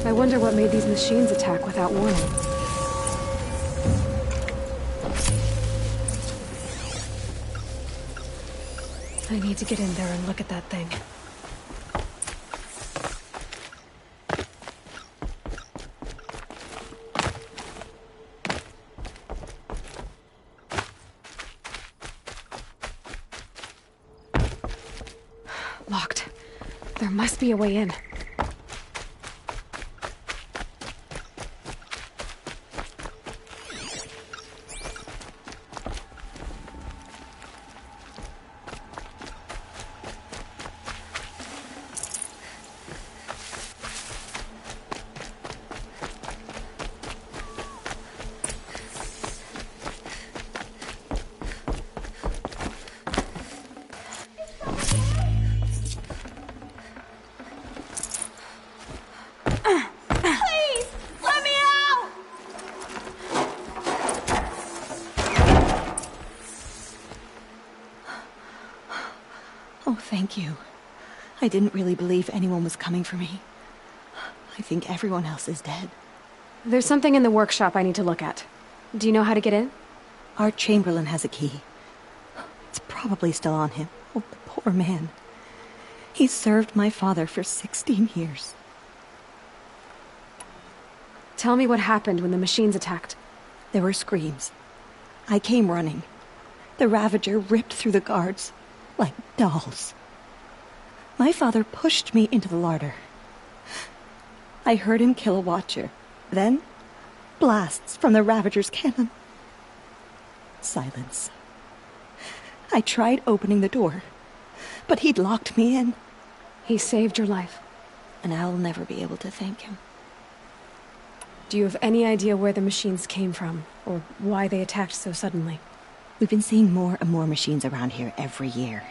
I wonder what made these machines attack without warning. I need to get in there and look at that thing. Locked. There must be a way in. Oh, thank you. I didn't really believe anyone was coming for me. I think everyone else is dead. There's something in the workshop I need to look at. Do you know how to get in? Our Chamberlain has a key. It's probably still on him. Oh, the poor man. He served my father for 16 years. Tell me what happened when the machines attacked. There were screams. I came running. The Ravager ripped through the guards like dolls. My father pushed me into the larder. I heard him kill a watcher. Then, blasts from the Ravager's cannon. Silence. I tried opening the door, but he'd locked me in. He saved your life. And I'll never be able to thank him. Do you have any idea where the machines came from, or why they attacked so suddenly? We've been seeing more and more machines around here every year.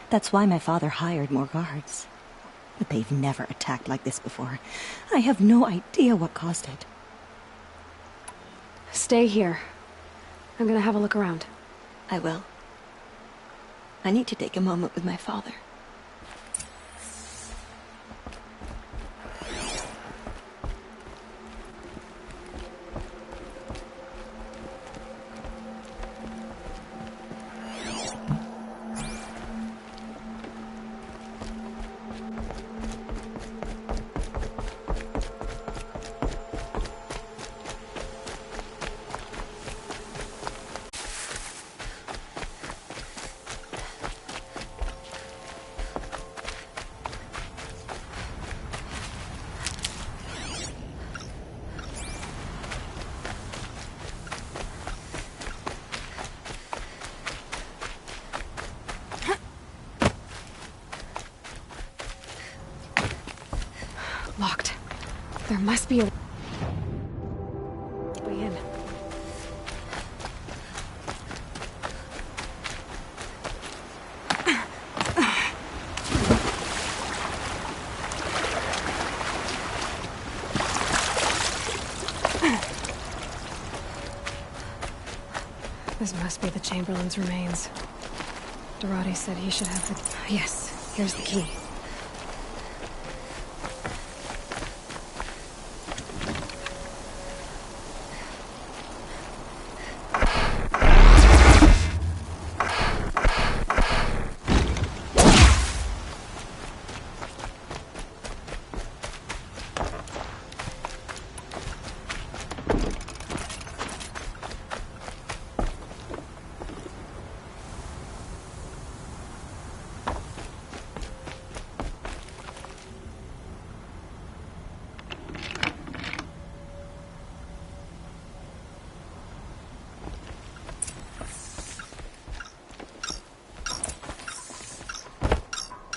That's why my father hired more guards. But they've never attacked like this before. I have no idea what caused it. Stay here. I'm gonna have a look around. I will. I need to take a moment with my father. Locked. There must be a way in. This must be the Chamberlain's remains. Dorati said he should have the... Yes, here's the key.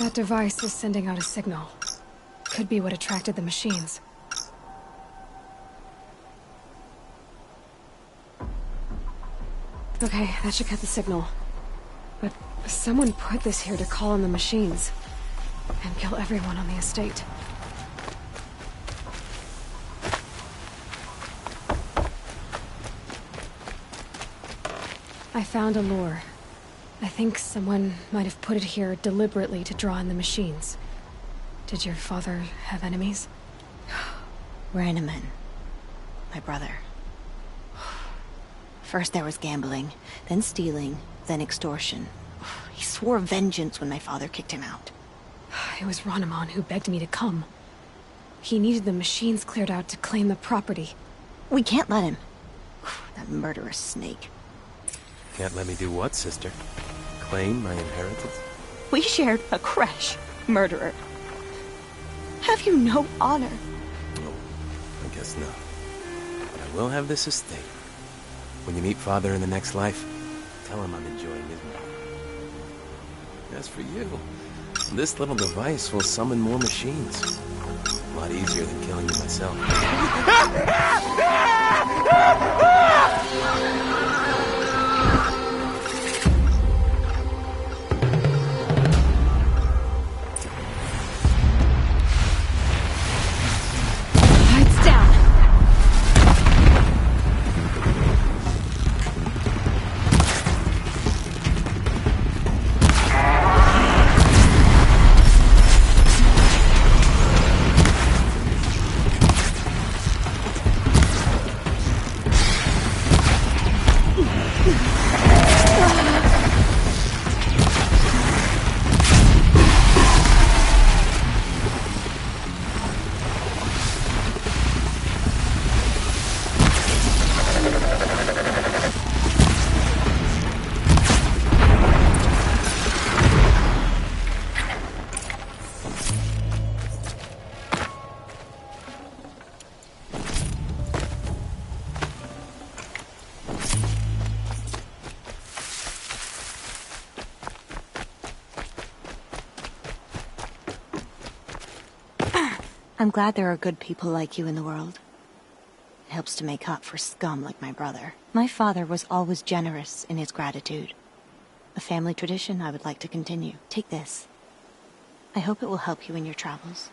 That device is sending out a signal. Could be what attracted the machines. Okay, that should cut the signal. But someone put this here to call on the machines. And kill everyone on the estate. I found a lure. I think someone might have put it here deliberately to draw in the machines. Did your father have enemies? Rainaman. My brother. First there was gambling, then stealing, then extortion. He swore vengeance when my father kicked him out. It was Rainaman who begged me to come. He needed the machines cleared out to claim the property. We can't let him. That murderous snake. Can't let me do what, sister? Claim my inheritance? We shared a creche, murderer. Have you no honor? Oh, I guess not. But I will have this estate. When you meet father in the next life, tell him I'm enjoying his meal. As for you, this little device will summon more machines. A lot easier than killing you myself. Lights down! I'm glad there are good people like you in the world. It helps to make up for scum like my brother. My father was always generous in his gratitude. A family tradition I would like to continue. Take this. I hope it will help you in your travels.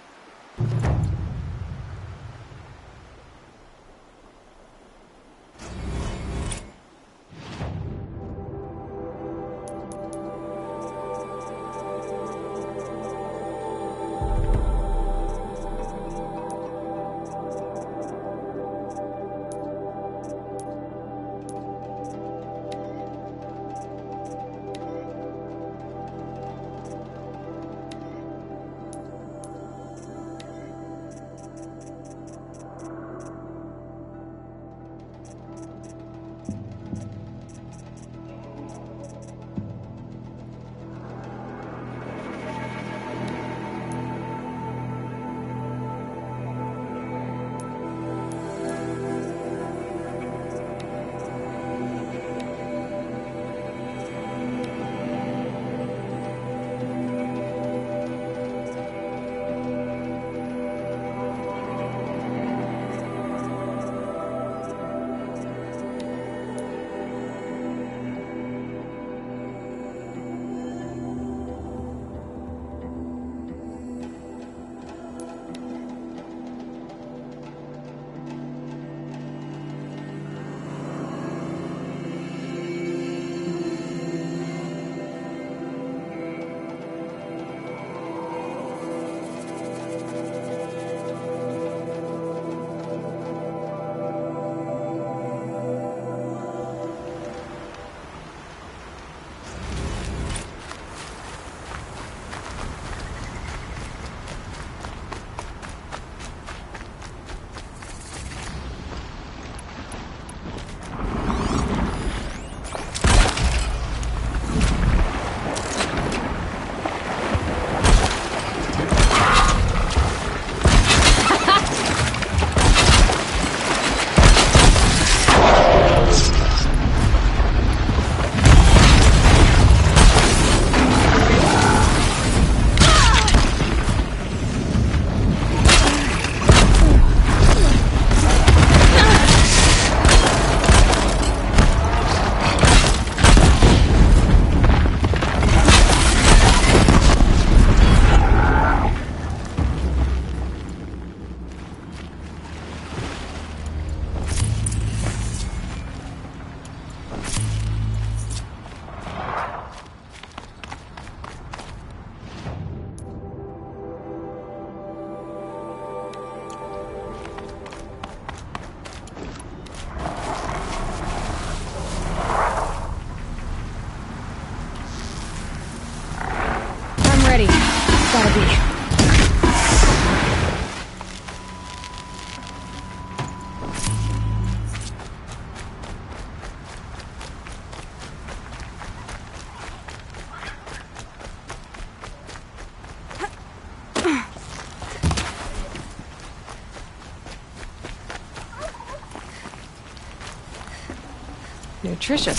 Nutritious.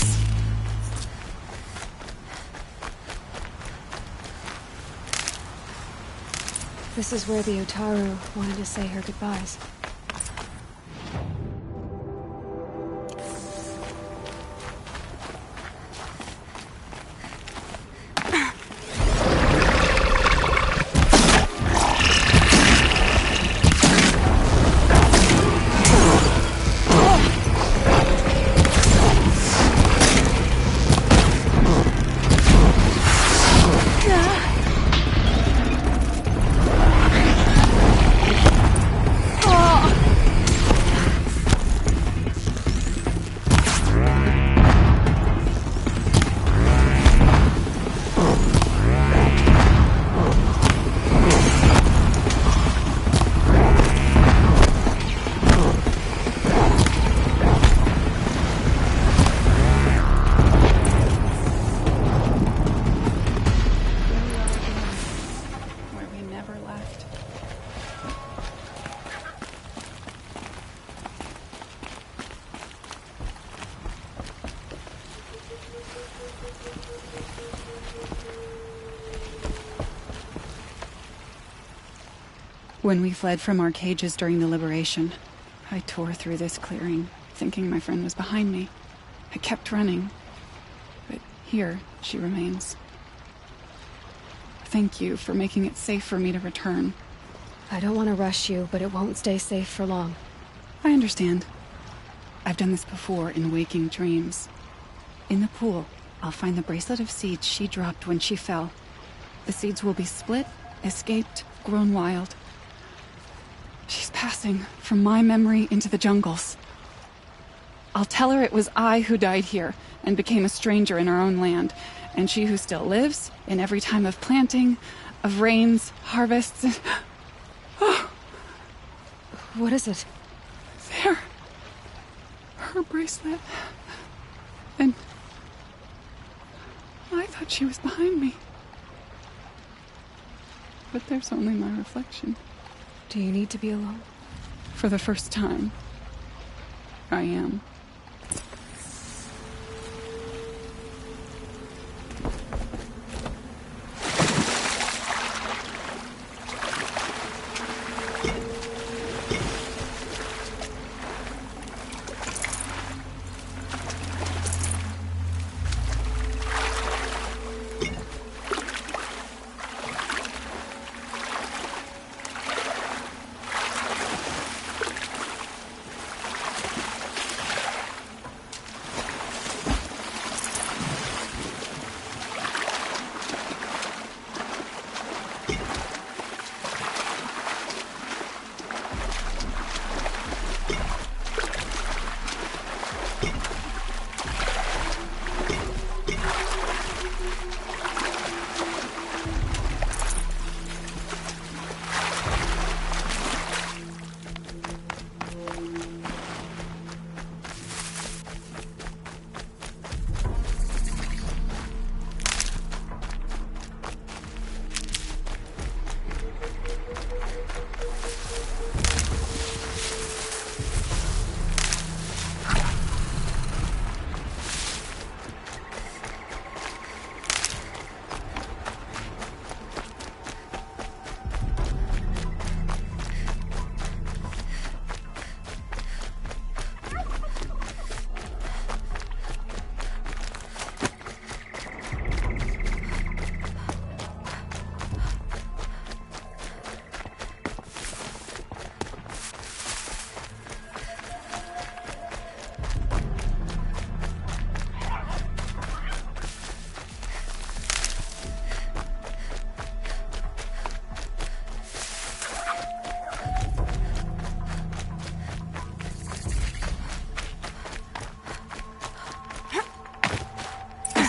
This is where the Otaru wanted to say her goodbyes. When we fled from our cages during the liberation, I tore through this clearing, thinking my friend was behind me. I kept running, but here she remains. Thank you for making it safe for me to return. I don't want to rush you, but it won't stay safe for long. I understand. I've done this before in waking dreams. In the pool, I'll find the bracelet of seeds she dropped when she fell. The seeds will be split, escaped, grown wild. She's passing from my memory into the jungles. I'll tell her it was I who died here and became a stranger in our own land, and she who still lives in every time of planting, of rains, harvests, and... Oh. What is it? There. Her bracelet. And... I thought she was behind me. But there's only my reflection. Do you need to be alone? For the first time, I am.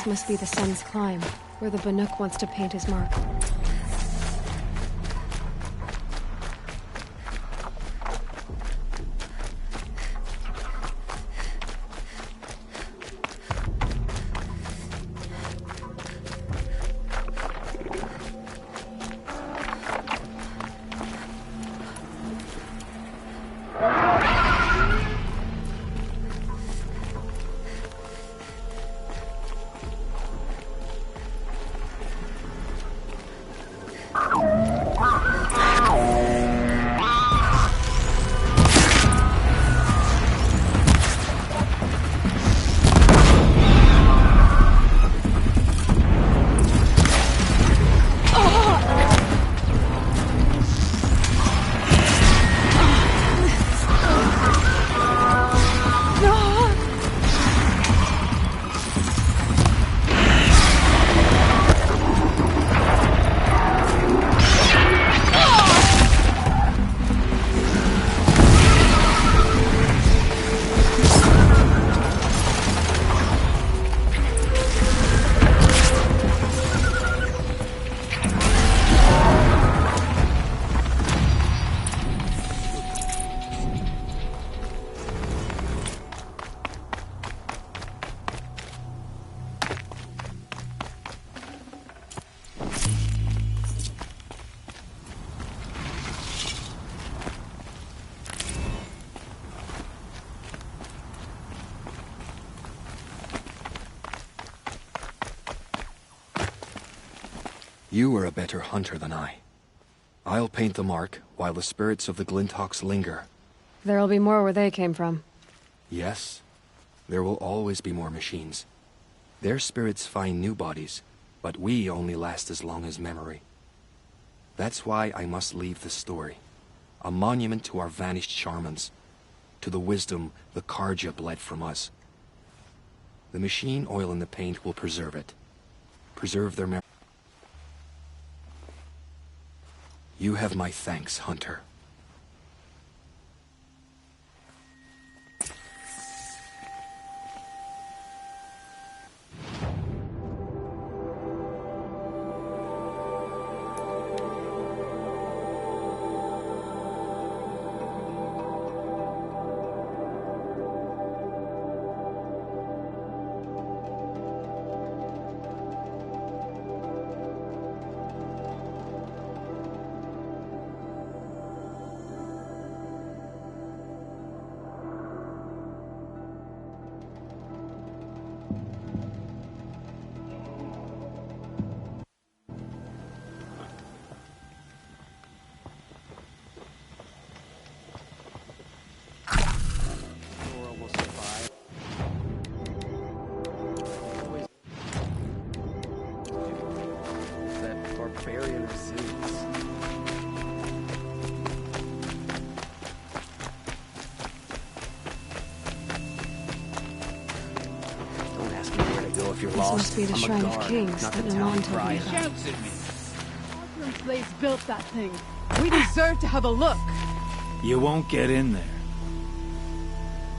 This must be the Sun's Climb, where the Banuk wants to paint his mark. You are a better hunter than I. I'll paint the mark while the spirits of the Glinthawks linger. There'll be more where they came from. Yes, there will always be more machines. Their spirits find new bodies, but we only last as long as memory. That's why I must leave the story. A monument to our vanished shamans, to the wisdom the Karja bled from us. The machine oil in the paint will preserve it. Preserve their memory. You have my thanks, Hunter. Barbarian resilience. Don't ask me where to go if you're This lost. must be the I'm a Shrine of guard, Kings not that the town Naman told me crier. about. Shouts at me. Awesome slaves built that thing. We deserve to have a look. You won't get in there.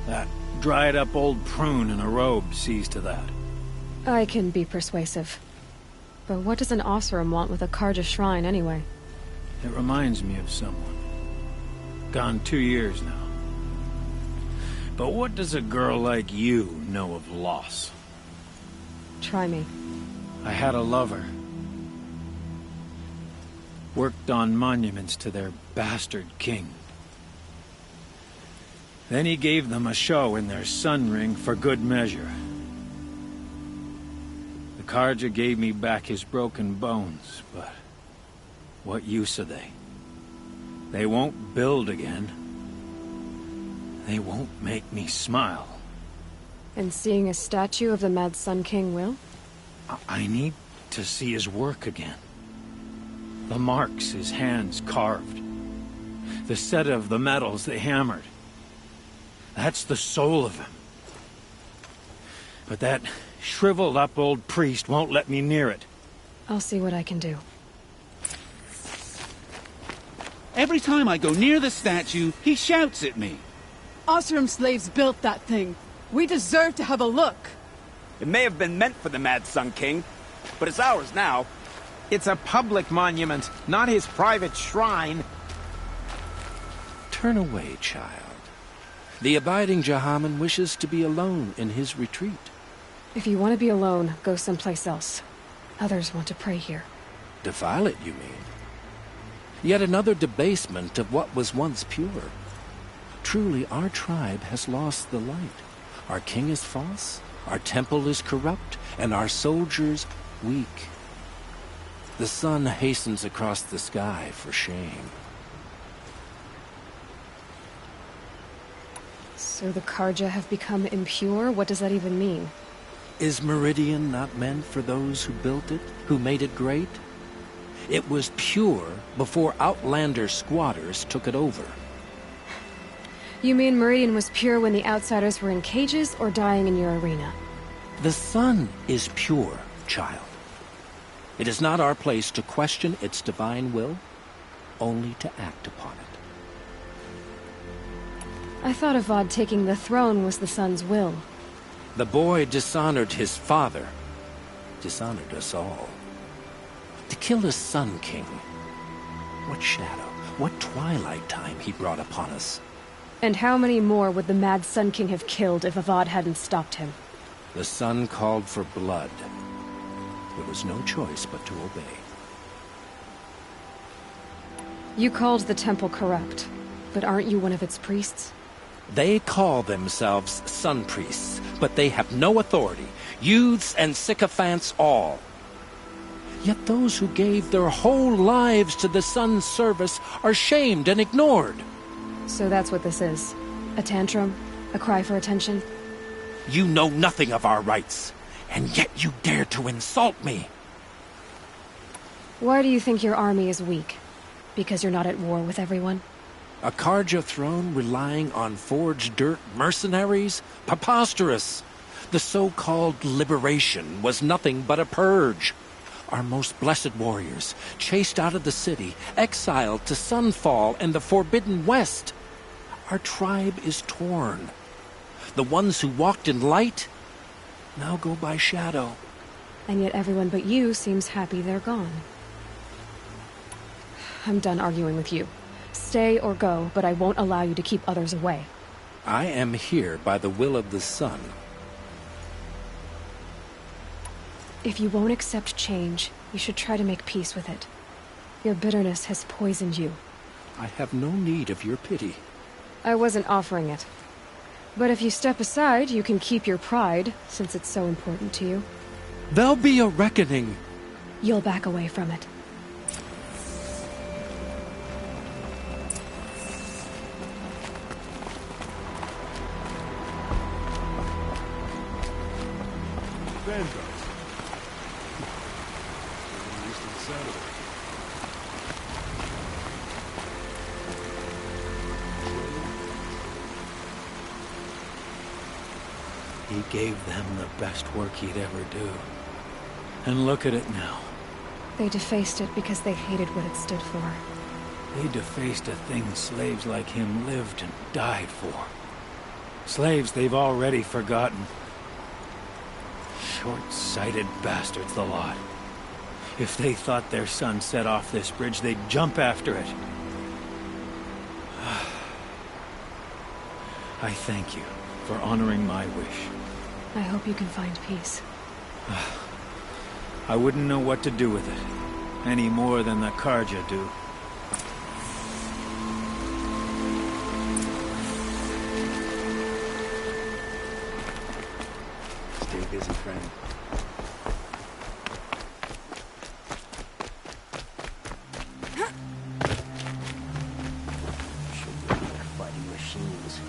That dried-up old prune in a robe sees to that. I can be persuasive. But what does an Oseram want with a Karja shrine, anyway? It reminds me of someone. Gone 2 years now. But what does a girl like you know of loss? Try me. I had a lover. Worked on monuments to their bastard king. Then he gave them a show in their sun ring for good measure. The Karja gave me back his broken bones, but what use are they? They won't build again. They won't make me smile. And seeing a statue of the Mad Sun King will? I need to see his work again. The marks his hands carved. The set of the metals they hammered. That's the soul of him. But that shriveled up old priest won't let me near it. I'll see what I can do. Every time I go near the statue, he shouts at me. Oseram slaves built that thing. We deserve to have a look. It may have been meant for the Mad Sun King, but it's ours now. It's a public monument, not his private shrine. Turn away, child. The abiding Jahaman wishes to be alone in his retreat. If you want to be alone, go someplace else. Others want to pray here. Defile it, you mean? Yet another debasement of what was once pure. Truly, our tribe has lost the light. Our king is false, our temple is corrupt, and our soldiers weak. The sun hastens across the sky for shame. So the Karja have become impure? What does that even mean? Is Meridian not meant for those who built it, who made it great? It was pure before outlander squatters took it over. You mean Meridian was pure when the outsiders were in cages or dying in your arena? The sun is pure, child. It is not our place to question its divine will, only to act upon it. I thought Avad taking the throne was the sun's will. The boy dishonored his father, dishonored us all. To kill a Sun King, what shadow, what twilight time he brought upon us. And how many more would the Mad Sun King have killed if Avad hadn't stopped him? The sun called for blood. There was no choice but to obey. You called the temple corrupt, but aren't you one of its priests? They call themselves sun priests, but they have no authority. Youths and sycophants all. Yet those who gave their whole lives to the sun's service are shamed and ignored. So that's what this is. A tantrum? A cry for attention? You know nothing of our rights, and yet you dare to insult me. Why do you think your army is weak? Because you're not at war with everyone? A Karja throne relying on forged dirt mercenaries? Preposterous! The so-called liberation was nothing but a purge. Our most blessed warriors, chased out of the city, exiled to Sunfall and the Forbidden West. Our tribe is torn. The ones who walked in light now go by shadow. And yet everyone but you seems happy they're gone. I'm done arguing with you. Stay or go, but I won't allow you to keep others away. I am here by the will of the sun. If you won't accept change, you should try to make peace with it. Your bitterness has poisoned you. I have no need of your pity. I wasn't offering it. But if you step aside, you can keep your pride, since it's so important to you. There'll be a reckoning. You'll back away from it. Vanguard. He gave them the best work he'd ever do. And look at it now. They defaced it because they hated what it stood for. They defaced a thing slaves like him lived and died for. Slaves they've already forgotten. Short-sighted bastards, the lot. If they thought their son set off this bridge, they'd jump after it. I thank you for honoring my wish. I hope you can find peace. I wouldn't know what to do with it, any more than the Karja do. Stay busy, friend. Should be like fighting machines.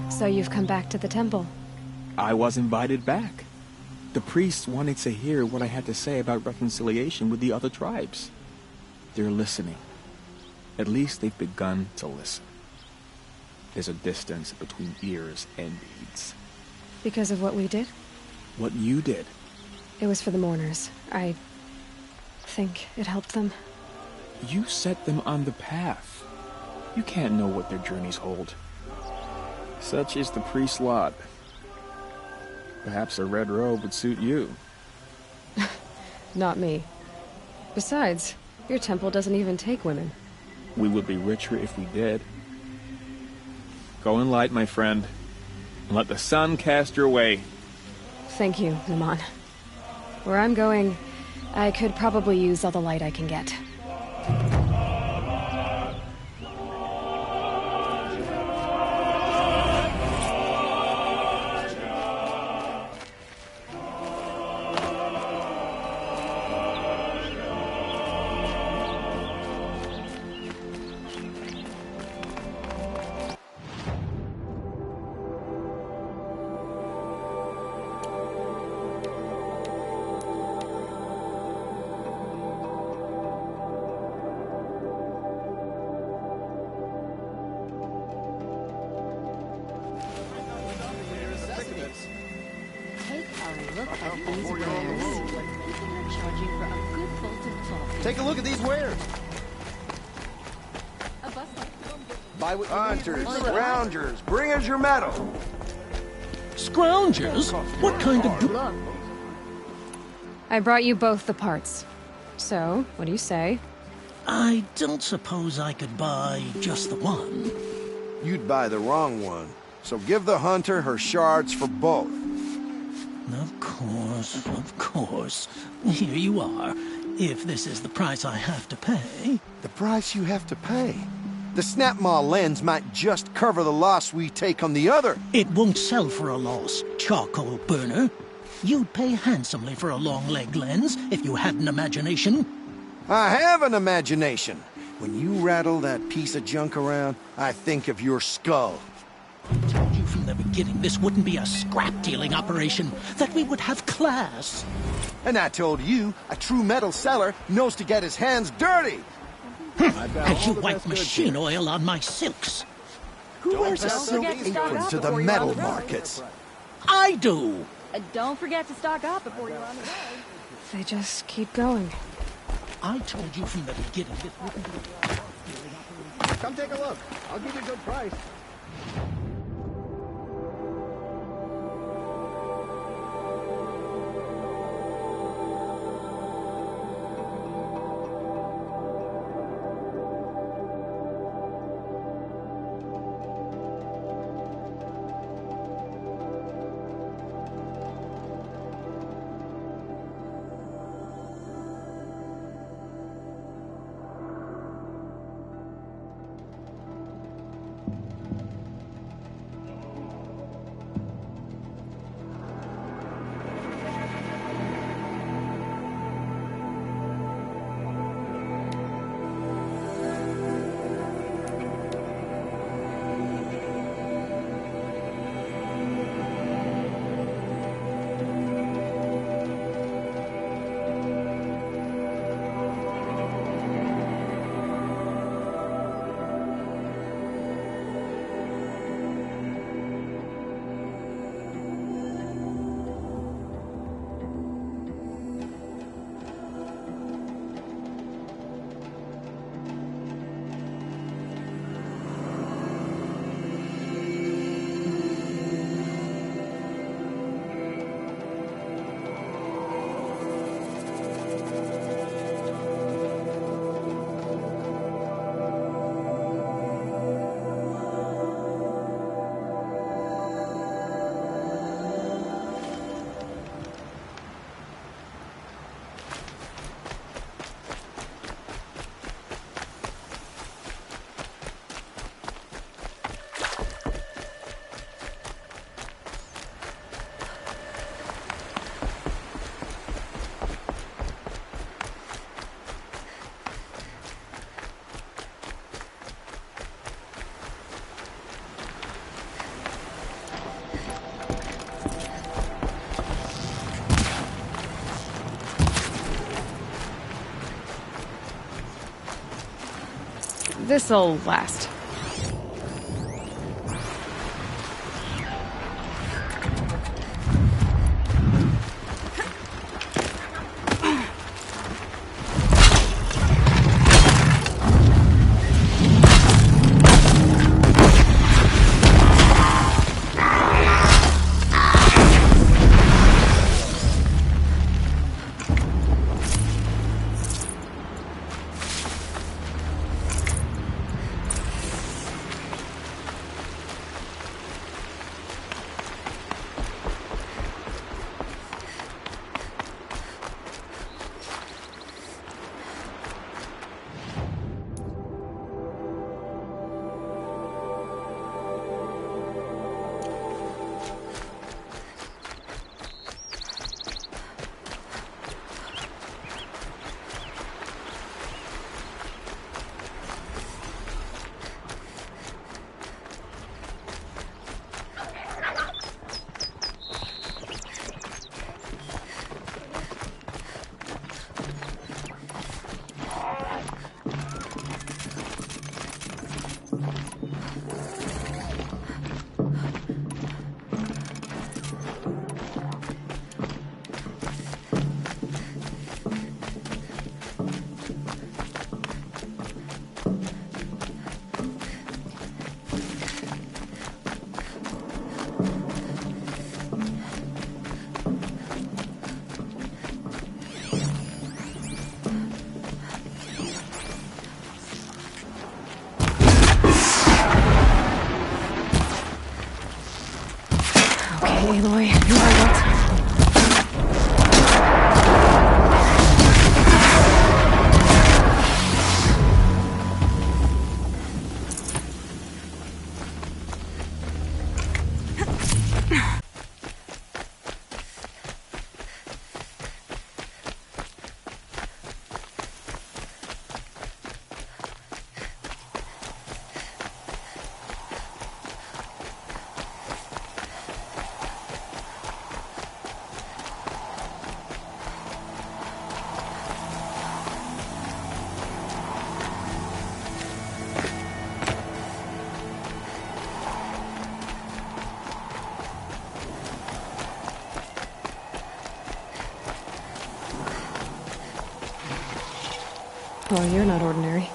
So you've come back to the temple. I was invited back. The priests wanted to hear what I had to say about reconciliation with the other tribes. They're listening. At least they've begun to listen. There's a distance between ears and deeds. Because of what we did? What you did. It was for the mourners. I think it helped them. You set them on the path. You can't know what their journeys hold. Such is the priest's lot. Perhaps a red robe would suit you. Not me. Besides, your temple doesn't even take women. We would be richer if we did. Go in light, my friend, and let the sun cast your way. Thank you, Naman. Where I'm going, I could probably use all the light I can get. look at these wares. Charging for a good bolt of cloth. Take a look at these wares. A bus like Buy what Hunters, scroungers, bring us your metal. Scroungers? What kind of... I brought you both the parts. So, what do you say? I don't suppose I could buy just the one. You'd buy the wrong one. So give the Hunter her shards for both. Of course. Here you are. If this is the price I have to pay... The price you have to pay? The Snapmaw lens might just cover the loss we take on the other. It won't sell for a loss, charcoal burner. You'd pay handsomely for a long-leg lens if you had an imagination. I have an imagination. When you rattle that piece of junk around, I think of your skull. I told you from the beginning this wouldn't be a scrap-dealing operation, that we would have class. And I told you, a true metal seller knows to get his hands dirty. As you wipe machine oil on my silks. Who wears a silk apron to the metal markets? I do. Don't forget to stock up before you're on the road. They just keep going. I told you from the beginning this wouldn't be a scrap-dealing operation. Come take a look. I'll give you a good price. This'll last. Aloy, you are what? Oh, you're not ordinary.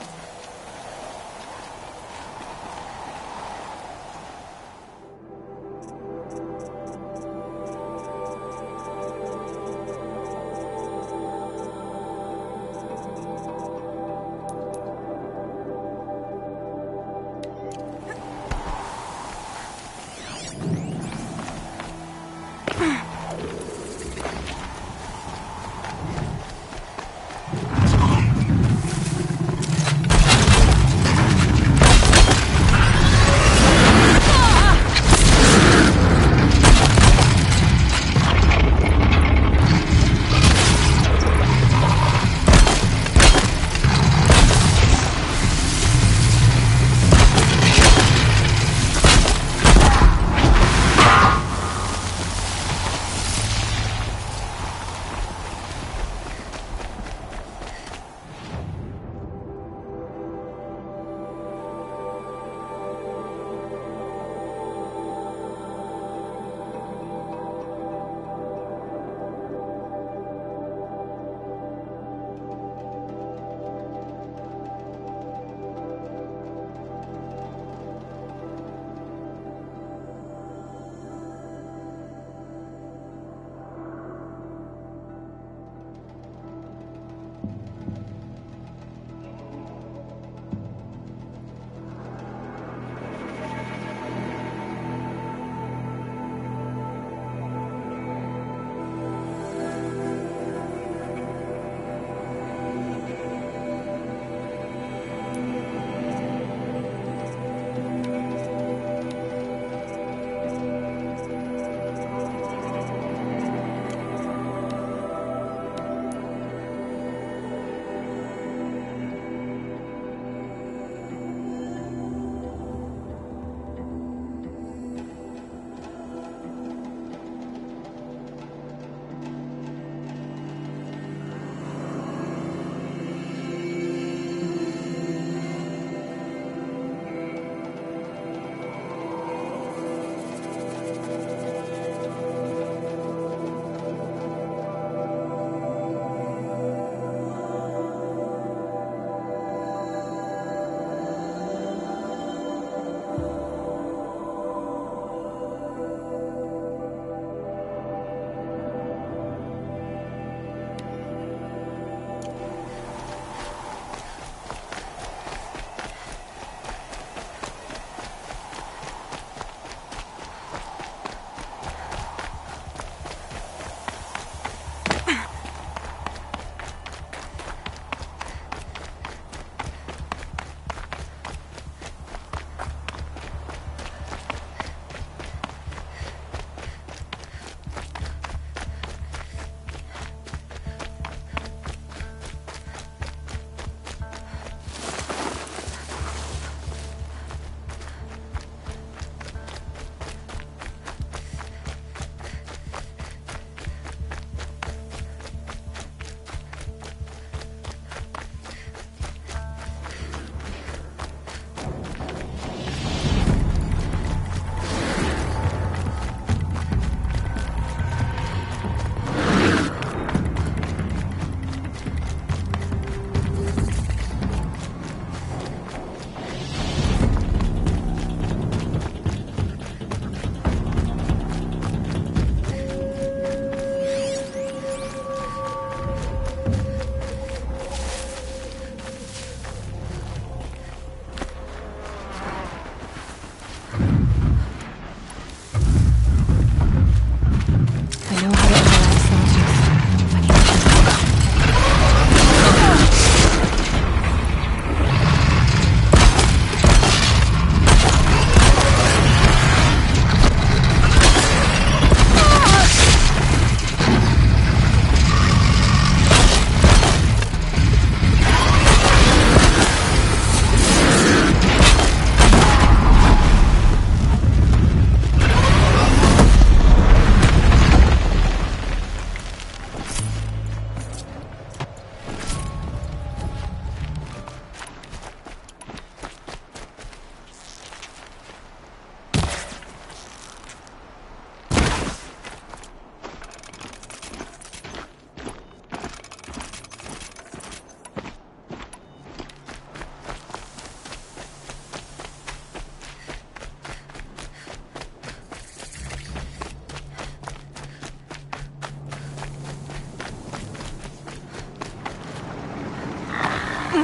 You're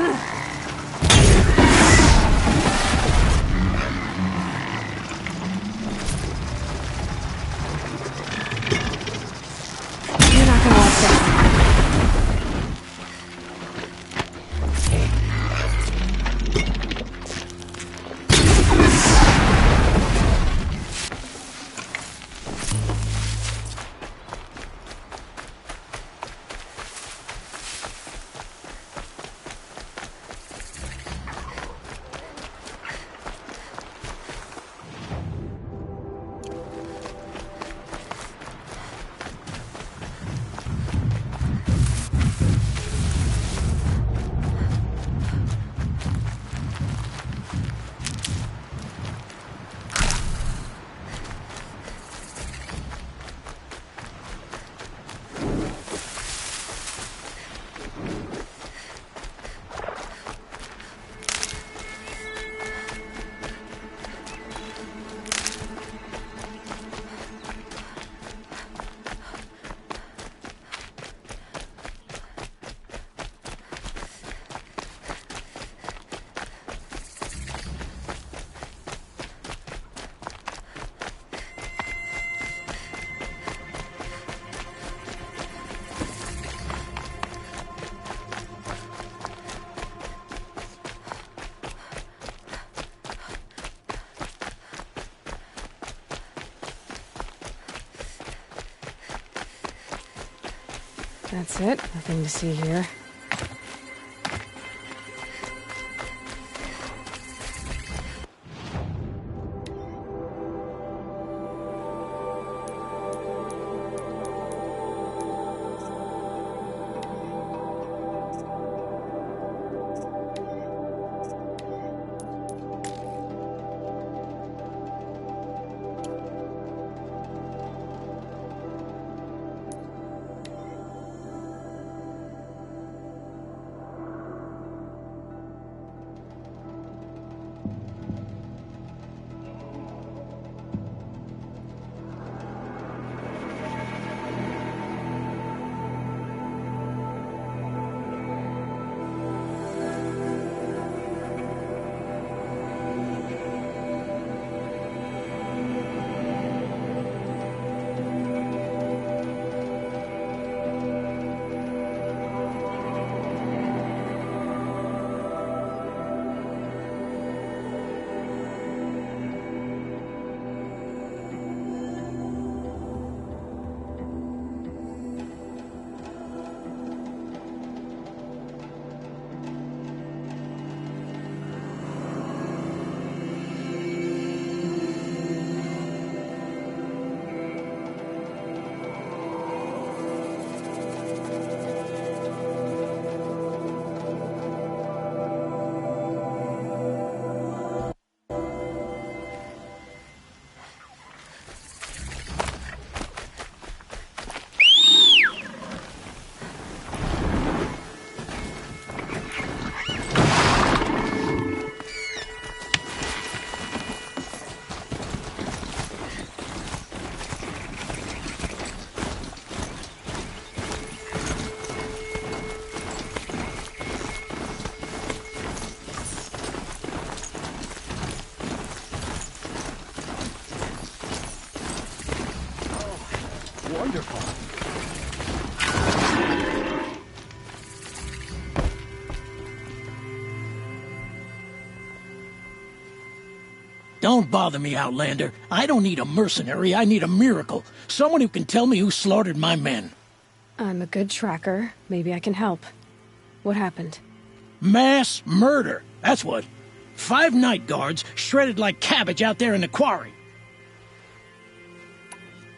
not gonna like this. That's it. Nothing to see here. Wonderful. Don't bother me, Outlander. I don't need a mercenary, I need a miracle. Someone who can tell me who slaughtered my men. I'm a good tracker. Maybe I can help. What happened? Mass murder. That's what. 5 night guards shredded like cabbage out there in the quarry.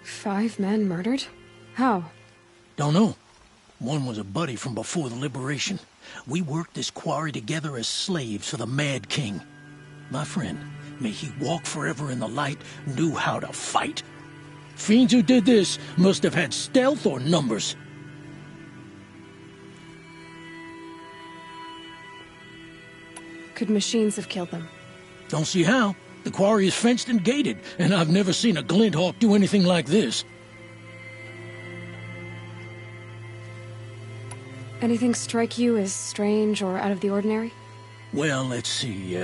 5 men murdered? How? Don't know. One was a buddy from before the liberation. We worked this quarry together as slaves for the Mad King. My friend, may he walk forever in the light, knew how to fight. Fiends who did this must have had stealth or numbers. Could machines have killed them? Don't see how. The quarry is fenced and gated, and I've never seen a glint hawk do anything like this. Anything strike you as strange or out of the ordinary? Well, let's see,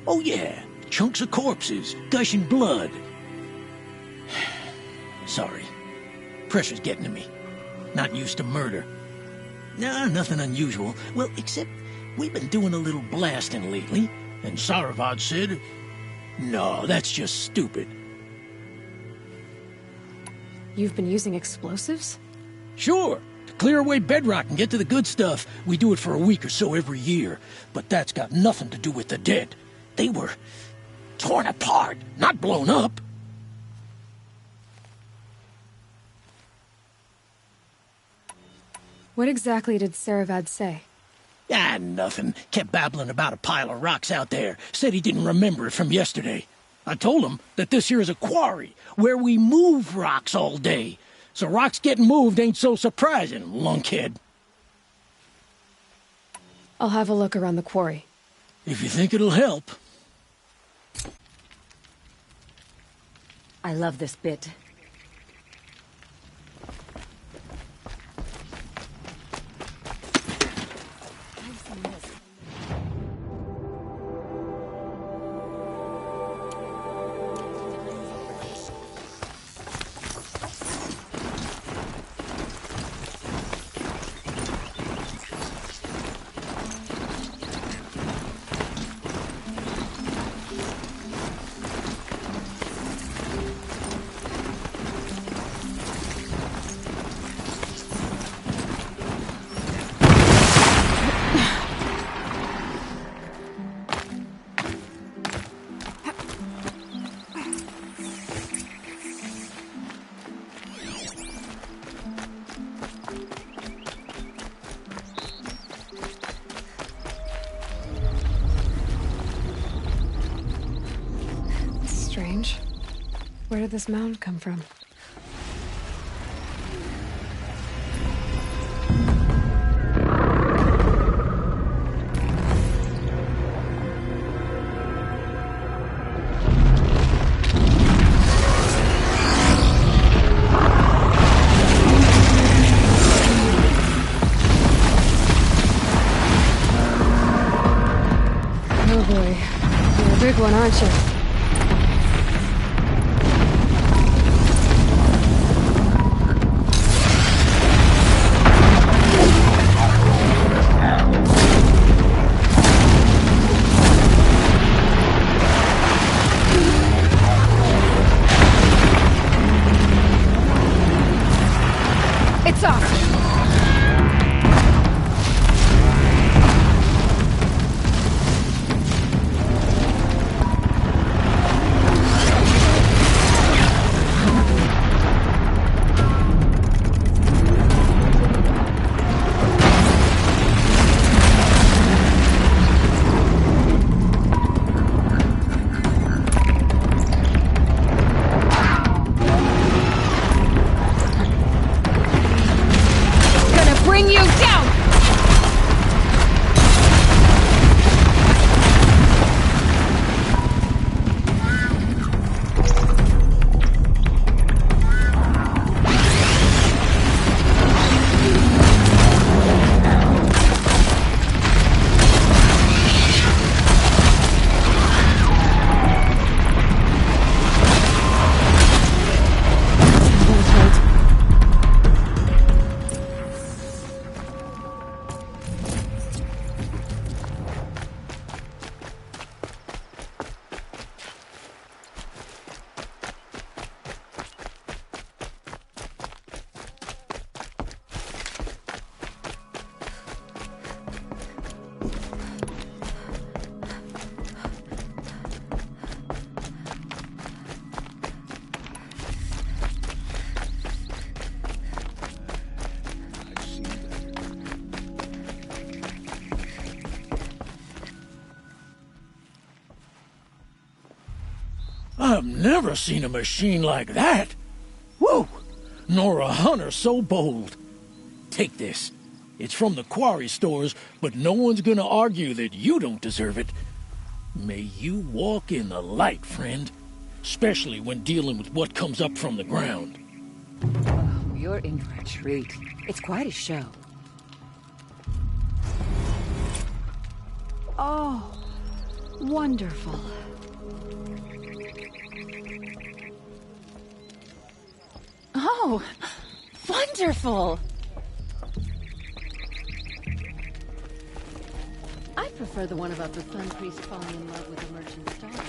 oh yeah, chunks of corpses, gushing blood. Sorry. Pressure's getting to me. Not used to murder. Nah, nothing unusual. Well, except we've been doing a little blasting lately, and Saravad said, no, that's just stupid. You've been using explosives? Sure. To clear away bedrock and get to the good stuff, we do it for a week or so every year. But that's got nothing to do with the dead. They were torn apart, not blown up. What exactly did Saravad say? Ah, nothing. Kept babbling about a pile of rocks out there. Said he didn't remember it from yesterday. I told him that this here is a quarry, where we move rocks all day. So rocks getting moved ain't so surprising, lunkhead. I'll have a look around the quarry. If you think it'll help. I love this bit. Strange. Where did this mound come from? Oh boy, you're a big one, aren't you? It's off! Bring you down! I've never seen a machine like that. Whoa! Nor a hunter so bold. Take this. It's from the quarry stores, but no one's gonna argue that you don't deserve it. May you walk in the light, friend. Especially when dealing with what comes up from the ground. You're in for a treat. It's quite a show. Oh, wonderful. Oh, wonderful! I prefer the one about the fun priest falling in love with a merchant's daughter.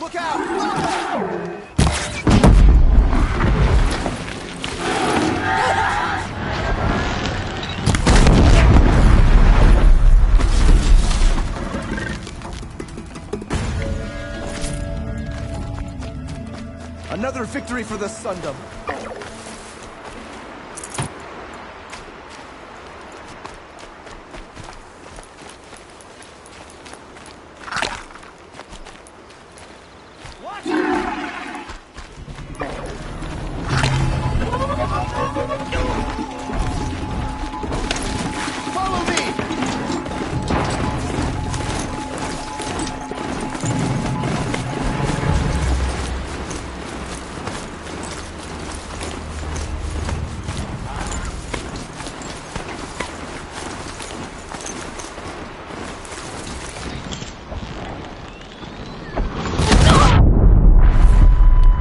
Look out! Look out! Another victory for the Sundom. Follow me!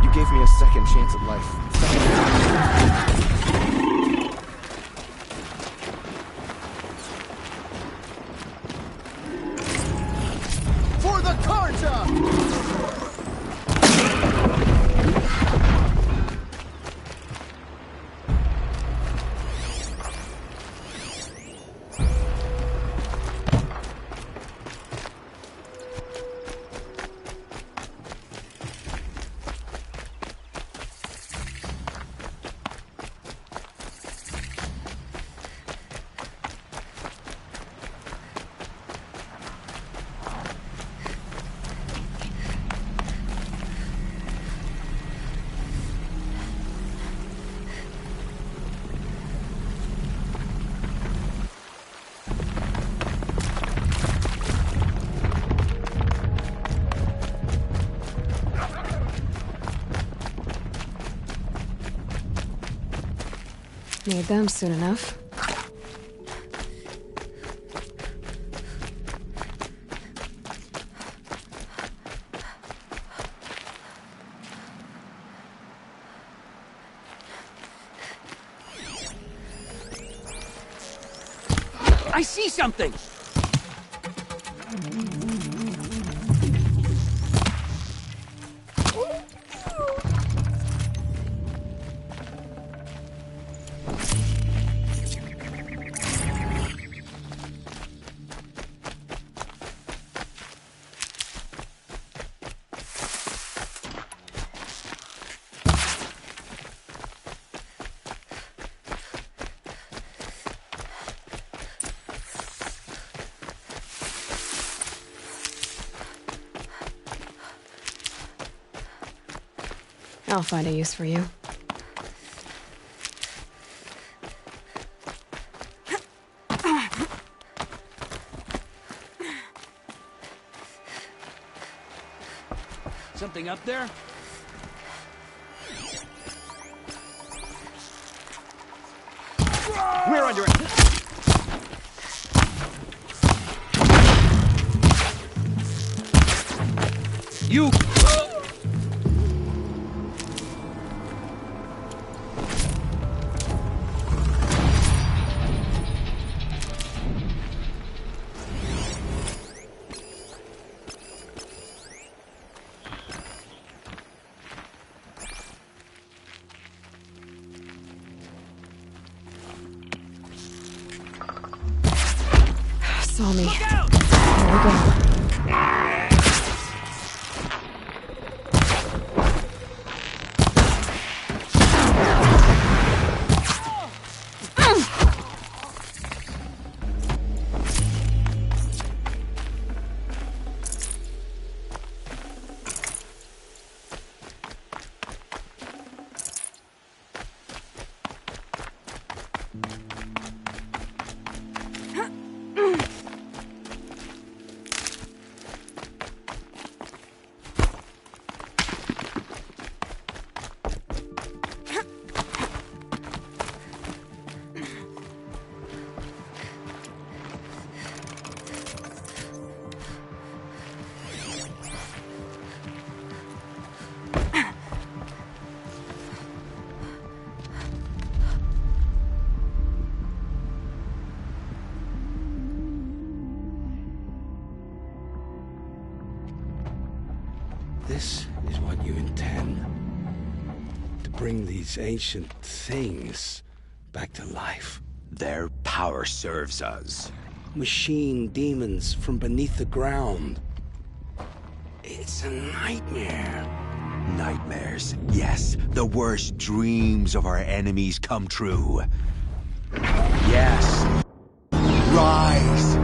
You gave me a second chance at life. For the Carta! Need them soon enough. I see something! I'll find a use for you. Something up there? We're under it. You... Saw me. Here we go. This is what you intend? To bring these ancient things back to life? Their power serves us. Machine demons from beneath the ground. It's a nightmare. Nightmares, yes. The worst dreams of our enemies come true. Yes. Rise!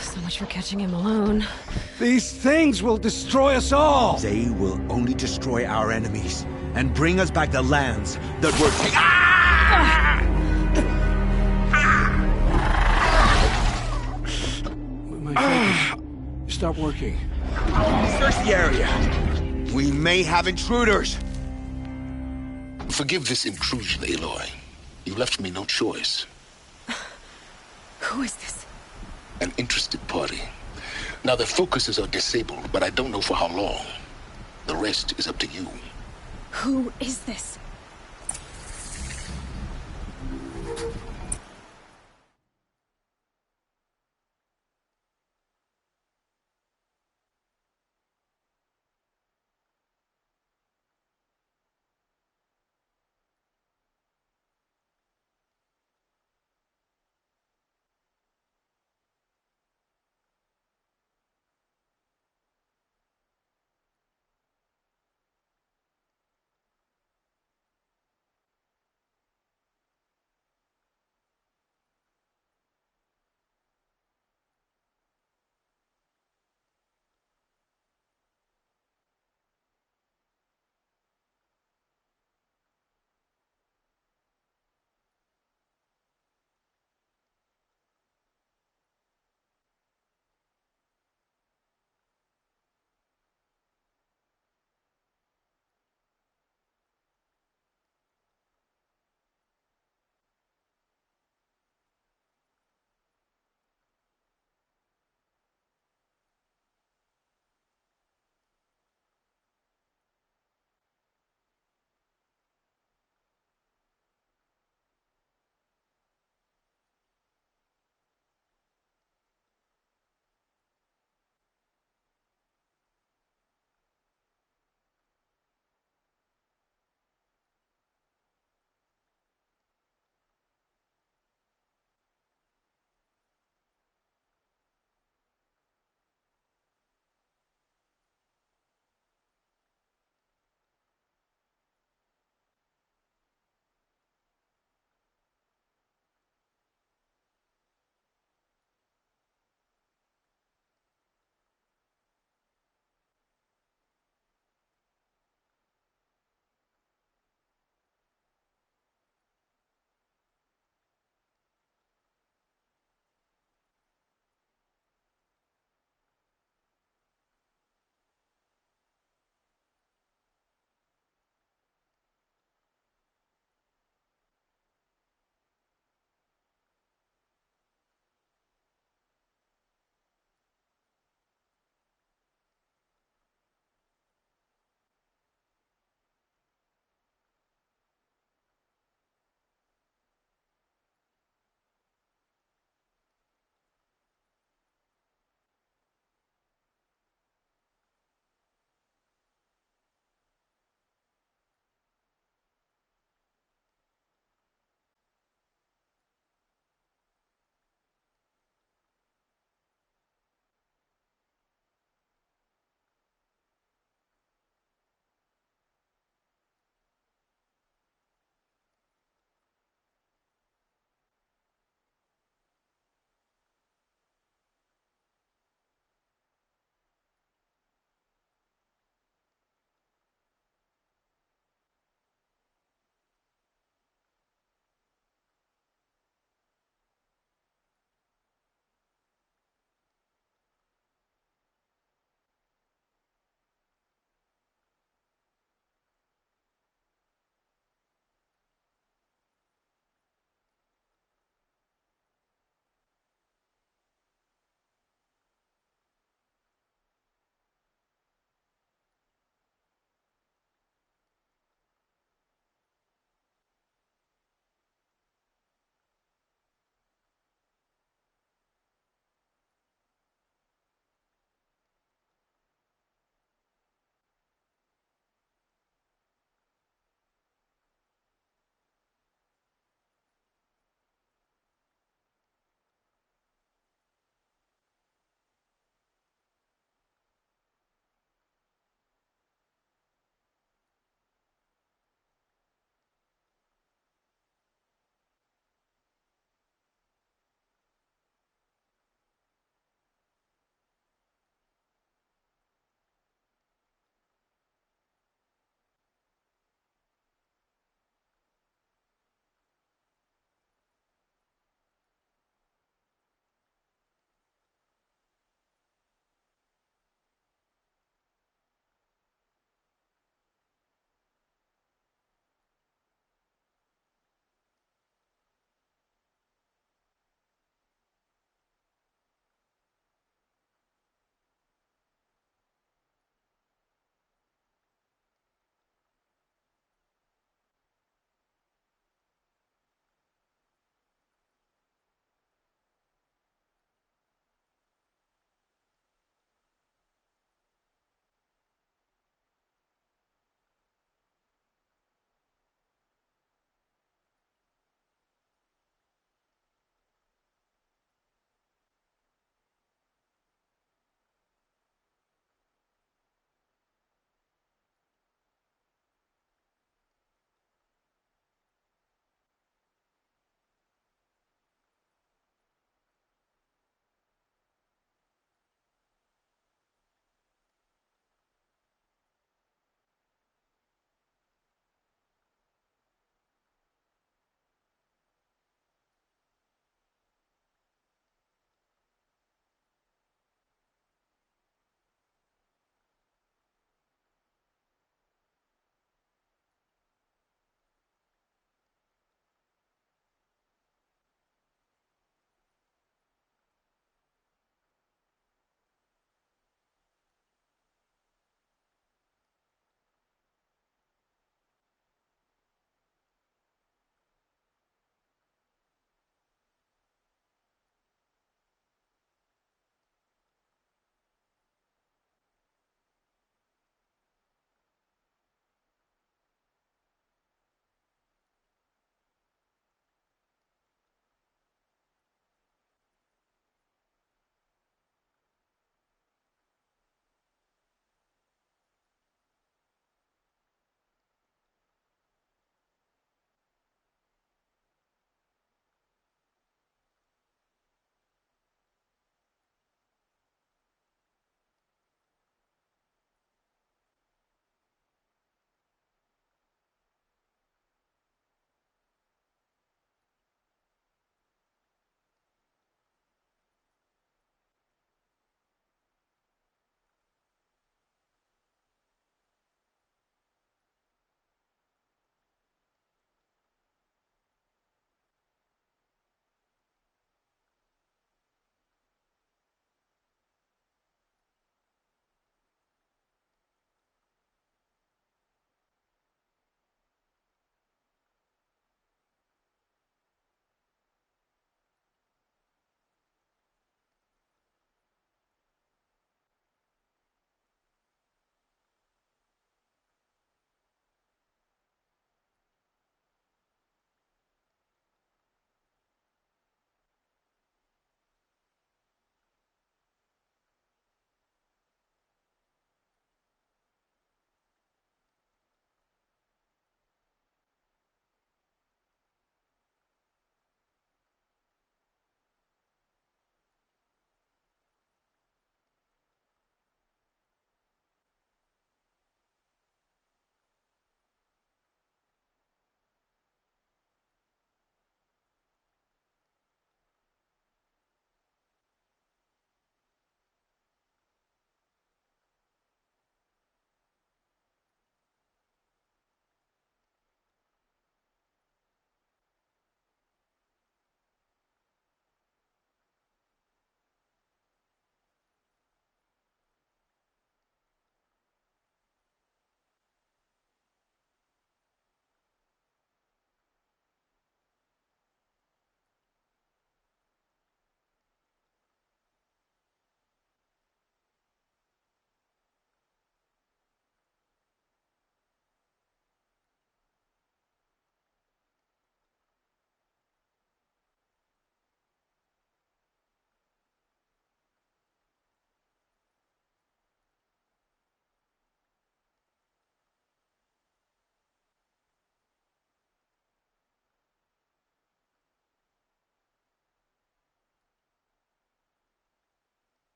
So much for catching him alone. These things will destroy us all! They will only destroy our enemies and bring us back the lands that were taken. My focus. Stop working. Search the area. We may have intruders. Forgive this intrusion, Aloy. You left me no choice. Who is this? An interested party. Now, their focuses are disabled, but I don't know for how long. The rest is up to you. Who is this?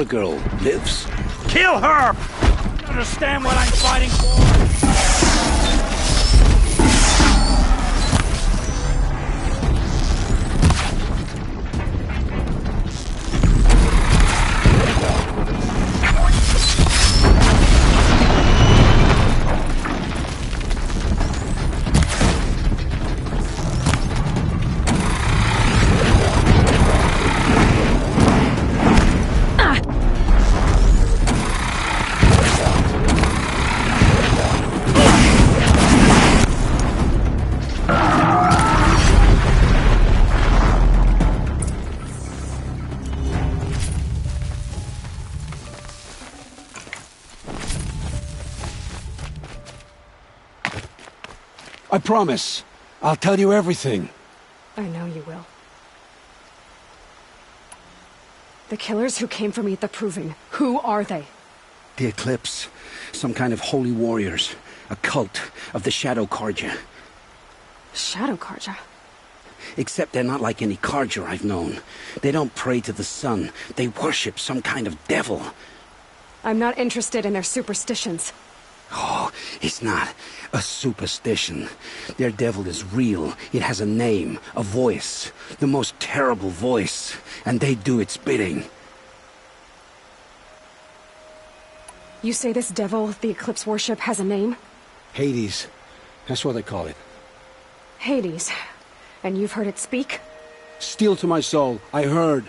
Our girl lives. Kill her! You understand what I'm fighting for? I promise. I'll tell you everything. I know you will. The killers who came for me at the Proving, who are they? The Eclipse. Some kind of holy warriors. A cult of the Shadow Carja. Shadow Carja? Except they're not like any Carja I've known. They don't pray to the sun. They worship some kind of devil. I'm not interested in their superstitions. Oh, it's not a superstition. Their devil is real. It has a name, a voice, the most terrible voice, and they do its bidding. You say this devil the Eclipse worship has a name? Hades. That's what they call it. Hades. And you've heard it speak? Steel to my soul, I heard.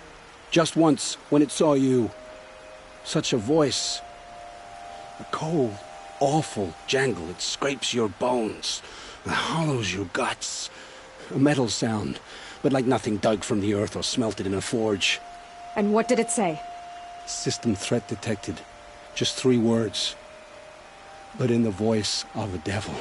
Just once, when it saw you. Such a voice. A cold, awful jangle. It scrapes your bones. It hollows your guts. A metal sound, but like nothing dug from the earth or smelted in a forge. And what did it say? System threat detected. Just 3 words. But in the voice of a devil.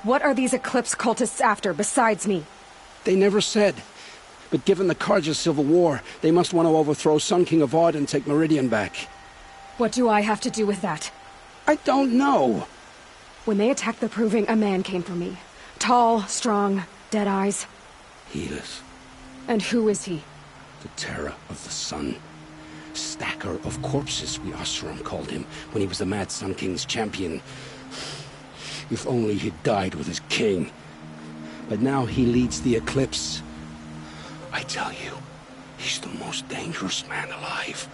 What are these Eclipse cultists after, besides me? They never said. But given the Carja civil war, they must want to overthrow Sun King of Odd and take Meridian back. What do I have to do with that? I don't know. When they attacked the Proving, a man came for me. Tall, strong, dead eyes. Helis. And who is he? The terror of the sun. Stacker of corpses, we Oseram called him, when he was the Mad Sun King's champion. If only he'd died with his king. But now he leads the Eclipse. I tell you, he's the most dangerous man alive.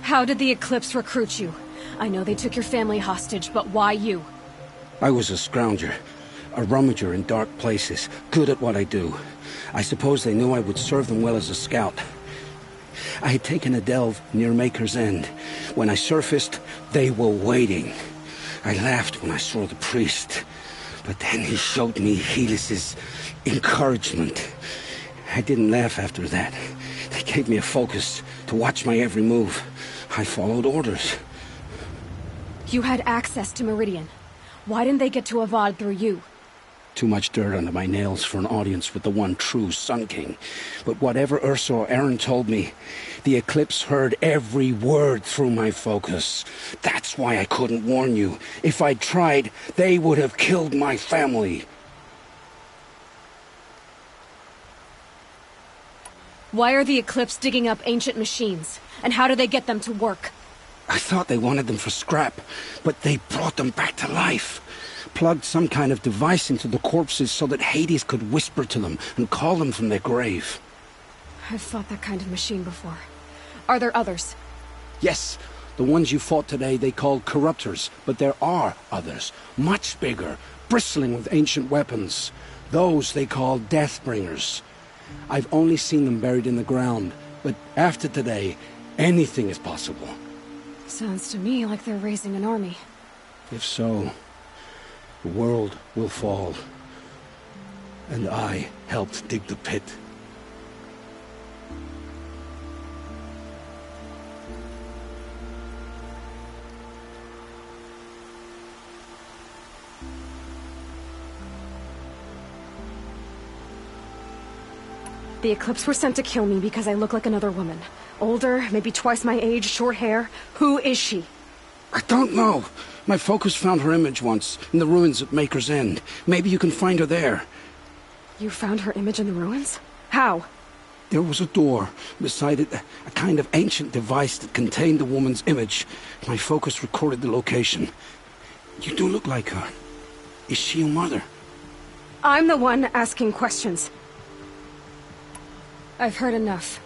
How did the Eclipse recruit you? I know they took your family hostage, but why you? I was a scrounger, a rummager in dark places, good at what I do. I suppose they knew I would serve them well as a scout. I had taken a delve near Maker's End. When I surfaced, they were waiting. I laughed when I saw the priest, but then he showed me Helis's encouragement. I didn't laugh after that. They gave me a focus to watch my every move. I followed orders. You had access to Meridian. Why didn't they get to Avad through you? Too much dirt under my nails for an audience with the one true Sun King. But whatever Ursa or Aaron told me, the Eclipse heard every word through my focus. That's why I couldn't warn you. If I'd tried, they would have killed my family. Why are the Eclipse digging up ancient machines? And how do they get them to work? I thought they wanted them for scrap, but they brought them back to life. Plugged some kind of device into the corpses so that Hades could whisper to them and call them from their grave. I've fought that kind of machine before. Are there others? Yes, the ones you fought today they called corruptors, but there are others, much bigger, bristling with ancient weapons. Those they call Deathbringers. I've only seen them buried in the ground, but after today, anything is possible. Sounds to me like they're raising an army. If so, the world will fall. And I helped dig the pit. The Eclipse were sent to kill me because I look like another woman. Older, maybe twice my age, short hair. Who is she? I don't know. My focus found her image once, in the ruins at Maker's End. Maybe you can find her there. You found her image in the ruins? How? There was a door. Beside it, a kind of ancient device that contained the woman's image. My focus recorded the location. You do look like her. Is she your mother? I'm the one asking questions. I've heard enough.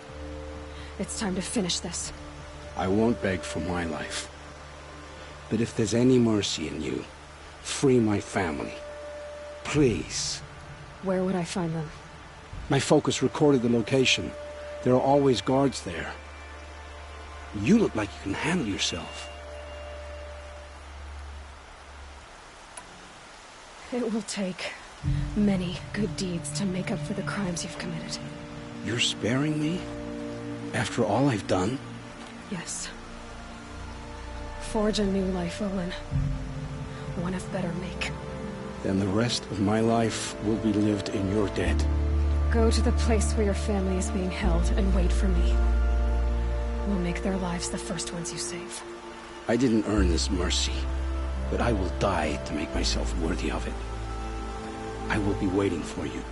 It's time to finish this. I won't beg for my life. But if there's any mercy in you, free my family. Please. Where would I find them? My focus recorded the location. There are always guards there. You look like you can handle yourself. It will take many good deeds to make up for the crimes you've committed. You're sparing me? After all I've done? Yes. Forge a new life, Olin. One of better make. Then the rest of my life will be lived in your debt. Go to the place where your family is being held and wait for me. We'll make their lives the first ones you save. I didn't earn this mercy, but I will die to make myself worthy of it. I will be waiting for you.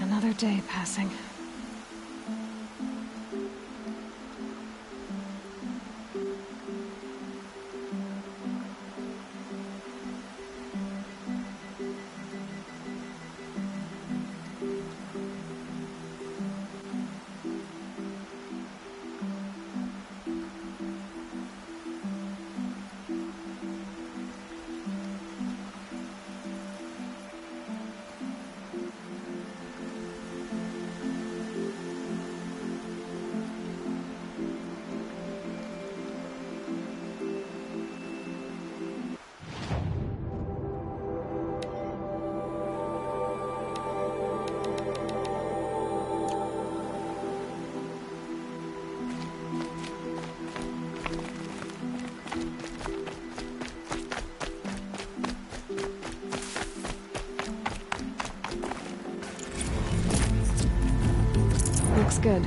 Another day passing. Looks good.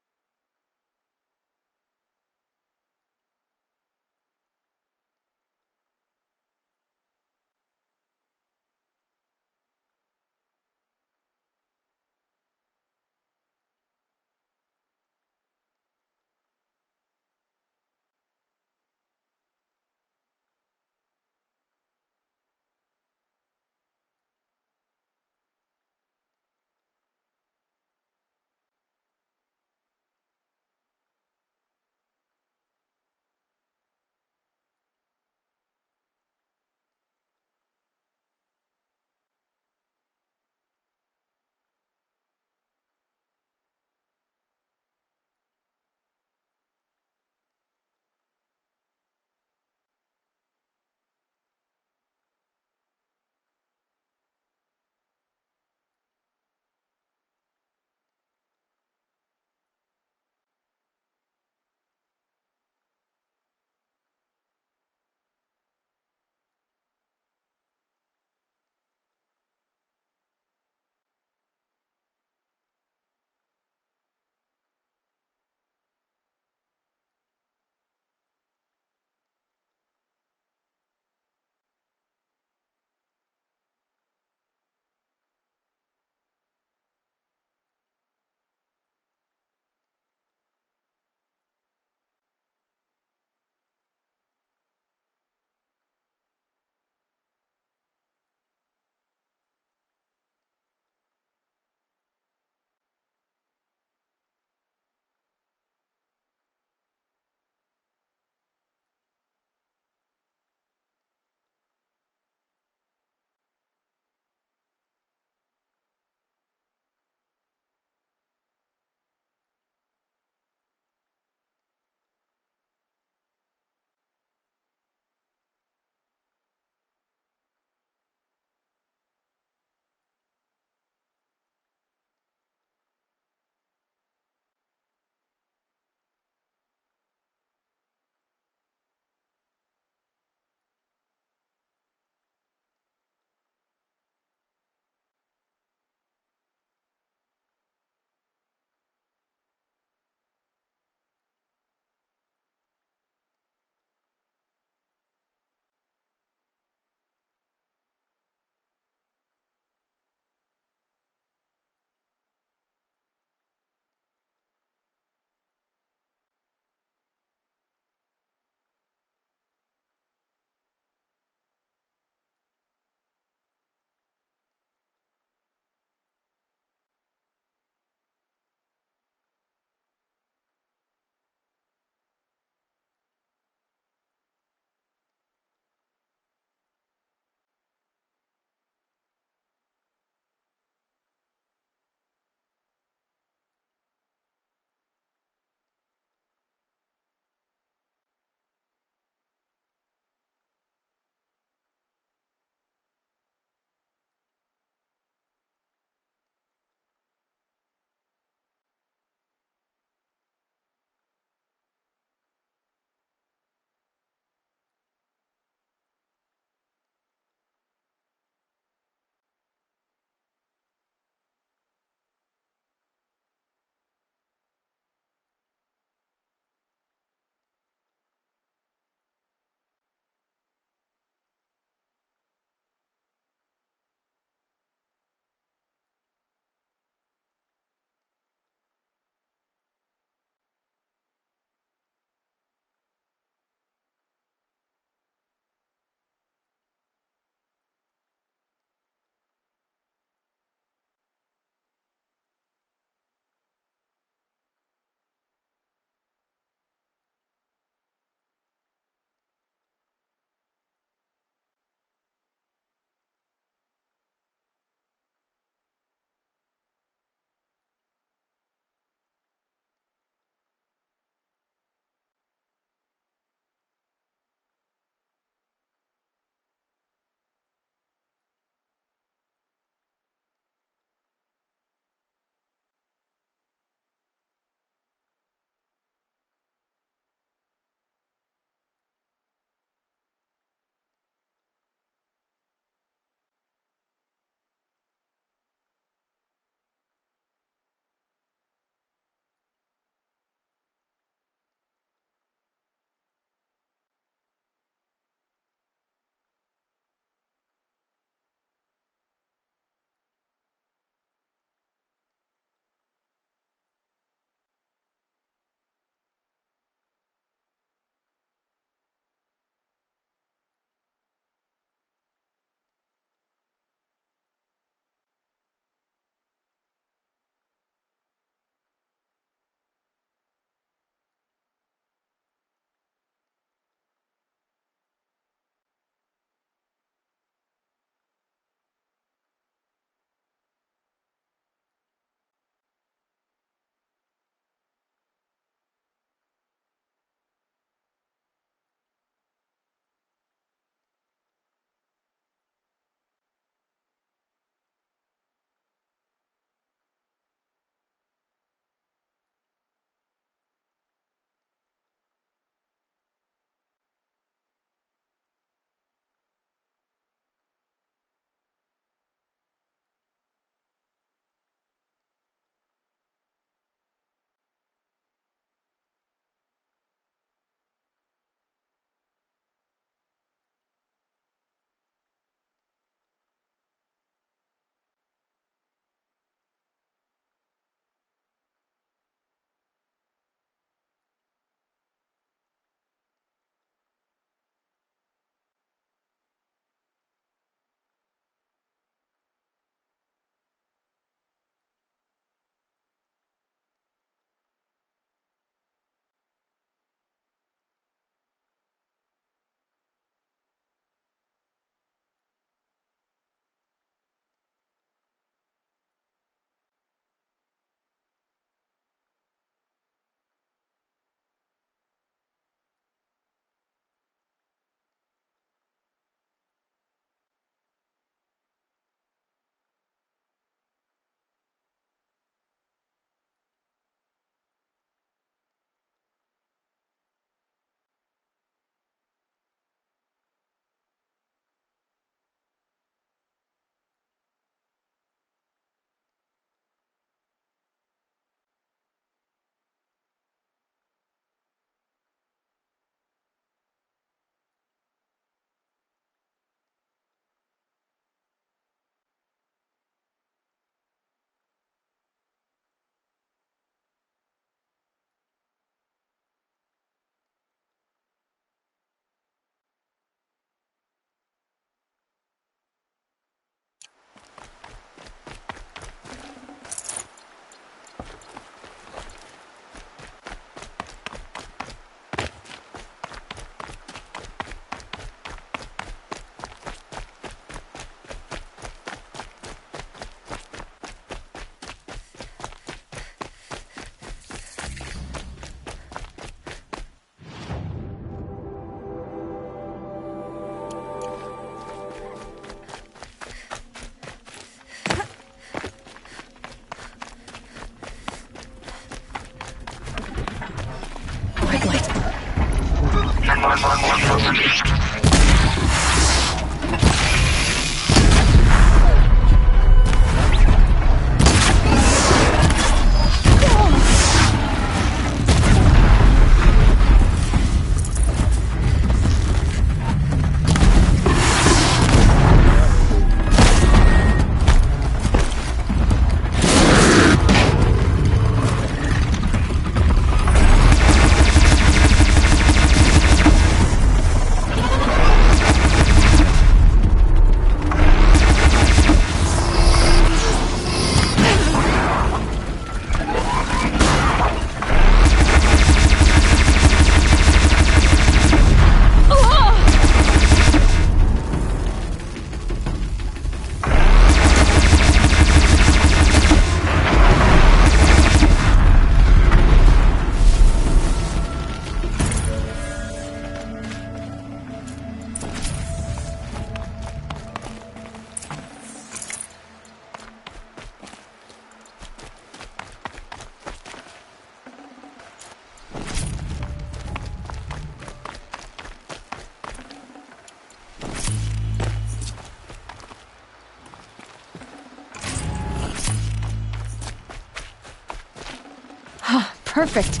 perfect.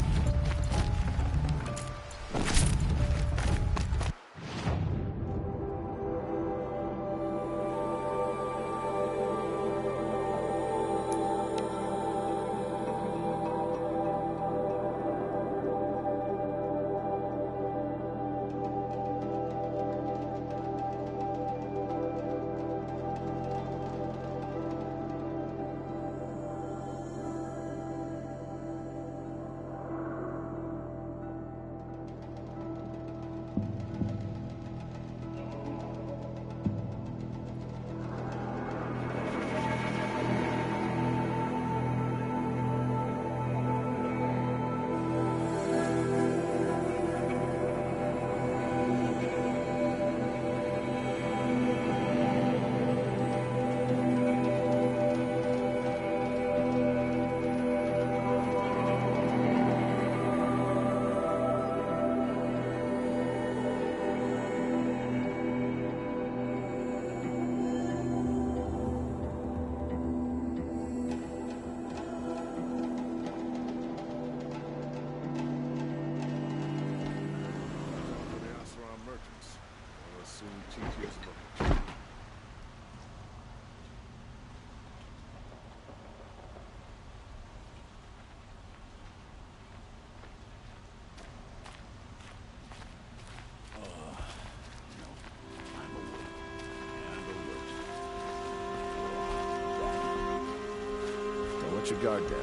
Let your guard down.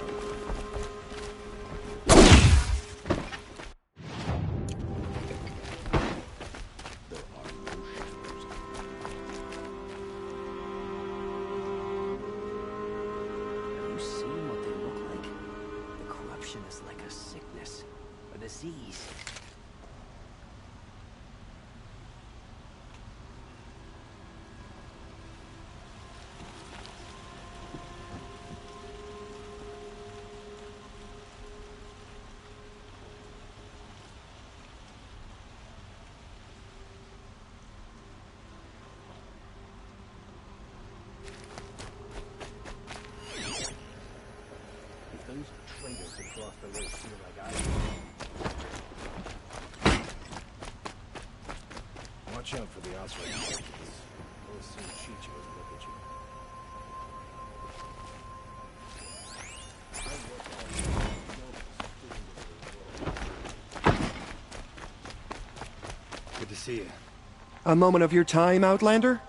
Have you seen what they look like? The corruption is like a sickness, a disease. Those traitors across the way feel like I do. Watch out for the Osric merchants. They'll soon cheat you and look at you. Good to see you. A moment of your time, Outlander?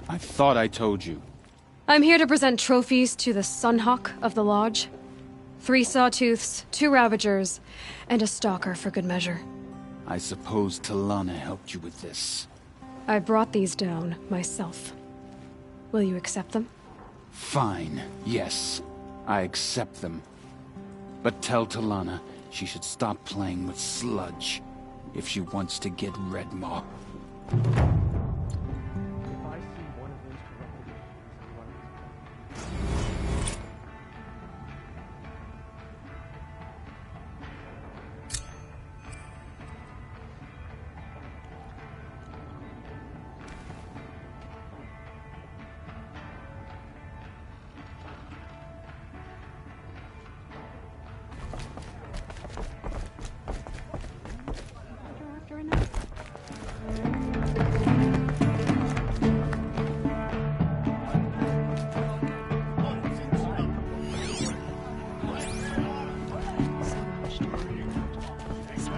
I thought I told you. I'm here to present trophies to the Sunhawk of the Lodge. 3 Sawtooths, 2 Ravagers, and a Stalker for good measure. I suppose Talana helped you with this. I brought these down myself. Will you accept them? Fine, yes. I accept them. But tell Talana she should stop playing with sludge if she wants to get Redmaw.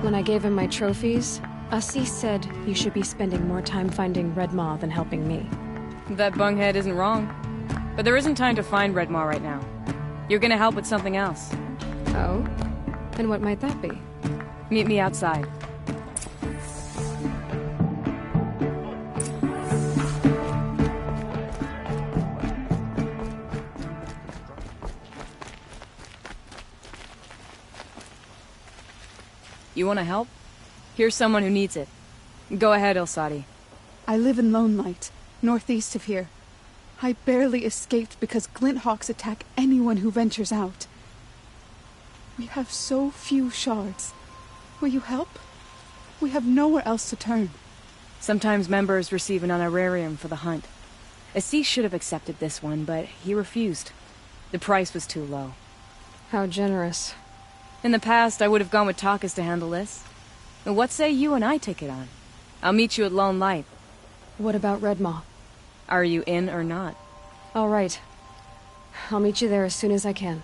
When I gave him my trophies, Ussie said you should be spending more time finding Redmaw than helping me. That bunghead isn't wrong. But there isn't time to find Redmaw right now. You're gonna help with something else. Oh? And what might that be? Meet me outside. You want to help? Here's someone who needs it. Go ahead, Ilsati. I live in Lone Light, northeast of here. I barely escaped because Glinthawks attack anyone who ventures out. We have so few shards. Will you help? We have nowhere else to turn. Sometimes members receive an honorarium for the hunt. Assis should have accepted this one, but he refused. The price was too low. How generous. In the past, I would have gone with Takas to handle this. What say you and I take it on? I'll meet you at Lone Light. What about Redmaw? Are you in or not? All right. I'll meet you there as soon as I can.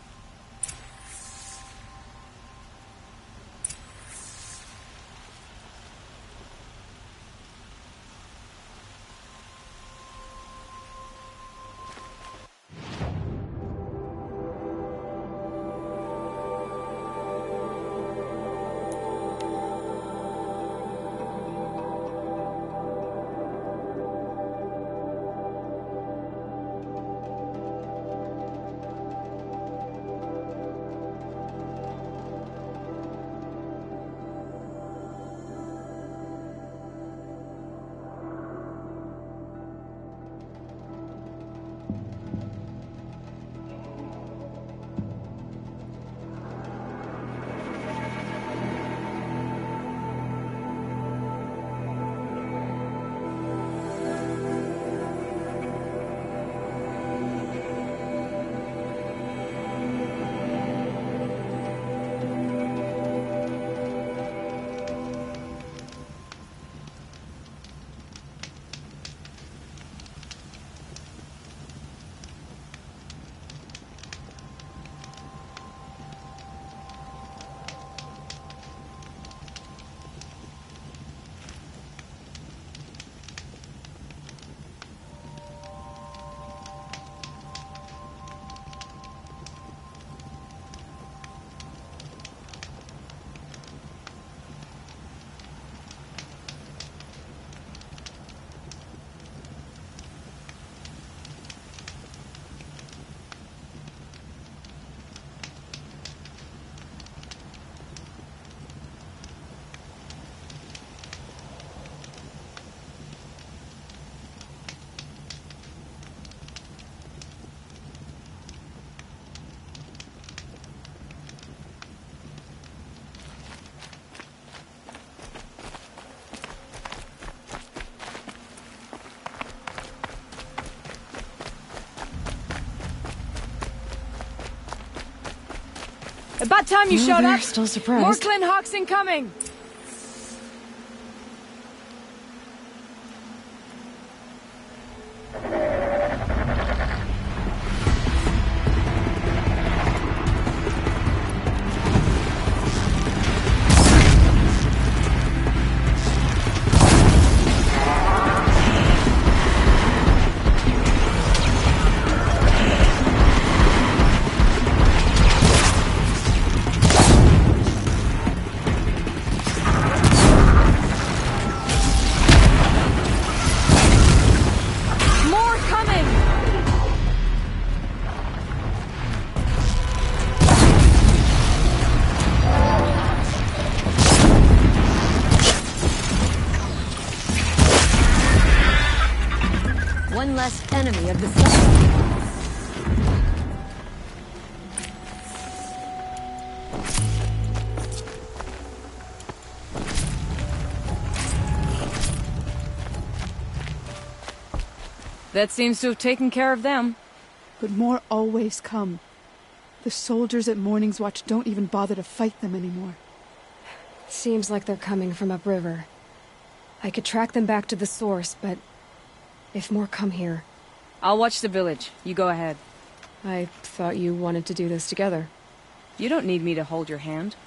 About time you showed they're up. Still surprised. More Glinthawks incoming. One less enemy of the sun. That seems to have taken care of them. But more always come. The soldiers at Morning's Watch don't even bother to fight them anymore. Seems like they're coming from upriver. I could track them back to the source, but if more come here... I'll watch the village. You go ahead. I thought you wanted to do this together. You don't need me to hold your hand.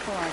Hold on.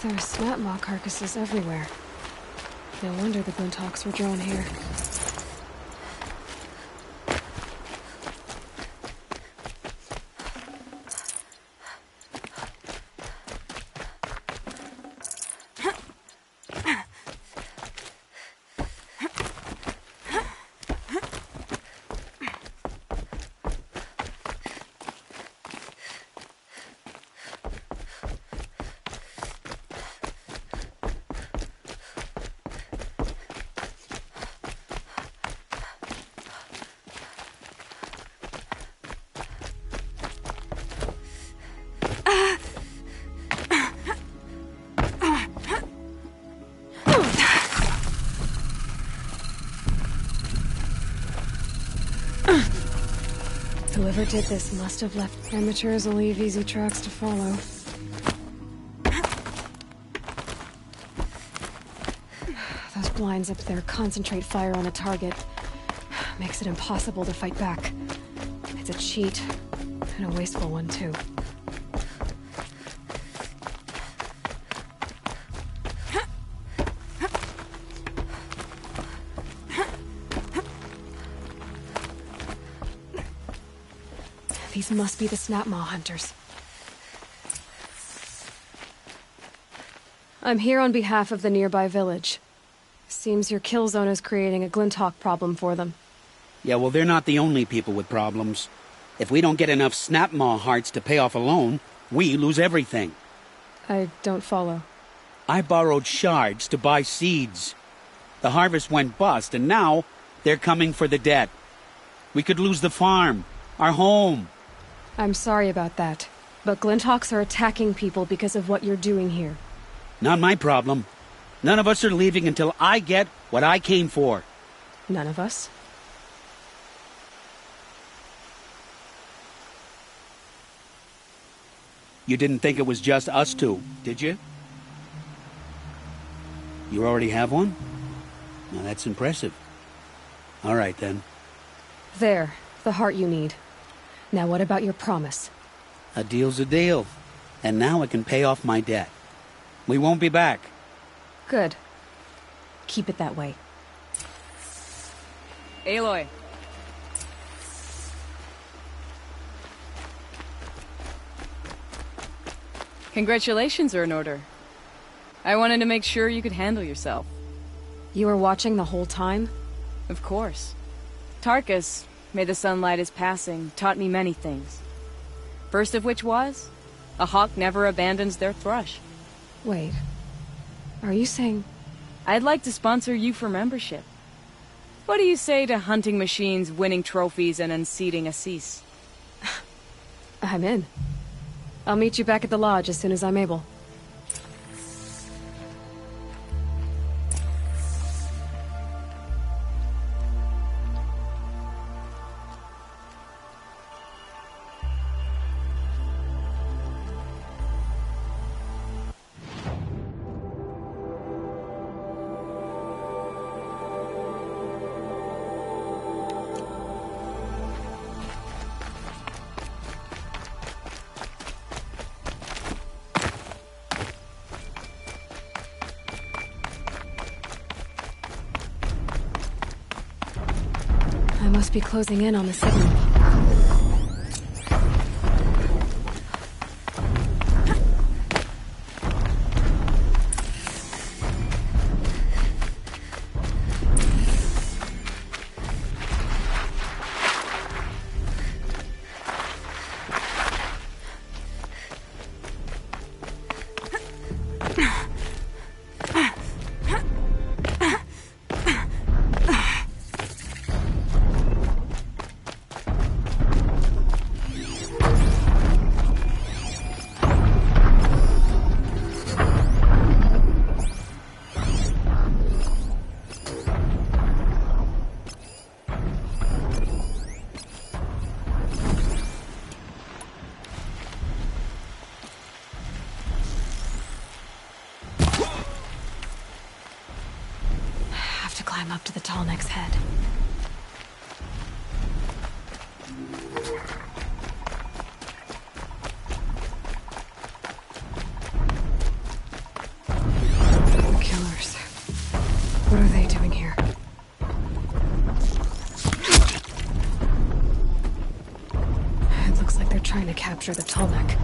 There are snap maw carcasses everywhere. No wonder the Glinthawks were drawn here. Whoever did this must have left. Amateurs will leave easy tracks to follow. Those blinds up there concentrate fire on a target. Makes it impossible to fight back. It's a cheat, and a wasteful one too. These must be the Snapmaw hunters. I'm here on behalf of the nearby village. Seems your kill zone is creating a Glinthawk problem for them. Yeah, well, they're not the only people with problems. If we don't get enough Snapmaw hearts to pay off a loan, we lose everything. I don't follow. I borrowed shards to buy seeds. The harvest went bust, and now they're coming for the debt. We could lose the farm, our home. I'm sorry about that, but Glinthawks are attacking people because of what you're doing here. Not my problem. None of us are leaving until I get what I came for. None of us? You didn't think it was just us two, did you? You already have one? Now that's impressive. All right, then. There, the heart you need. Now what about your promise? A deal's a deal. And now I can pay off my debt. We won't be back. Good. Keep it that way. Aloy. Congratulations are in order. I wanted to make sure you could handle yourself. You were watching the whole time? Of course. Tarkus, may the sunlight is passing, taught me many things. First of which was, a hawk never abandons their thrush. Wait. Are you saying... I'd like to sponsor you for membership. What do you say to hunting machines, winning trophies, and unseating Assis? I'm in. I'll meet you back at the lodge as soon as I'm able. I must be closing in on the signal. climb up to the Tallneck's head. The killers. What are they doing here? It looks like they're trying to capture the Tallneck.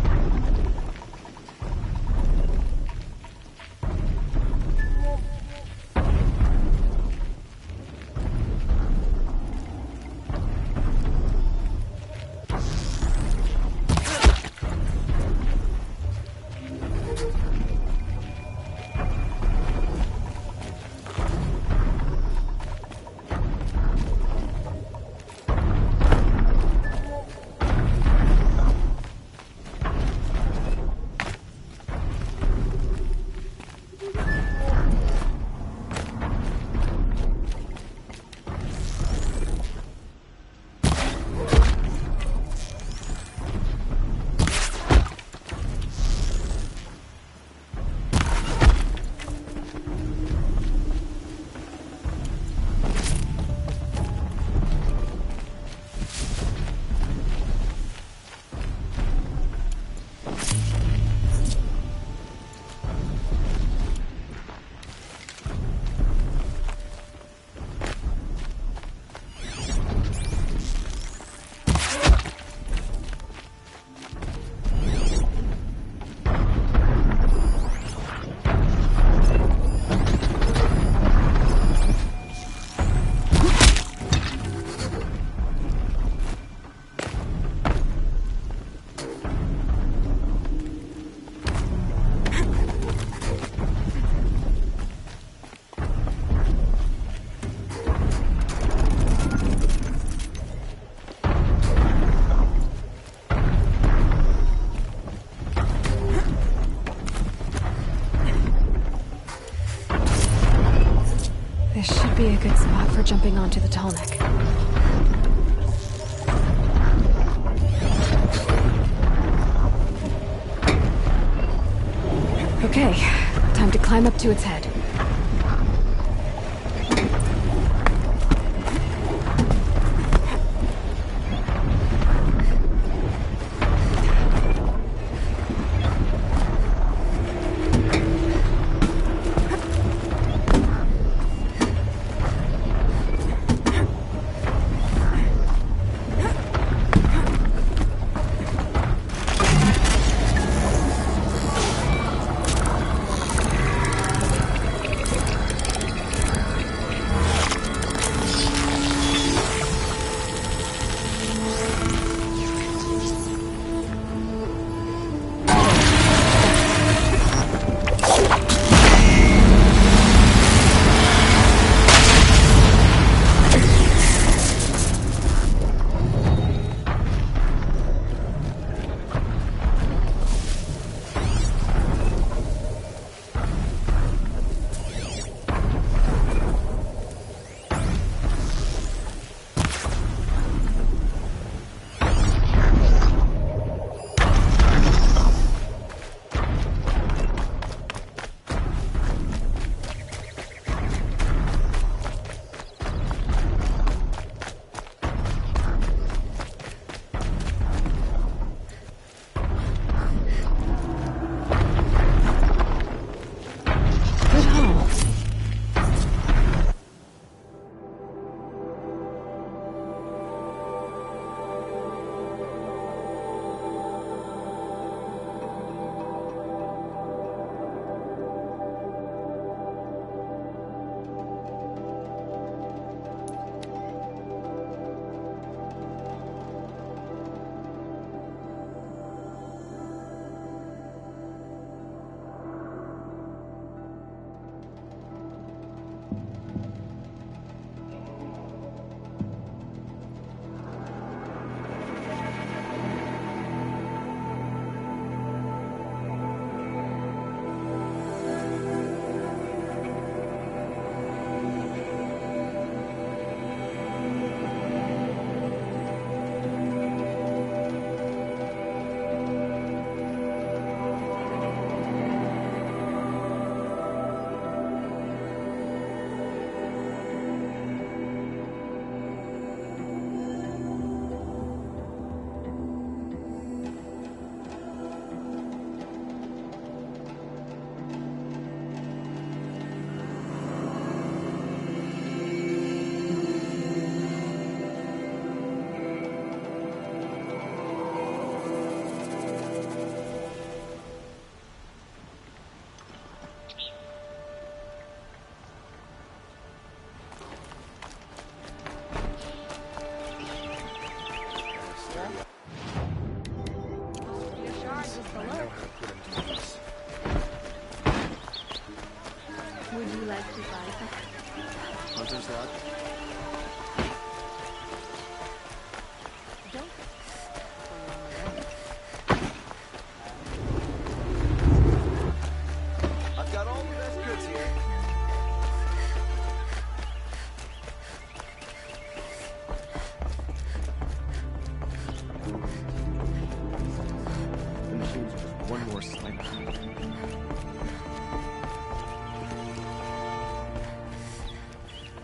This should be a good spot for jumping onto the Tallneck. Okay, time to climb up to its head.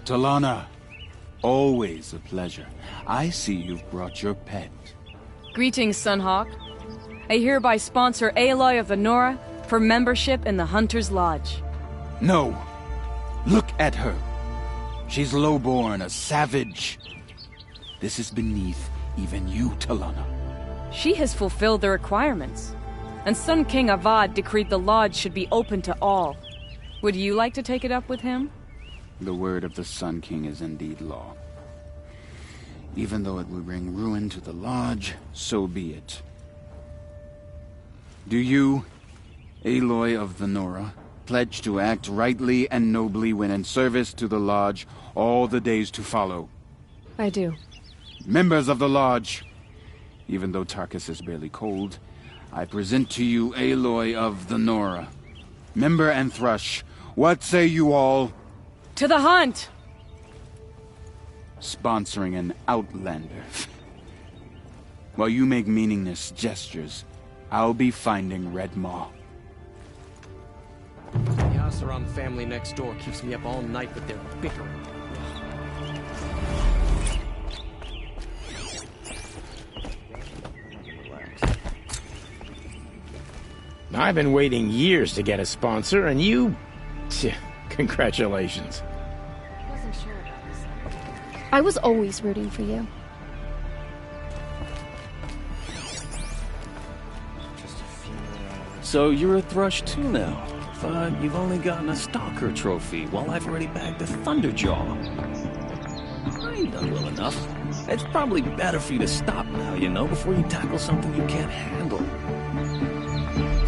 Talana, always a pleasure. I see you've brought your pet. Greetings, Sunhawk. I hereby sponsor Aloy of the Nora for membership in the Hunter's Lodge. No. Look at her. She's lowborn, a savage. This is beneath even you, Talana. She has fulfilled the requirements. And Sun King Avad decreed the lodge should be open to all. Would you like to take it up with him? The word of the Sun King is indeed law. Even though it would bring ruin to the lodge, so be it. Do you, Aloy of the Nora, pledge to act rightly and nobly when in service to the lodge all the days to follow? I do. Members of the lodge, even though Tarkus is barely cold, I present to you Aloy of the Nora. Member and Thrush, what say you all? To the hunt! Sponsoring an outlander. While you make meaningless gestures, I'll be finding Red Maw. The Oseram family next door keeps me up all night with their bickering. I've been waiting years to get a sponsor, and you... congratulations. Wasn't sure about this. I was always rooting for you. So you're a Thrush too now, but you've only gotten a Stalker trophy, while I've already bagged a Thunderjaw. I ain't done well enough. It's probably better for you to stop now, you know, before you tackle something you can't handle.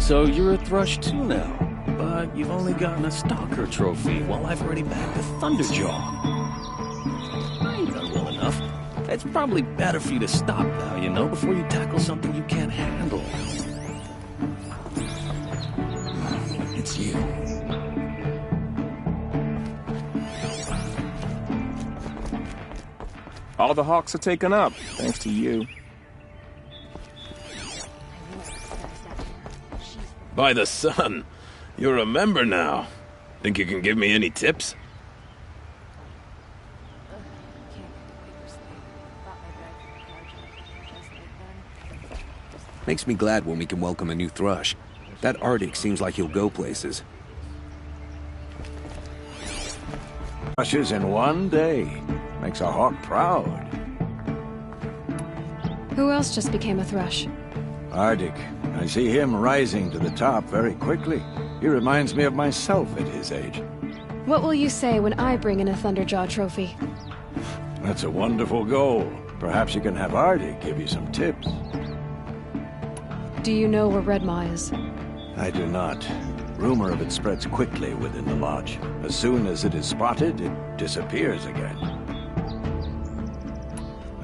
So you're a Thrush too now, but you've only gotten a Stalker trophy, while I've already bagged a Thunderjaw. I ain't done well enough. It's probably better for you to stop now, you know, before you tackle something you can't handle. It's you. All the Hawks are taken up, thanks to you. By the sun, you're a member now. Think you can give me any tips? Makes me glad when we can welcome a new Thrush. That Arctic seems like he'll go places. Thrushes in one day. Makes a Hawk proud. Who else just became a Thrush? Arctic. I see him rising to the top very quickly. He reminds me of myself at his age. What will you say when I bring in a Thunderjaw trophy? That's a wonderful goal. Perhaps you can have Arctic give you some tips. Do you know where Red Maw is? I do not. Rumor of it spreads quickly within the lodge. As soon as it is spotted, it disappears again.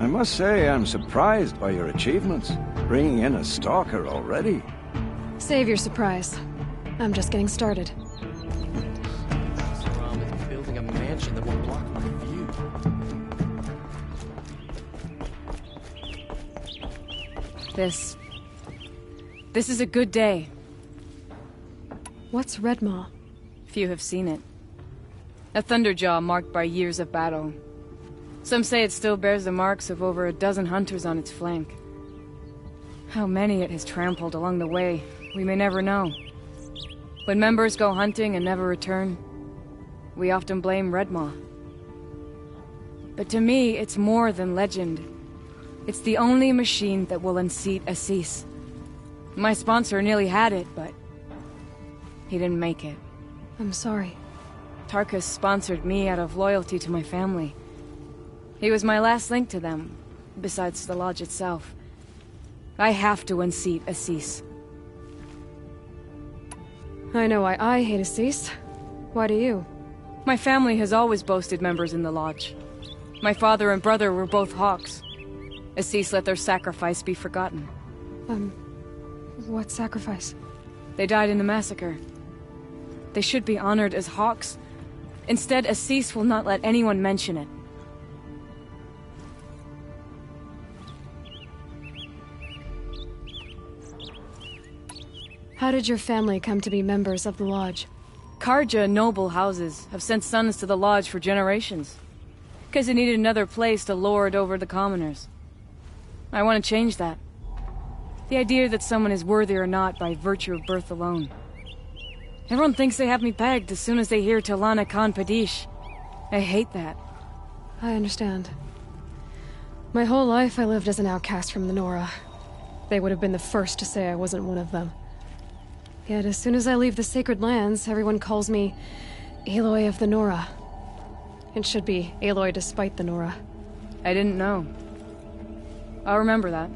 I must say I'm surprised by your achievements. Bringing in a stalker already. Save your surprise. I'm just getting started. Oseram is building a mansion that will block my view. This is a good day. What's Red Maw? Few have seen it. A Thunderjaw marked by years of battle. Some say it still bears the marks of over a dozen hunters on its flank. How many it has trampled along the way, we may never know. When members go hunting and never return, we often blame Red Maw. But to me, it's more than legend. It's the only machine that will unseat Assis. My sponsor nearly had it, but he didn't make it. I'm sorry. Tarkus sponsored me out of loyalty to my family. He was my last link to them, besides the lodge itself. I have to unseat Assis. I know why I hate Assis. Why do you? My family has always boasted members in the lodge. My father and brother were both Hawks. Assis let their sacrifice be forgotten. What sacrifice? They died in the massacre. They should be honored as Hawks. Instead, Assis will not let anyone mention it. How did your family come to be members of the lodge? Karja noble houses have sent sons to the lodge for generations. because it needed another place to lord over the commoners. I want to change that. The idea that someone is worthy or not by virtue of birth alone. Everyone thinks they have me pegged as soon as they hear Talana Khan Padish. I hate that. I understand. My whole life I lived as an outcast from the Nora. They would have been the first to say I wasn't one of them. Yet as soon as I leave the Sacred Lands, everyone calls me Aloy of the Nora. It should be Aloy despite the Nora. I didn't know. I'll remember that.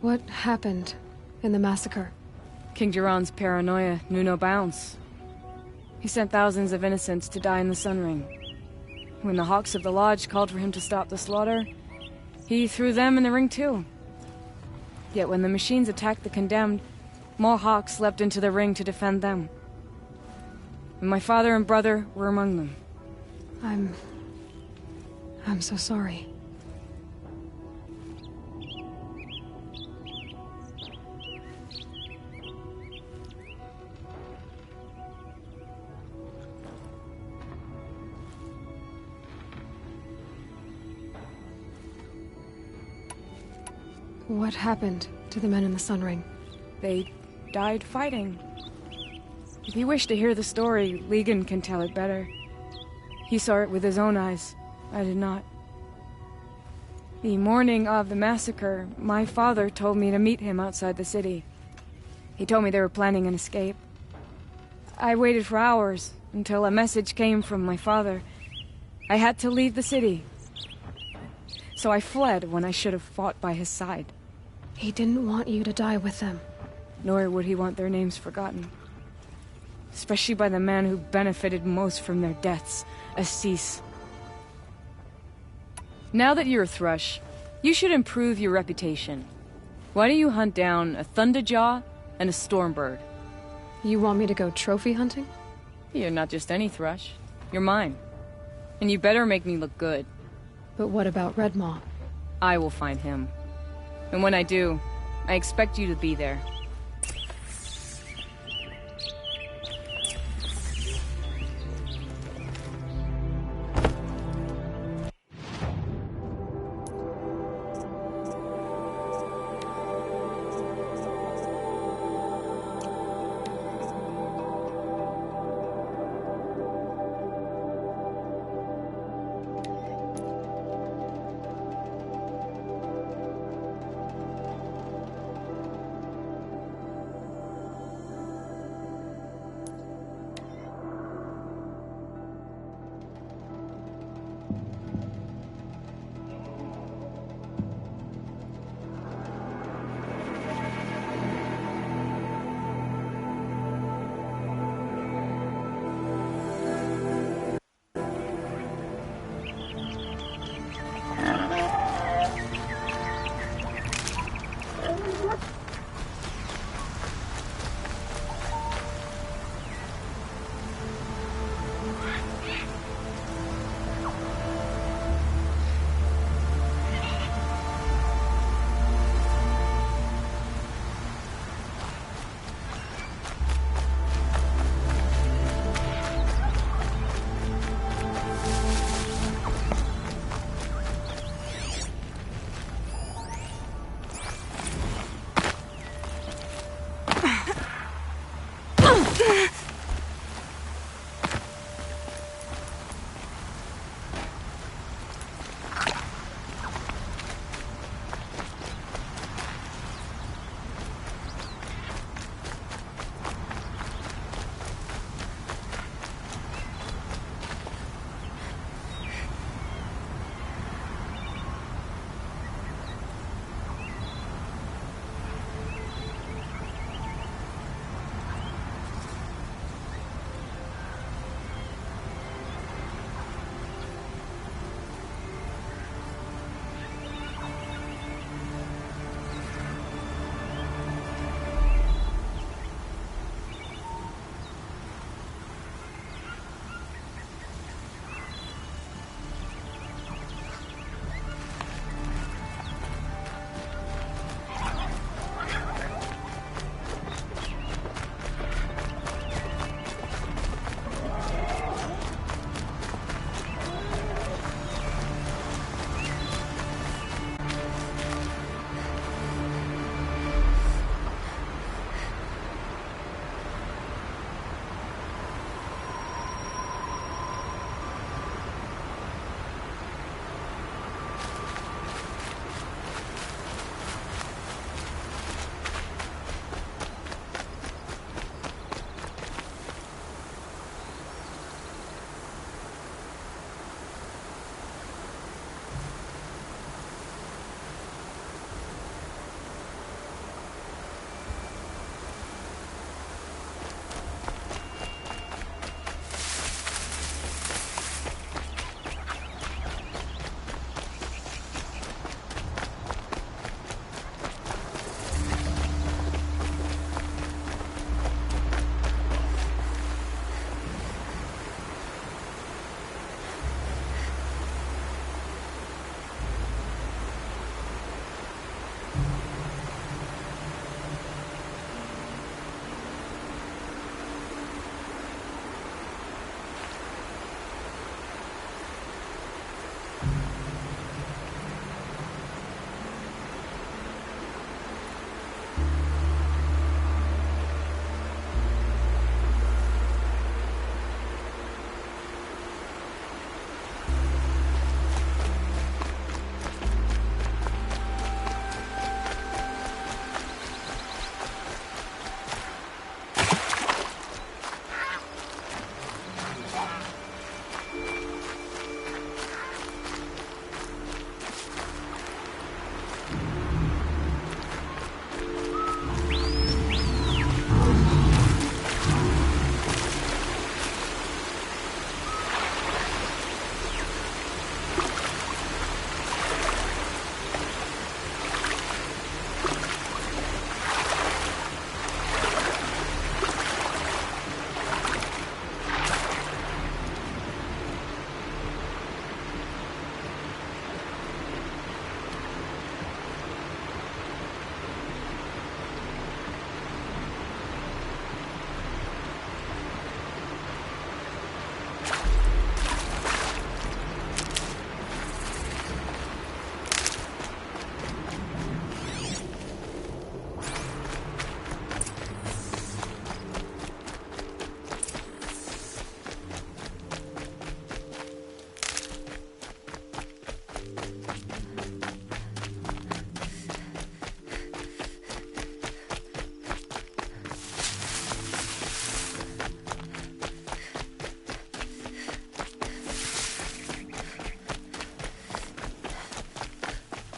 What happened in the massacre? King Jiran's paranoia knew no bounds. He sent thousands of innocents to die in the Sun Ring. When the Hawks of the Lodge called for him to stop the slaughter, he threw them in the ring too. Yet when the machines attacked the condemned, more Hawks leapt into the ring to defend them. And my father and brother were among them. I'm so sorry. What happened to the men in the Sun Ring? They died fighting. If you wish to hear the story, Legan can tell it better. He saw it with his own eyes. I did not. The morning of the massacre, my father told me to meet him outside the city. He told me they were planning an escape. I waited for hours until a message came from my father. I had to leave the city. So I fled when I should have fought by his side. He didn't want you to die with them. Nor would he want their names forgotten. Especially by the man who benefited most from their deaths, Assis. Now that you're a Thrush, you should improve your reputation. Why don't you hunt down a Thunderjaw and a Stormbird? You want me to go trophy hunting? You're not just any Thrush. You're mine. And you better make me look good. But what about Redmaw? I will find him. And when I do, I expect you to be there.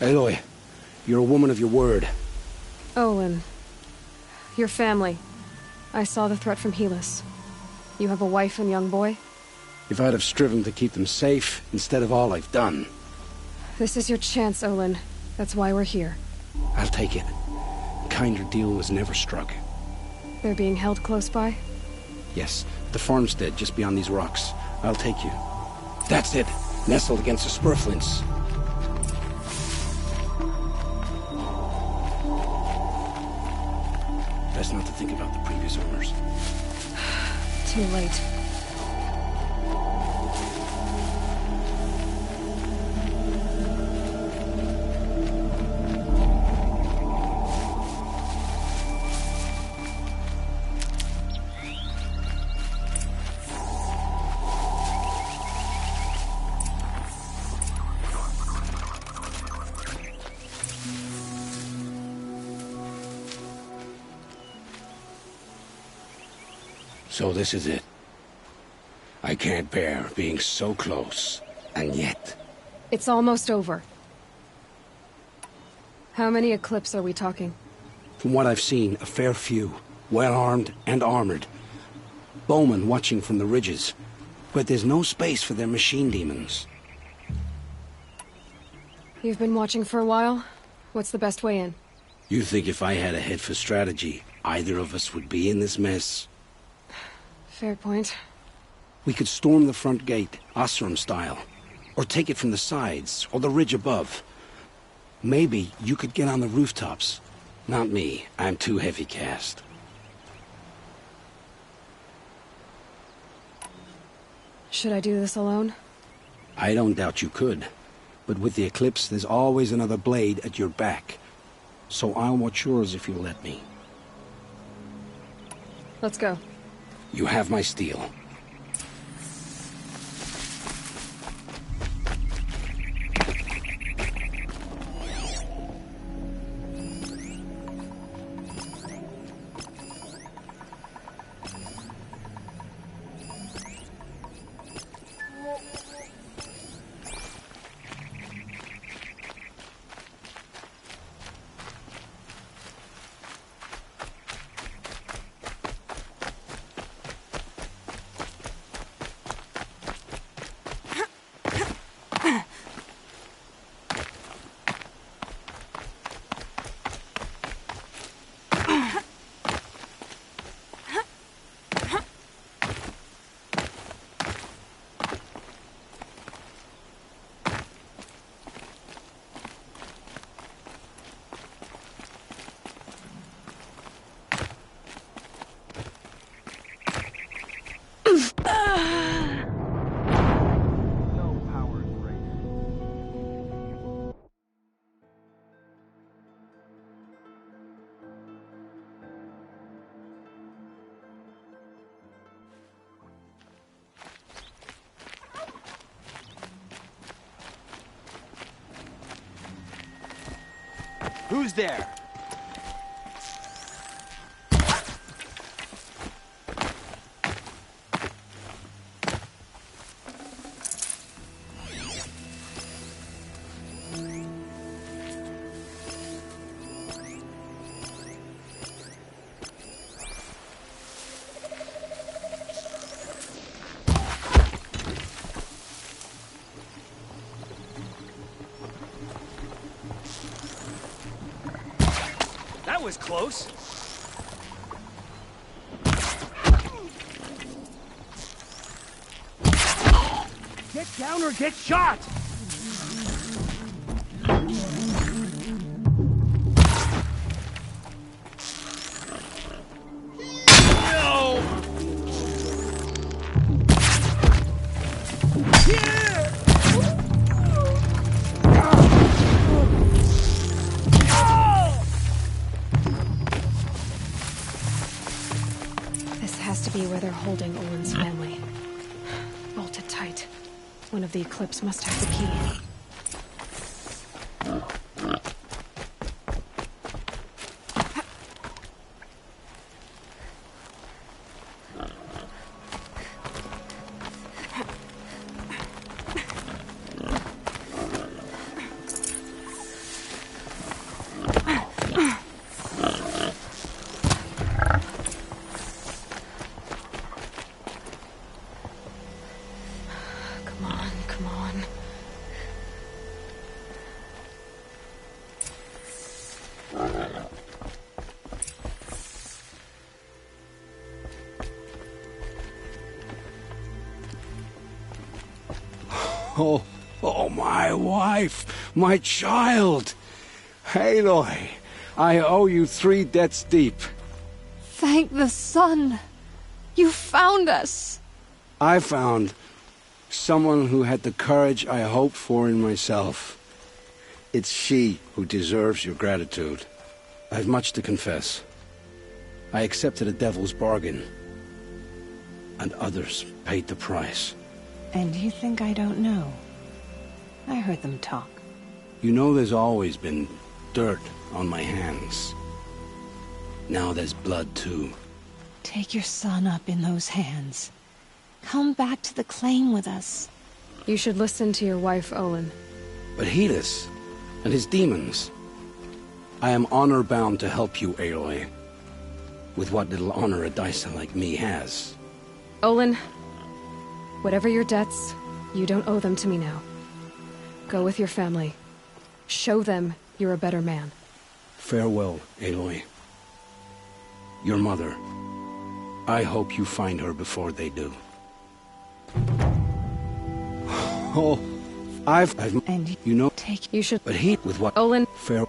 Aloy, you're a woman of your word. Olin. Your family. I saw the threat from Helis. You have a wife and young boy? If I'd have striven to keep them safe instead of all I've done. This is your chance, Olin. That's why we're here. I'll take it. A kinder deal was never struck. They're being held close by? Yes, the farmstead just beyond these rocks. I'll take you. That's it. Nestled against the spur flints. Best not to think about the previous owners. Too late. So this is it. I can't bear being so close, and yet... It's almost over. How many Eclipse are we talking? From what I've seen, a fair few. Well-armed and armored. Bowmen watching from the ridges. But there's no space for their machine demons. You've been watching for a while? What's the best way in? You think if I had a head for strategy, either of us would be in this mess? Fair point. We could storm the front gate, Osram style. Or take it from the sides, or the ridge above. Maybe you could get on the rooftops. Not me. I'm too heavy cast. Should I do this alone? I don't doubt you could. But with the Eclipse, there's always another blade at your back. So I'll watch yours if you'll let me. Let's go. You have my steel. Who's there? That was close. Get down or get shot! Be where they're holding Olin's family. Bolted tight. One of the Eclipse must have the key. Oh, my wife, my child. Aloy, I owe you 3 debts deep. Thank the sun. You found us. I found someone who had the courage I hoped for in myself. It's she who deserves your gratitude. I've much to confess. I accepted a devil's bargain, and others paid the price. And you think I don't know? I heard them talk. You know there's always been dirt on my hands. Now there's blood, too. Take your son up in those hands. Come back to the claim with us. You should listen to your wife, Olin. But Helis and his demons. I am honor-bound to help you, Aloy. With what little honor a Dyson like me has. Olin, whatever your debts, you don't owe them to me now. Go with your family. Show them you're a better man. Farewell, Aloy. Your mother. I hope you find her before they do. Oh, I've and you know, you should. But he, with what? Olin. Fair.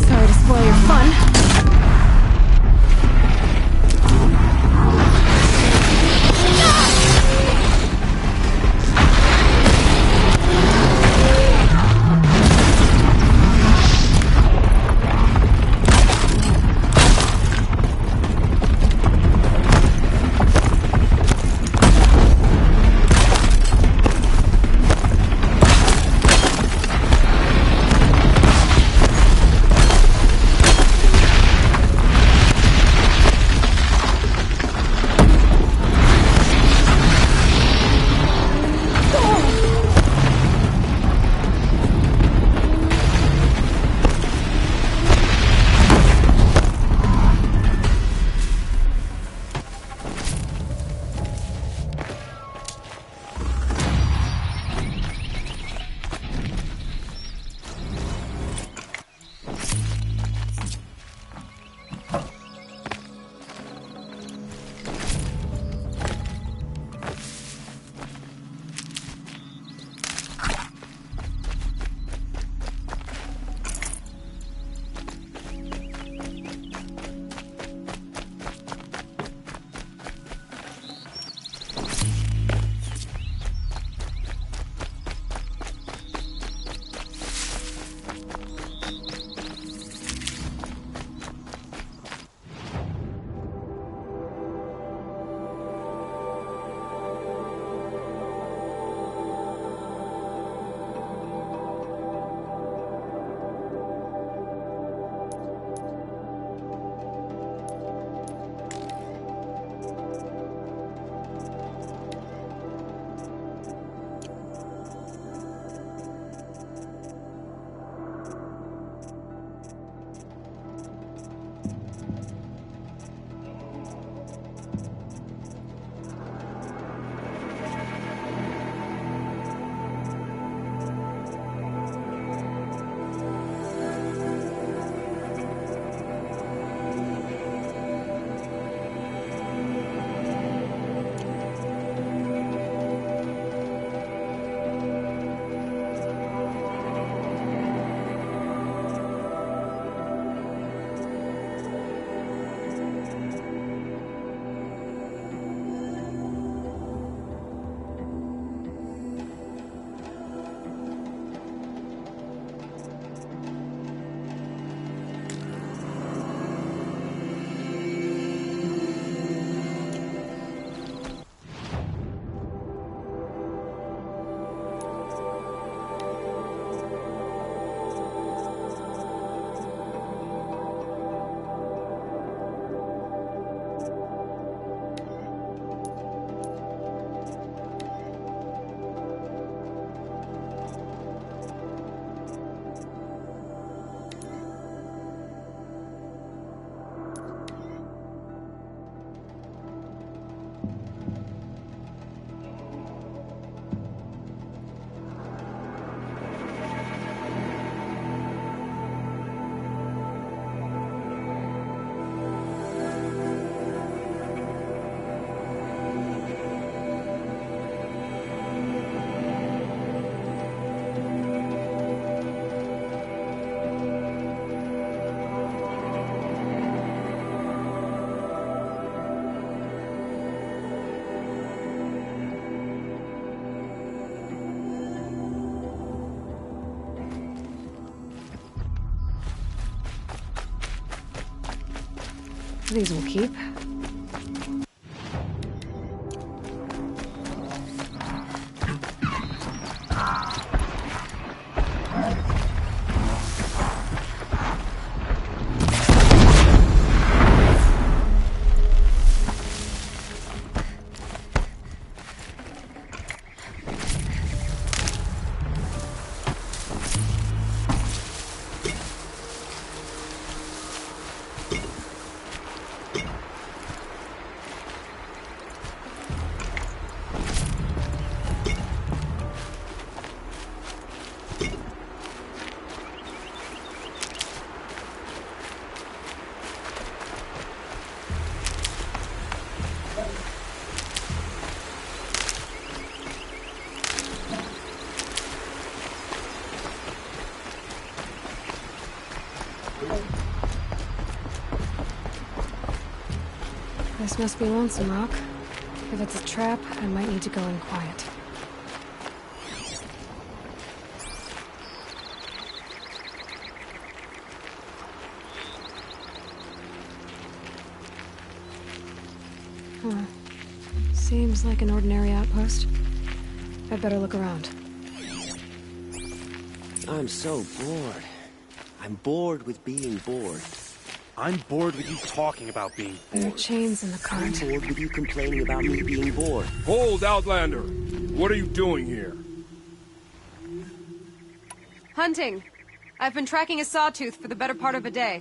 Sorry to spoil your fun. These will keep. This must be Lonesome Rock. If it's a trap, I might need to go in quiet. Huh. Seems like an ordinary outpost. I'd better look around. I'm so bored. I'm bored with being bored. I'm bored with you talking about being bored. There are chains in the cart. I'm bored with you complaining about me being bored. Hold, Outlander! What are you doing here? Hunting. I've been tracking a sawtooth for the better part of a day.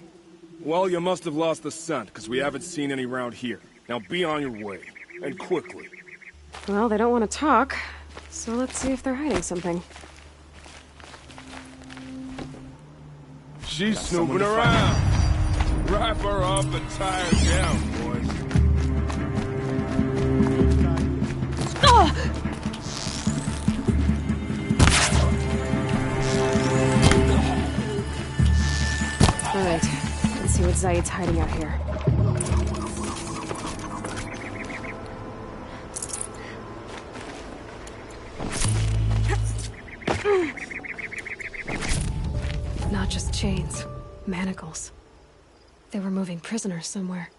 Well, you must have lost the scent, because we haven't seen any around here. Now be on your way, and quickly. Well, they don't want to talk, so let's see if they're hiding something. She's snooping around. Wrap her up and tie her down, boys. All right, let's see what Zaid's hiding out here. Not just chains, manacles. They were moving prisoners somewhere.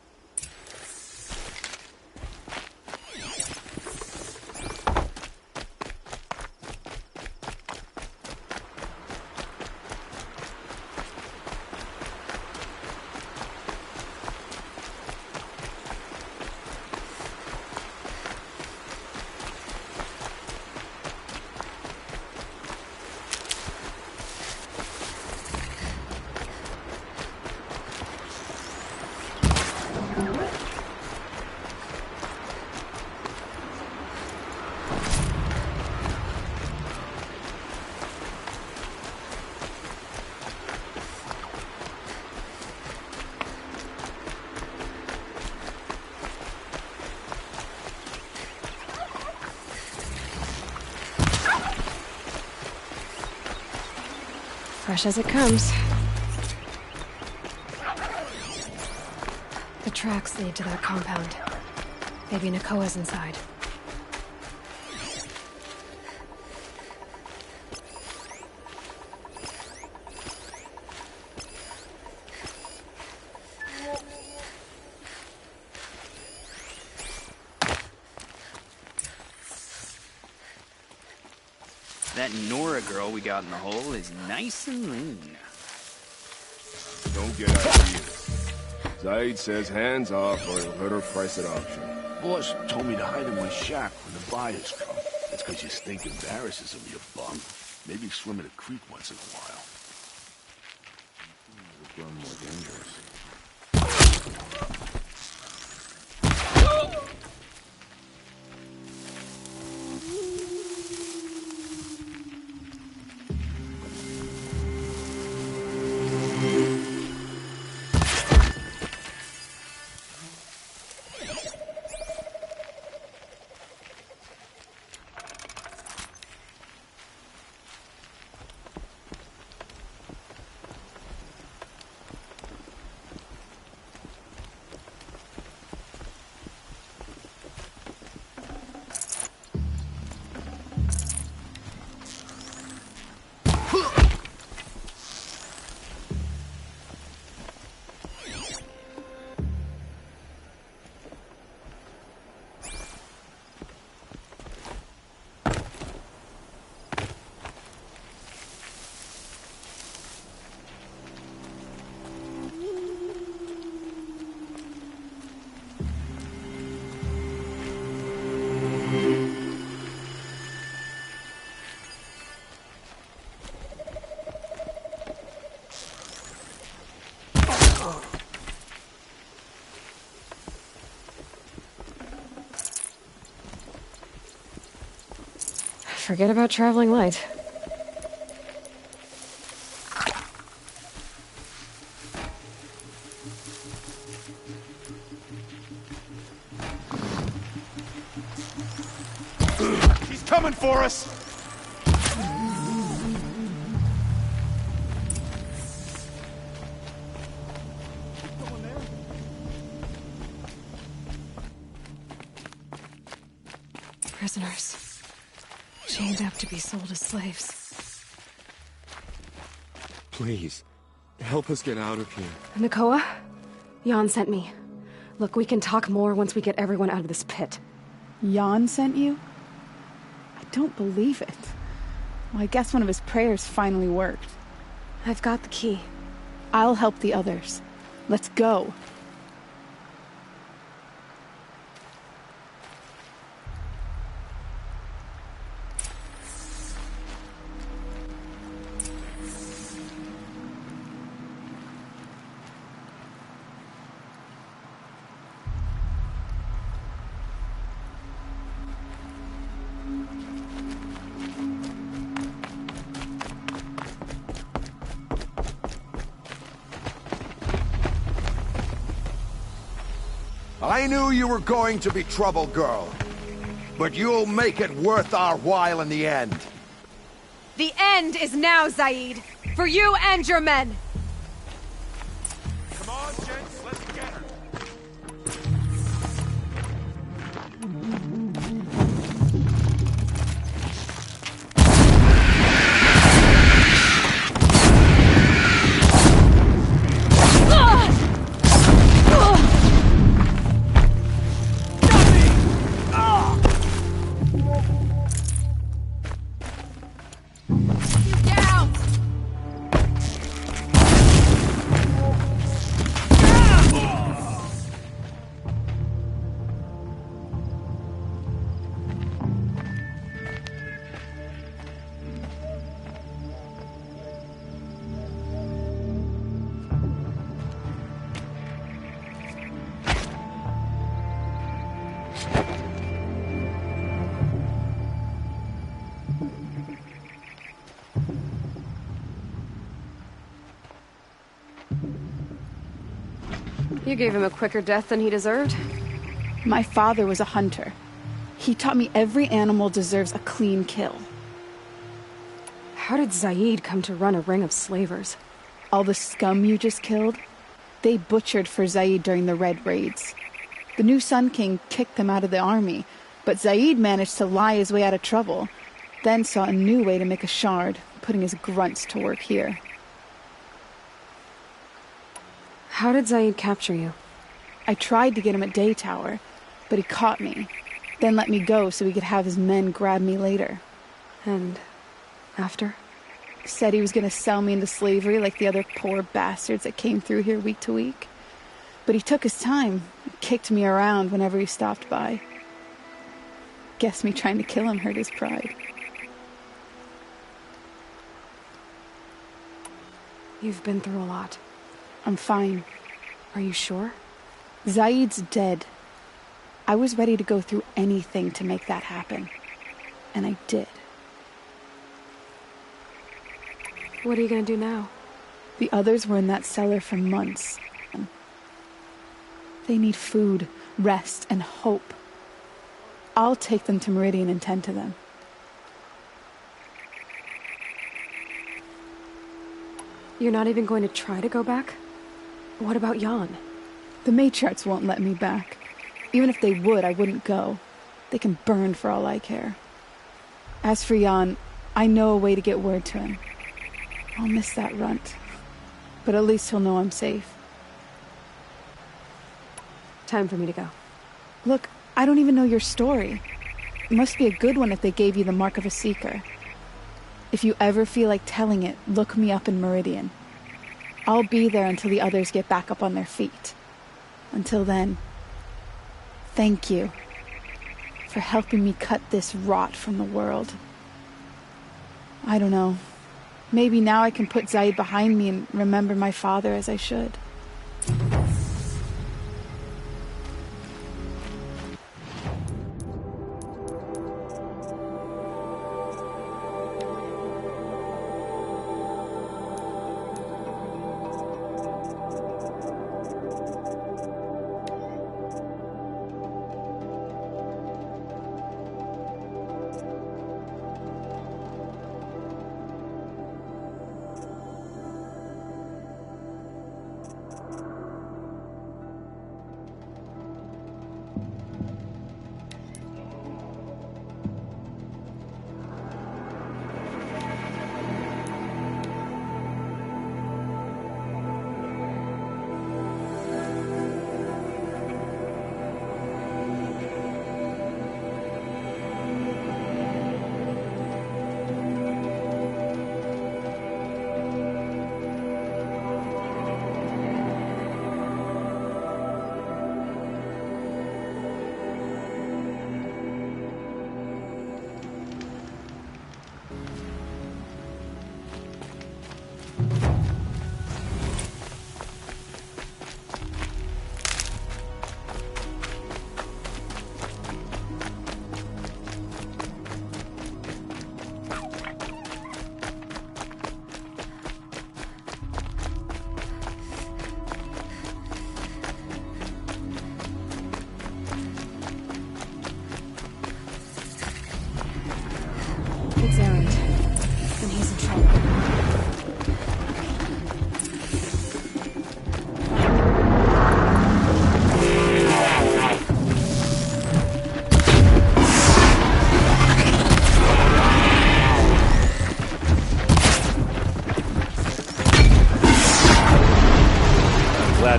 Fresh as it comes. The tracks lead to that compound. Maybe Nakoa's inside. That Nora girl we got in the hole is nice and lean. Don't get ideas. Zaid says hands off or he'll hurt her price at auction. Boss told me to hide in my shack when the buyers come. That's because you stink embarrasses him, you bum. Maybe swim in a creek once in a while. It's grown more dangerous. Forget about traveling light. He's coming for us! Prisoners. Chained up to be sold as slaves. Please, help us get out of here. Nakoa? Jan sent me. Look, we can talk more once we get everyone out of this pit. Jan sent you? I don't believe it. Well, I guess one of his prayers finally worked. I've got the key. I'll help the others. Let's go. I knew you were going to be trouble, girl. But you'll make it worth our while in the end. The end is now, Zaid. For you and your men. Come on, gents, let's get her. You gave him a quicker death than he deserved. My father was a hunter. He taught me every animal deserves a clean kill. How did Zaid come to run a ring of slavers? All the scum you just killed, they butchered for Zaid during the Red Raids. The new Sun King kicked them out of the army, but Zaid managed to lie his way out of trouble, then saw a new way to make a shard, putting his grunts to work here. How did Zaid capture you? I tried to get him at Day Tower, but he caught me, then let me go so he could have his men grab me later. And after? Said he was going to sell me into slavery like the other poor bastards that came through here week to week. But he took his time, kicked me around whenever he stopped by. Guess me trying to kill him hurt his pride. You've been through a lot. I'm fine. Are you sure? Zaid's dead. I was ready to go through anything to make that happen. And I did. What are you gonna do now? The others were in that cellar for months. They need food, rest, and hope. I'll take them to Meridian and tend to them. You're not even going to try to go back? What about Jan? The matriarchs won't let me back. Even if they would, I wouldn't go. They can burn for all I care. As for Jan, I know a way to get word to him. I'll miss that runt. But at least he'll know I'm safe. Time for me to go. Look, I don't even know your story. It must be a good one if they gave you the mark of a seeker. If you ever feel like telling it, look me up in Meridian. I'll be there until the others get back up on their feet. Until then, thank you for helping me cut this rot from the world. I don't know. Maybe now I can put Zaid behind me and remember my father as I should.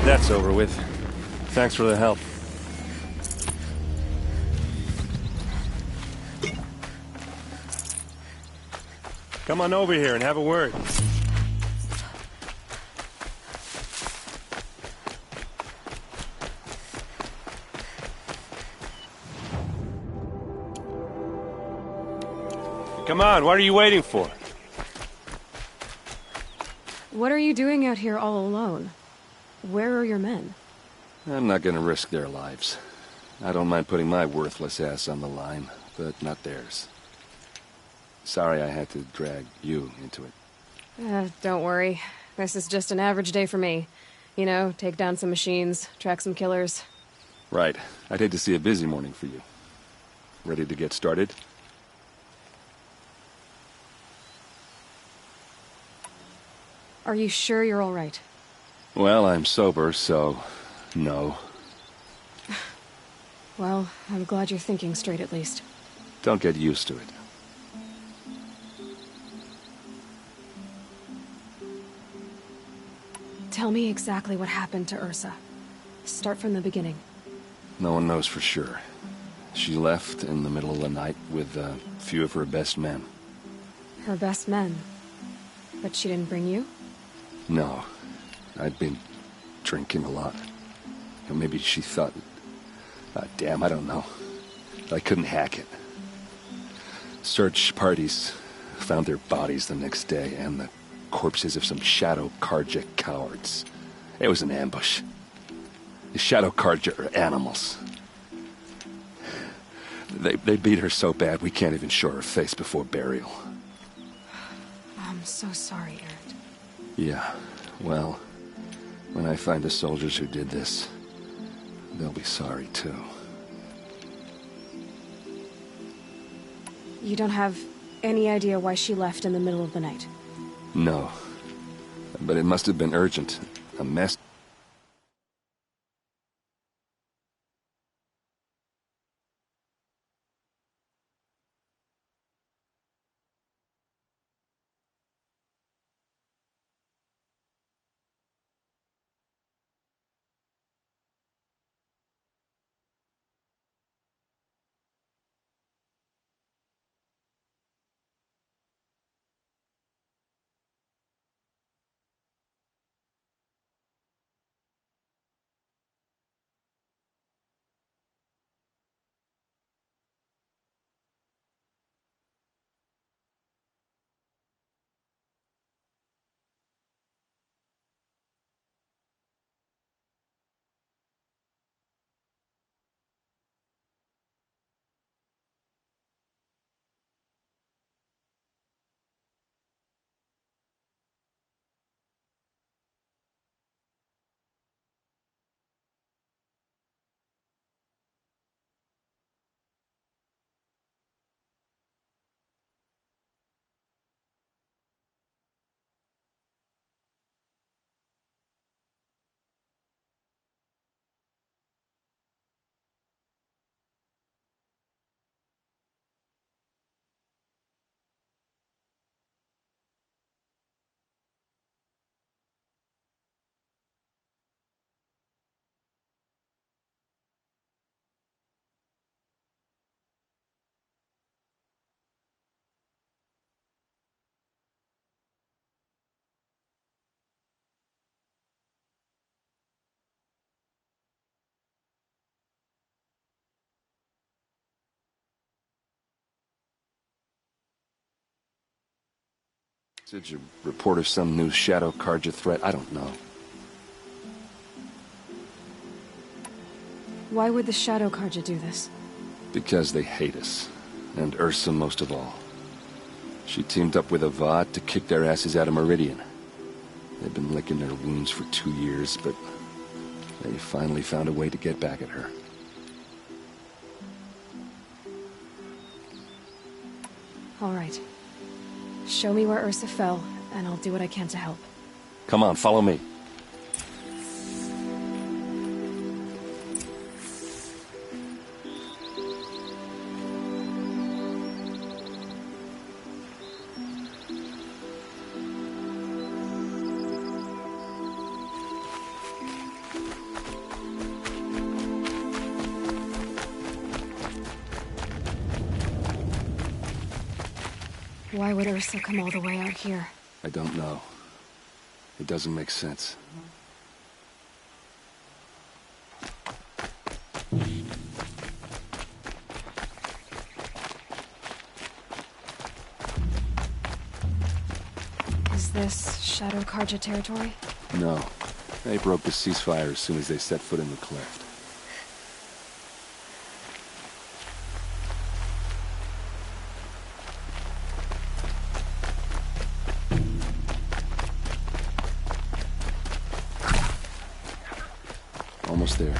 that's over with. Thanks for the help. Come on over here and have a word. Come on, what are you waiting for? What are you doing out here all alone? Where are your men? I'm not gonna risk their lives. I don't mind putting my worthless ass on the line, but not theirs. Sorry I had to drag you into it. Don't worry. This is just an average day for me. You know, take down some machines, track some killers. Right. I'd hate to see a busy morning for you. Ready to get started? Are you sure you're all right? Well, I'm sober, so... no. Well, I'm glad you're thinking straight at least. Don't get used to it. Tell me exactly what happened to Ursa. Start from the beginning. No one knows for sure. She left in the middle of the night with a few of her best men. Her best men? But she didn't bring you? No. I'd been drinking a lot. Or maybe she thought... damn, I don't know. I couldn't hack it. Search parties found their bodies the next day, and the corpses of some Shadow Karja cowards. It was an ambush. The Shadow Karja are animals. They beat her so bad we can't even show her face before burial. I'm so sorry, Eret. Yeah, well, when I find the soldiers who did this, they'll be sorry too. You don't have any idea why she left in the middle of the night? No. But it must have been urgent. A mess. Did you report of some new Shadow Karja threat? I don't know. Why would the Shadow Karja do this? Because they hate us. And Ursa most of all. She teamed up with Avad to kick their asses out of Meridian. They've been licking their wounds for 2 years, but they finally found a way to get back at her. All right. Show me where Ursa fell, and I'll do what I can to help. Come on, follow me. Why would Ursa come all the way out here? I don't know. It doesn't make sense. Is this Shadow Karja territory? No. They broke the ceasefire as soon as they set foot in the cleft. Almost there.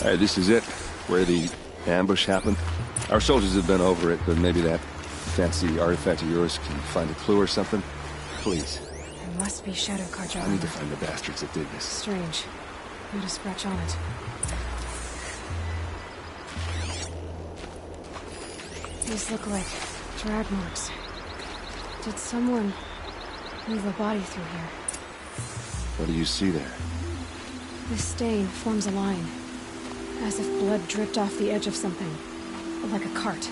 All right, this is it, where the ambush happened. Our soldiers have been over it, but maybe that fancy artifact of yours can find a clue or something. Please. It must be Shadow Karja. I need to find the bastards that did this. Strange. Not a scratch on it. These look like drag marks. Did someone move a body through here? What do you see there? This stain forms a line. As if blood dripped off the edge of something. Like a cart.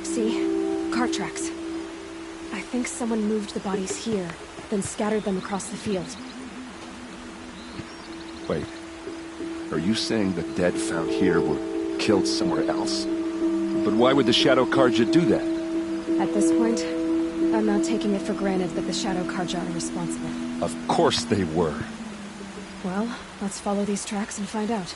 See? Cart tracks. I think someone moved the bodies here, then scattered them across the field. Wait. Are you saying the dead found here were killed somewhere else? But why would the Shadow Karja do that? At this point, I'm not taking it for granted that the Shadow Karja are responsible. Of course they were. Well, let's follow these tracks and find out.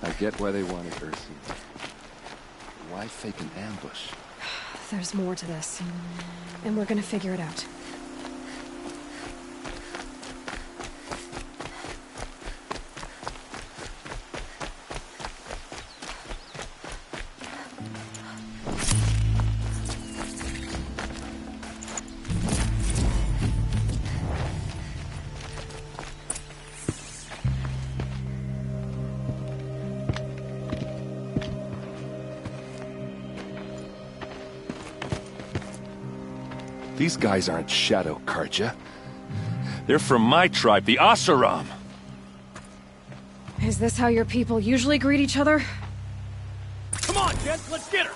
I get why they wanted Ursa. Why fake an ambush? There's more to this. And we're gonna figure it out. These guys aren't Shadow Karja. They're from my tribe, the Asaram. Is this how your people usually greet each other? Come on, gents, let's get her!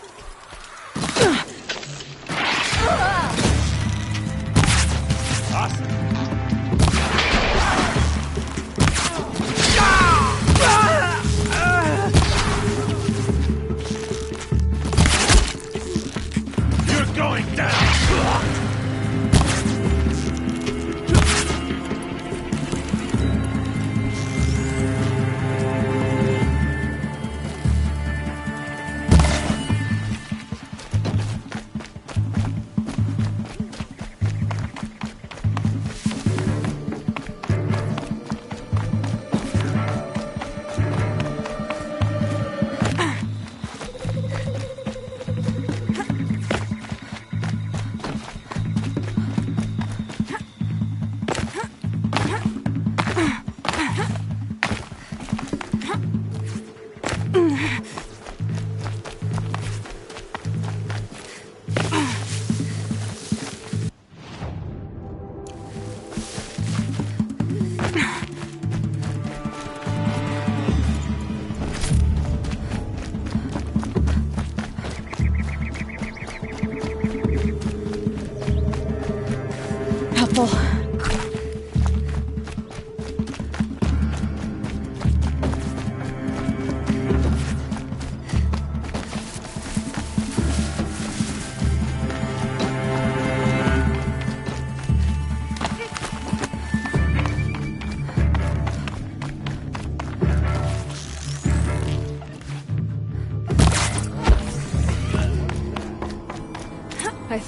You're going down!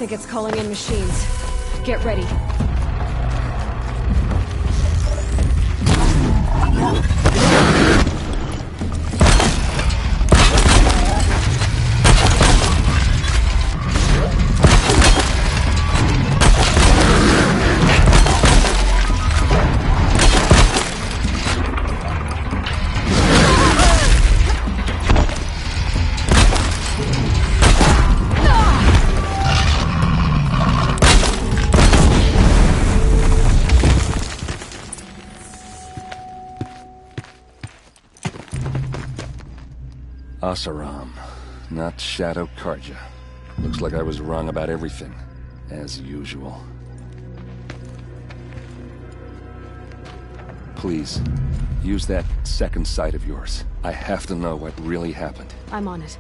think it's calling in machines. Get ready. Asaram, not Shadow Karja. Looks like I was wrong about everything, as usual. Please, use that second sight of yours. I have to know what really happened. I'm on it.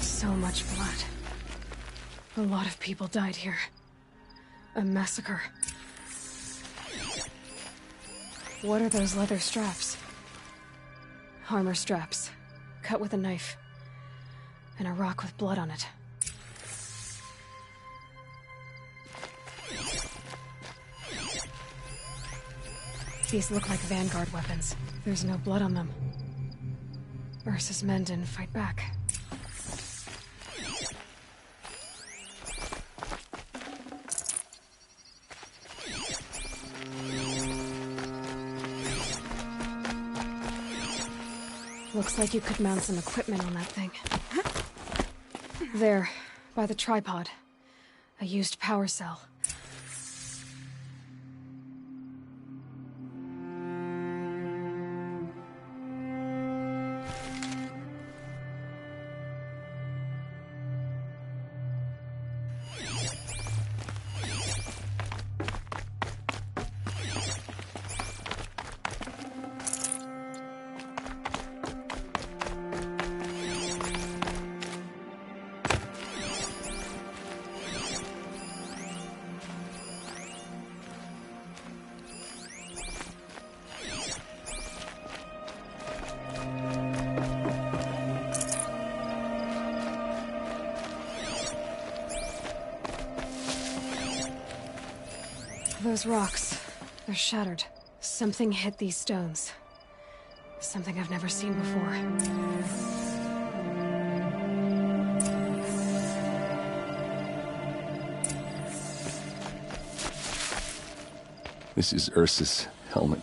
So much blood. A lot of people died here. A massacre. What are those leather straps? Armor straps, cut with a knife. And a rock with blood on it. These look like Vanguard weapons. There's no blood on them. Ursa's men didn't fight back. Looks like you could mount some equipment on that thing. There, by the tripod. A used power cell. Those rocks, they're shattered. Something hit these stones. Something I've never seen before. This is Ursa's helmet.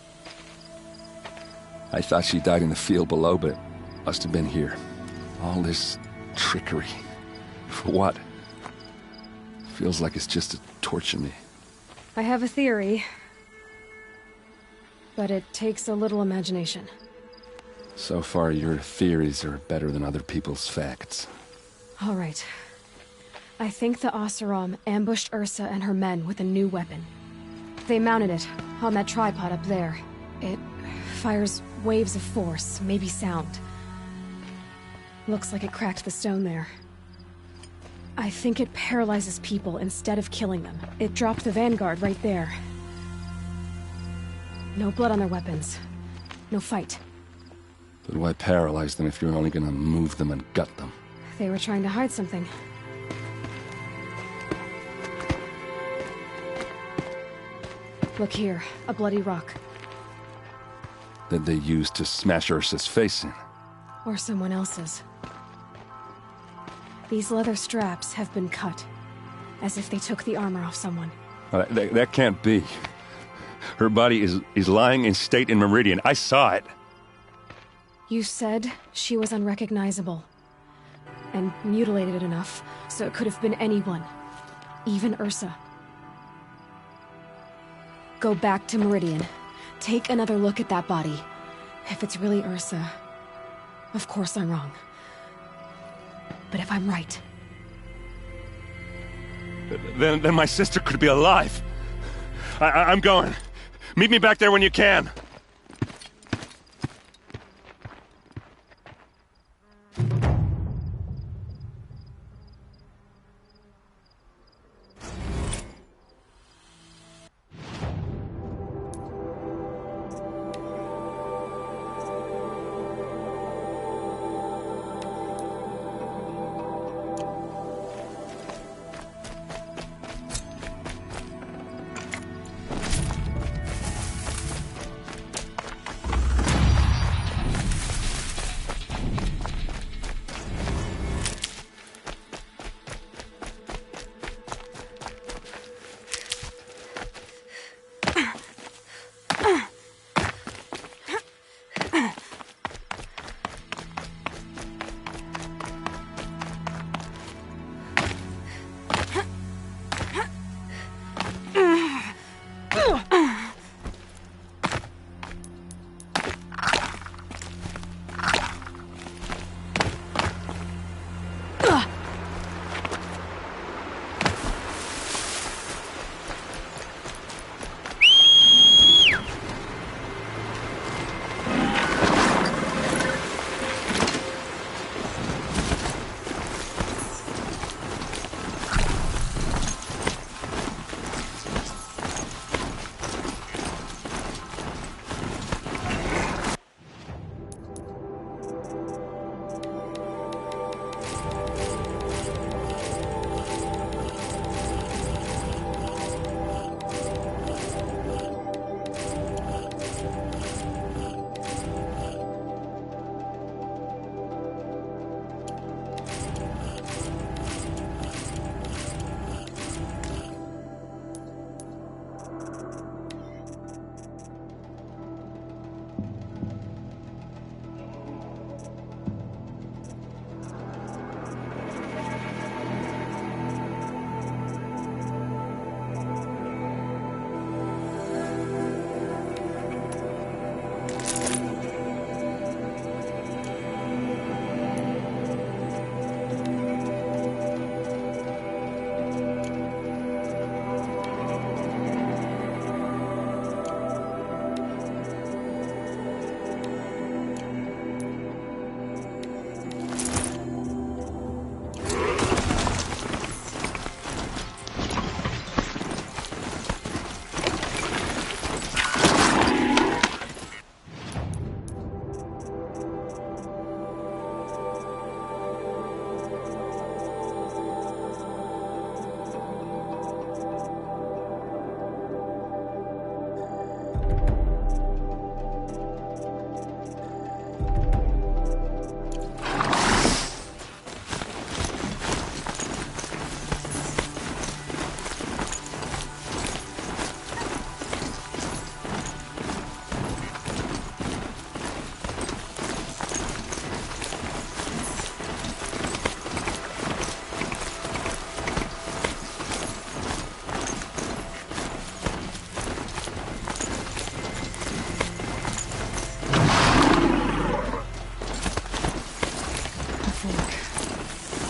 I thought she died in the field below, but must have been here. All this trickery. For what? Feels like it's just to torture me. I have a theory, but it takes a little imagination. So far, your theories are better than other people's facts. All right. I think the Oseram ambushed Ursa and her men with a new weapon. They mounted it on that tripod up there. It fires waves of force, maybe sound. Looks like it cracked the stone there. I think it paralyzes people instead of killing them. It dropped the Vanguard right there. No blood on their weapons. No fight. But why paralyze them if you're only gonna move them and gut them? They were trying to hide something. Look here, a bloody rock. That they used to smash Ursa's face in. Or someone else's. These leather straps have been cut, as if they took the armor off someone. That can't be. Her body is lying in state in Meridian. I saw it. You said she was unrecognizable. And mutilated enough, so it could have been anyone. Even Ursa. Go back to Meridian. Take another look at that body. If it's really Ursa, of course I'm wrong. But if I'm right... Then my sister could be alive. I'm going. Meet me back there when you can.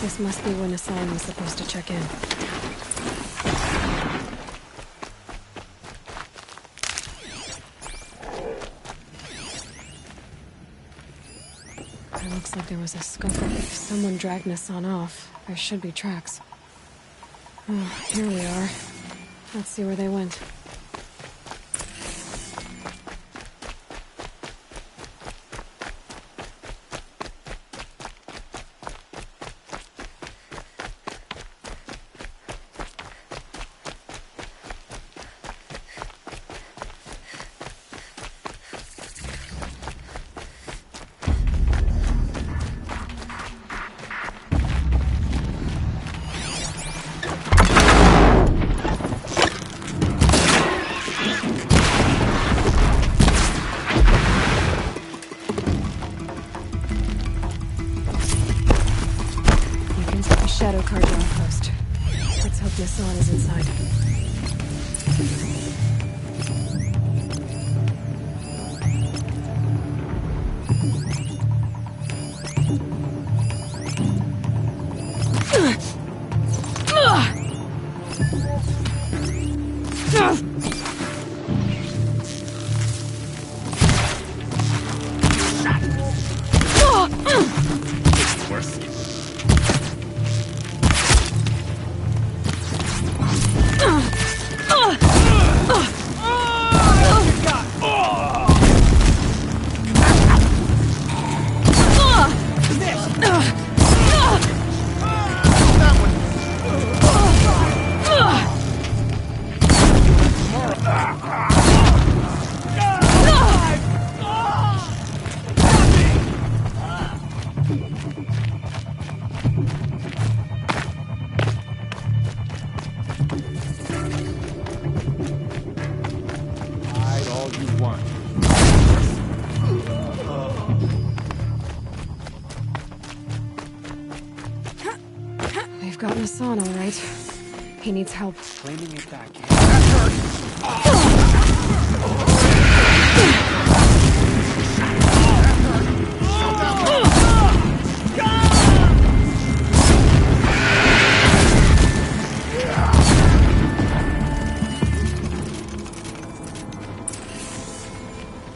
This must be when Hassan was supposed to check in. It looks like there was a scope. If someone dragged Hassan off, there should be tracks. Oh, here we are. Let's see where they went. Shadow card outpost. Let's hope Hassan is inside. They've gotten Hassan, all right. He needs help. Claiming it back.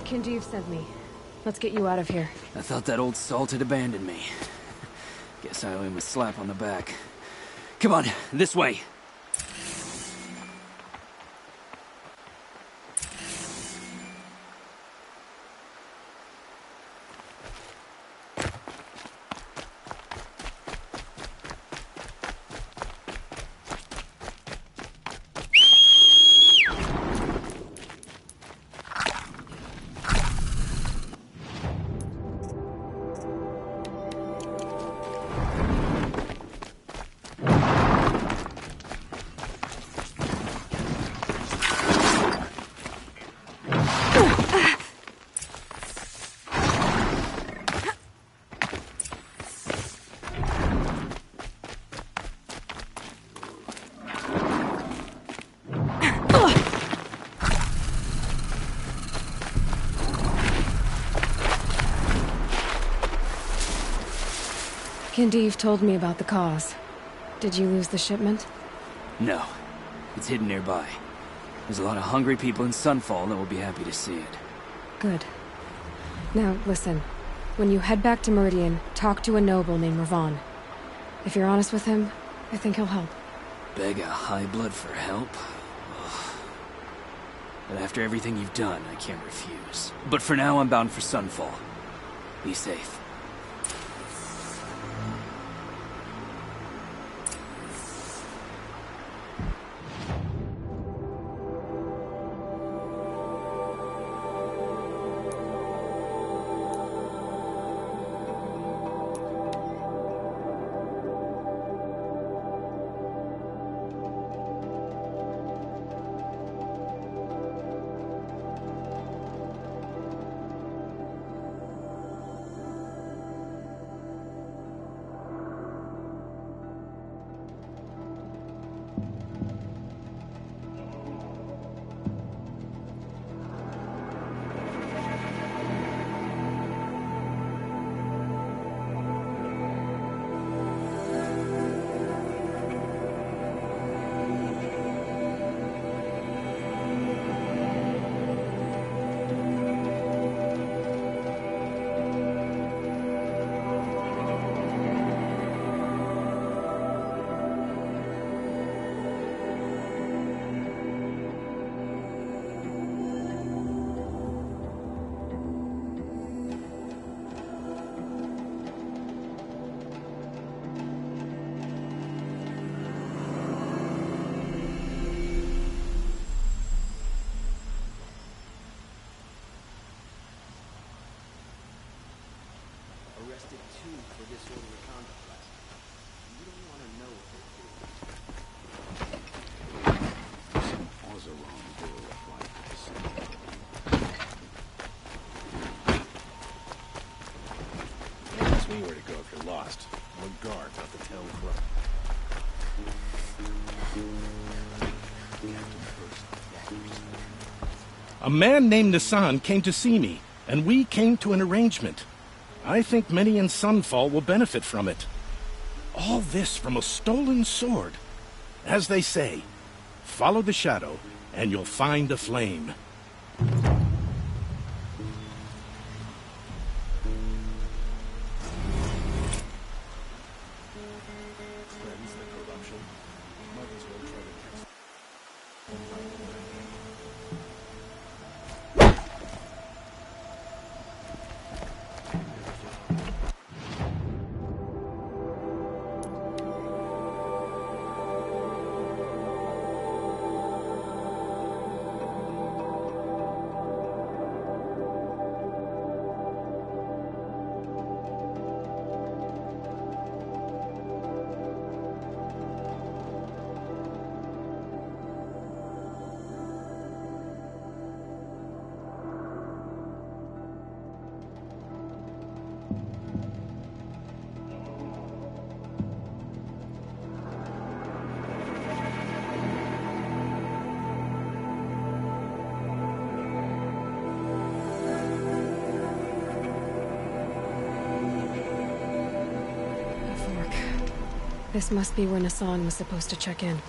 Kinjeev sent me. Let's get you out of here. I thought that old salt had abandoned me. Guess I owe him a slap on the back. Come on, this way. Kinjeev told me about the cause. Did you lose the shipment? No. It's hidden nearby. There's a lot of hungry people in Sunfall that will be happy to see it. Good. Now, listen. When you head back to Meridian, talk to a noble named Ravan. If you're honest with him, I think he'll help. Beg a high blood for help? Ugh. But after everything you've done, I can't refuse. But for now, I'm bound for Sunfall. Be safe. arrested too for disorderly conduct last night. You don't want to know what they did. Was a wrong deal like this. That's me where to go if you're lost. I'm a guard, not the town clerk. A man named Nissan came to see me, and we came to an arrangement. I think many in Sunfall will benefit from it. All this from a stolen sword. As they say, follow the shadow, and you'll find a flame. This must be where Nassan was supposed to check in.